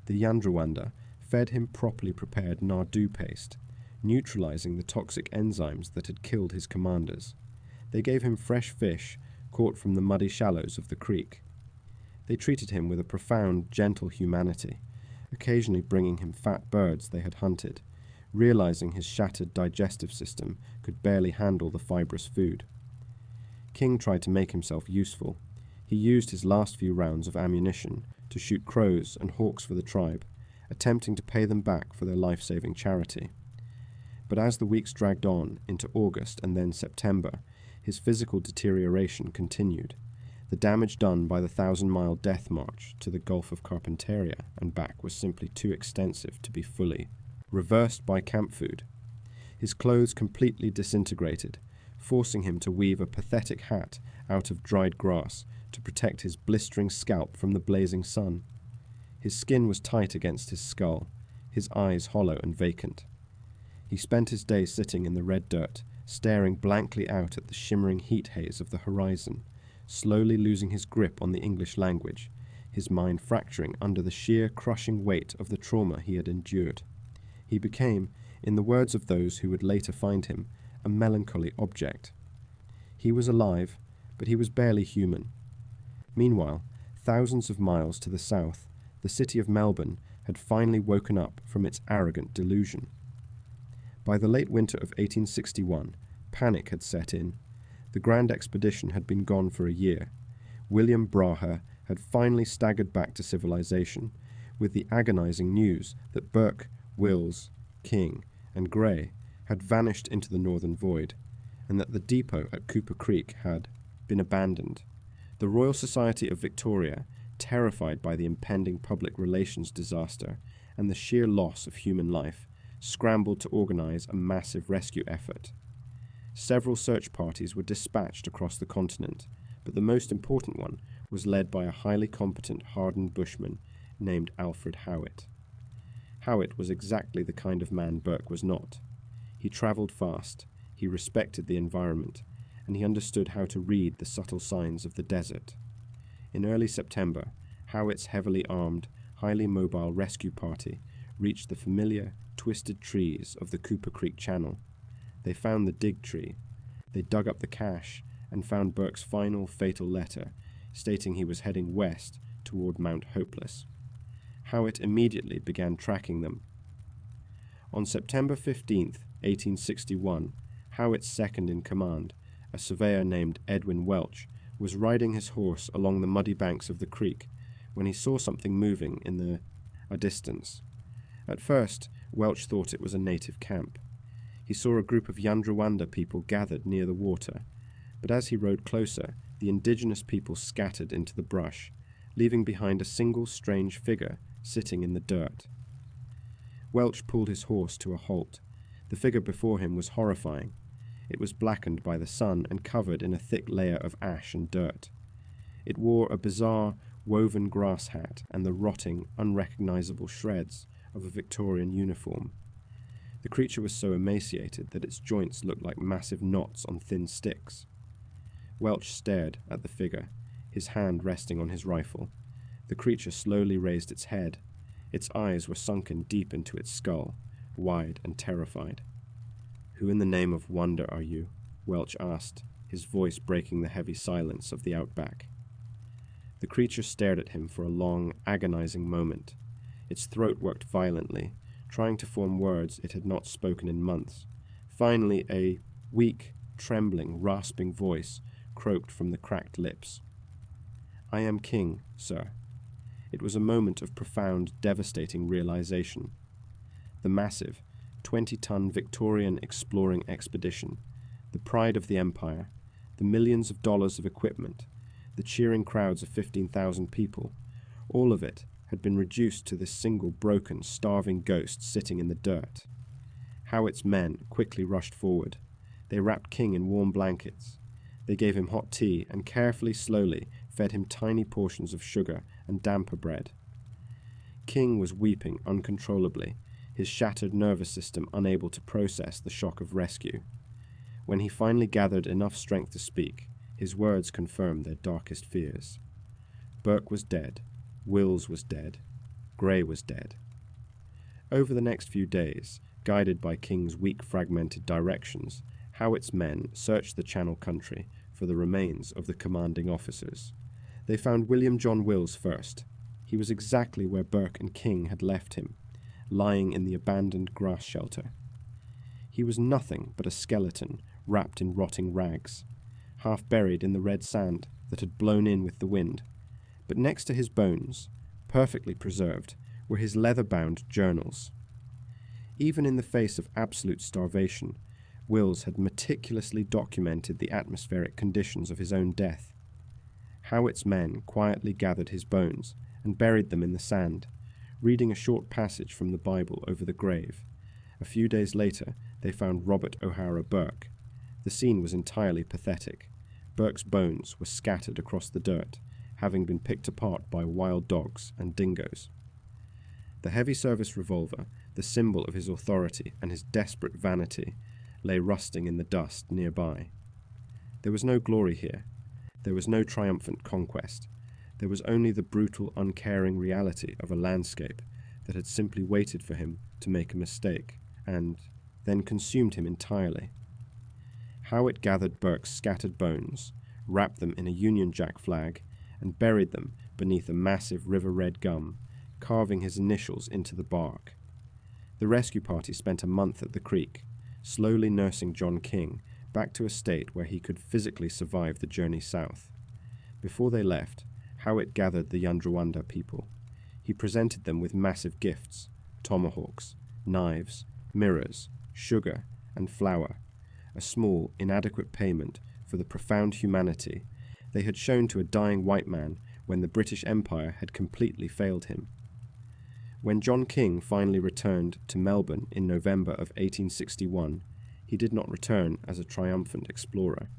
The Yandrawanda fed him properly prepared nardoo paste, neutralizing the toxic enzymes that had killed his commanders. They gave him fresh fish caught from the muddy shallows of the creek. They treated him with a profound, gentle humanity, occasionally bringing him fat birds they had hunted, realizing his shattered digestive system could barely handle the fibrous food. King tried to make himself useful. He used his last few rounds of ammunition to shoot crows and hawks for the tribe, attempting to pay them back for their life-saving charity. But as the weeks dragged on into August and then September, his physical deterioration continued. The damage done by the 1,000-mile death march to the Gulf of Carpentaria and back was simply too extensive to be fully reversed by camp food. His clothes completely disintegrated, forcing him to weave a pathetic hat out of dried grass to protect his blistering scalp from the blazing sun. His skin was tight against his skull, his eyes hollow and vacant. He spent his days sitting in the red dirt, staring blankly out at the shimmering heat haze of the horizon, slowly losing his grip on the English language, his mind fracturing under the sheer crushing weight of the trauma he had endured. He became, in the words of those who would later find him, a melancholy object. He was alive, but he was barely human. Meanwhile, thousands of miles to the south, the city of Melbourne had finally woken up from its arrogant delusion. By the late winter of 1861, panic had set in. The grand expedition had been gone for a year. William Brahe had finally staggered back to civilization, with the agonizing news that Burke, Wills, King, and Gray had vanished into the northern void, and that the depot at Cooper Creek had been abandoned. The Royal Society of Victoria, terrified by the impending public relations disaster and the sheer loss of human life, scrambled to organize a massive rescue effort. Several search parties were dispatched across the continent, but the most important one was led by a highly competent hardened bushman named Alfred Howitt. Howitt was exactly the kind of man Burke was not. He travelled fast, he respected the environment, and he understood how to read the subtle signs of the desert. In early September, Howitt's heavily armed, highly mobile rescue party reached the familiar, twisted trees of the Cooper Creek Channel. They found the dig tree. They dug up the cache and found Burke's final fatal letter, stating he was heading west toward Mount Hopeless. Howitt immediately began tracking them. On September 15, 1861, Howitt's second-in-command, a surveyor named Edwin Welch, was riding his horse along the muddy banks of the creek when he saw something moving in a distance. At first, Welch thought it was a native camp. He saw a group of Yandrawanda people gathered near the water, but as he rode closer, the indigenous people scattered into the brush, leaving behind a single strange figure sitting in the dirt. Welch pulled his horse to a halt. The figure before him was horrifying. It was blackened by the sun and covered in a thick layer of ash and dirt. It wore a bizarre, woven grass hat and the rotting, unrecognizable shreds of a Victorian uniform. The creature was so emaciated that its joints looked like massive knots on thin sticks. Welch stared at the figure, his hand resting on his rifle. The creature slowly raised its head. Its eyes were sunken deep into its skull, wide and terrified. "Who in the name of wonder are you?" Welch asked, his voice breaking the heavy silence of the outback. The creature stared at him for a long, agonizing moment. Its throat worked violently, trying to form words it had not spoken in months. Finally, a weak, trembling, rasping voice croaked from the cracked lips. "I am king, sir." It was a moment of profound, devastating realization. The massive, 20-ton Victorian Exploring Expedition, the pride of the empire, the millions of dollars of equipment, the cheering crowds of 15,000 people, all of it had been reduced to this single broken, starving ghost sitting in the dirt. Howitt's men quickly rushed forward. They wrapped King in warm blankets. They gave him hot tea and carefully, slowly fed him tiny portions of sugar and damper bread. King was weeping uncontrollably, his shattered nervous system unable to process the shock of rescue. When he finally gathered enough strength to speak, his words confirmed their darkest fears. Burke was dead. Wills was dead. Gray was dead. Over the next few days, guided by King's weak, fragmented directions, Howitt's men searched the Channel country for the remains of the commanding officers. They found William John Wills first. He was exactly where Burke and King had left him, lying in the abandoned grass shelter. He was nothing but a skeleton wrapped in rotting rags, half buried in the red sand that had blown in with the wind. But next to his bones, perfectly preserved, were his leather-bound journals. Even in the face of absolute starvation, Wills had meticulously documented the atmospheric conditions of his own death. Howitt's men quietly gathered his bones and buried them in the sand, reading a short passage from the Bible over the grave. A few days later, they found Robert O'Hara Burke. The scene was entirely pathetic. Burke's bones were scattered across the dirt, having been picked apart by wild dogs and dingoes. The heavy service revolver, the symbol of his authority and his desperate vanity, lay rusting in the dust nearby. There was no glory here. There was no triumphant conquest. There was only the brutal, uncaring reality of a landscape that had simply waited for him to make a mistake, and then consumed him entirely. Howitt gathered Burke's scattered bones, wrapped them in a Union Jack flag, and buried them beneath a massive river-red gum, carving his initials into the bark. The rescue party spent a month at the creek, slowly nursing John King back to a state where he could physically survive the journey south. Before they left, Howitt gathered the Yandrawanda people. He presented them with massive gifts: tomahawks, knives, mirrors, sugar, and flour, a small, inadequate payment for the profound humanity they had shown to a dying white man when the British Empire had completely failed him. When John King finally returned to Melbourne in November of 1861, he did not return as a triumphant explorer.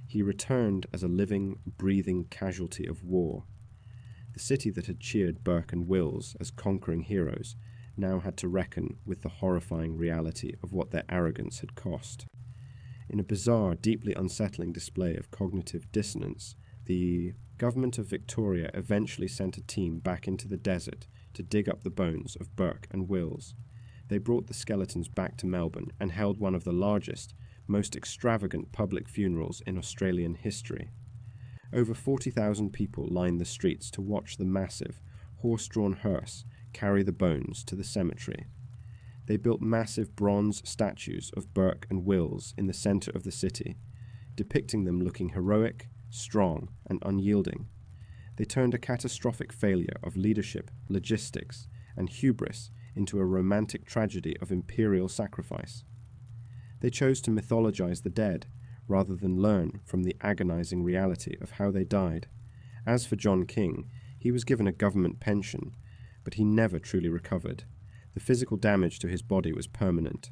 He returned as a living, breathing casualty of war. The city that had cheered Burke and Wills as conquering heroes now had to reckon with the horrifying reality of what their arrogance had cost. In a bizarre, deeply unsettling display of cognitive dissonance, the government of Victoria eventually sent a team back into the desert to dig up the bones of Burke and Wills. They brought the skeletons back to Melbourne and held one of the largest, most extravagant public funerals in Australian history. Over 40,000 people lined the streets to watch the massive, horse-drawn hearse carry the bones to the cemetery. They built massive bronze statues of Burke and Wills in the centre of the city, depicting them looking heroic, strong, and unyielding. They turned a catastrophic failure of leadership, logistics, and hubris into a romantic tragedy of imperial sacrifice. They chose to mythologize the dead, rather than learn from the agonizing reality of how they died. As for John King, he was given a government pension, but he never truly recovered. The physical damage to his body was permanent.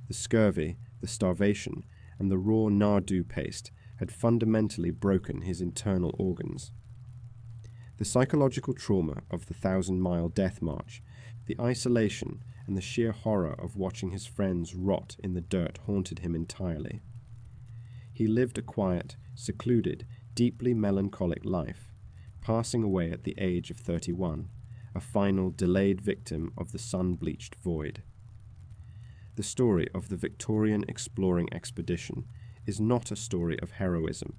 The scurvy, the starvation, and the raw nardoo paste had fundamentally broken his internal organs. The psychological trauma of the 1,000-mile death march, the isolation, and the sheer horror of watching his friends rot in the dirt haunted him entirely. He lived a quiet, secluded, deeply melancholic life, passing away at the age of 31, a final delayed victim of the sun-bleached void. The story of the Victorian Exploring Expedition is not a story of heroism.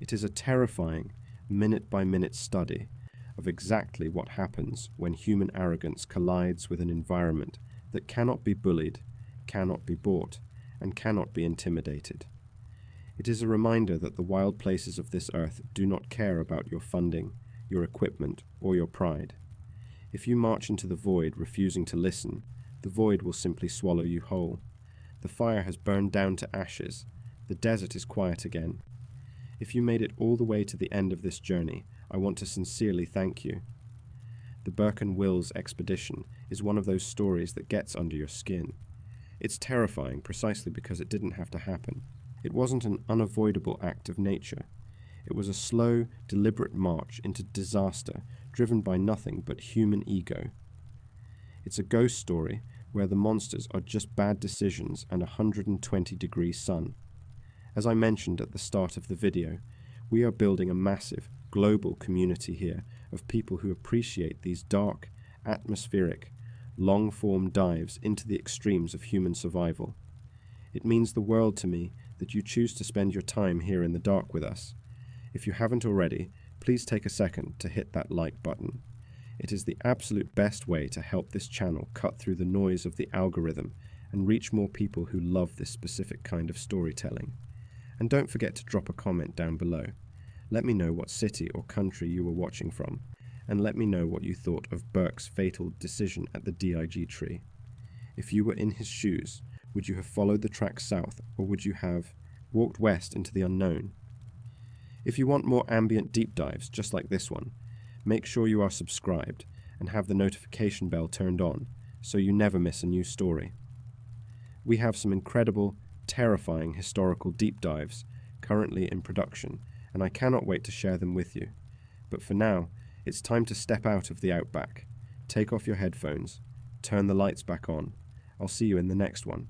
It is a terrifying, minute-by-minute study of exactly what happens when human arrogance collides with an environment that cannot be bullied, cannot be bought, and cannot be intimidated. It is a reminder that the wild places of this earth do not care about your funding, your equipment, or your pride. If you march into the void refusing to listen, the void will simply swallow you whole. The fire has burned down to ashes. The desert is quiet again. If you made it all the way to the end of this journey, I want to sincerely thank you. The Burke and Wills Expedition is one of those stories that gets under your skin. It's terrifying precisely because it didn't have to happen. It wasn't an unavoidable act of nature. It was a slow, deliberate march into disaster driven by nothing but human ego. It's a ghost story where the monsters are just bad decisions and a 120-degree sun. As I mentioned at the start of the video, we are building a massive, global community here of people who appreciate these dark, atmospheric, long-form dives into the extremes of human survival. It means the world to me that you choose to spend your time here in the dark with us. If you haven't already, please take a second to hit that like button. It is the absolute best way to help this channel cut through the noise of the algorithm and reach more people who love this specific kind of storytelling. And don't forget to drop a comment down below. Let me know what city or country you were watching from, and let me know what you thought of Burke's fatal decision at the DIG tree. If you were in his shoes, would you have followed the track south, or would you have walked west into the unknown? If you want more ambient deep dives just like this one, make sure you are subscribed and have the notification bell turned on so you never miss a new story. We have some incredible, terrifying historical deep dives currently in production, and I cannot wait to share them with you. But for now, it's time to step out of the outback, take off your headphones, turn the lights back on. I'll see you in the next one.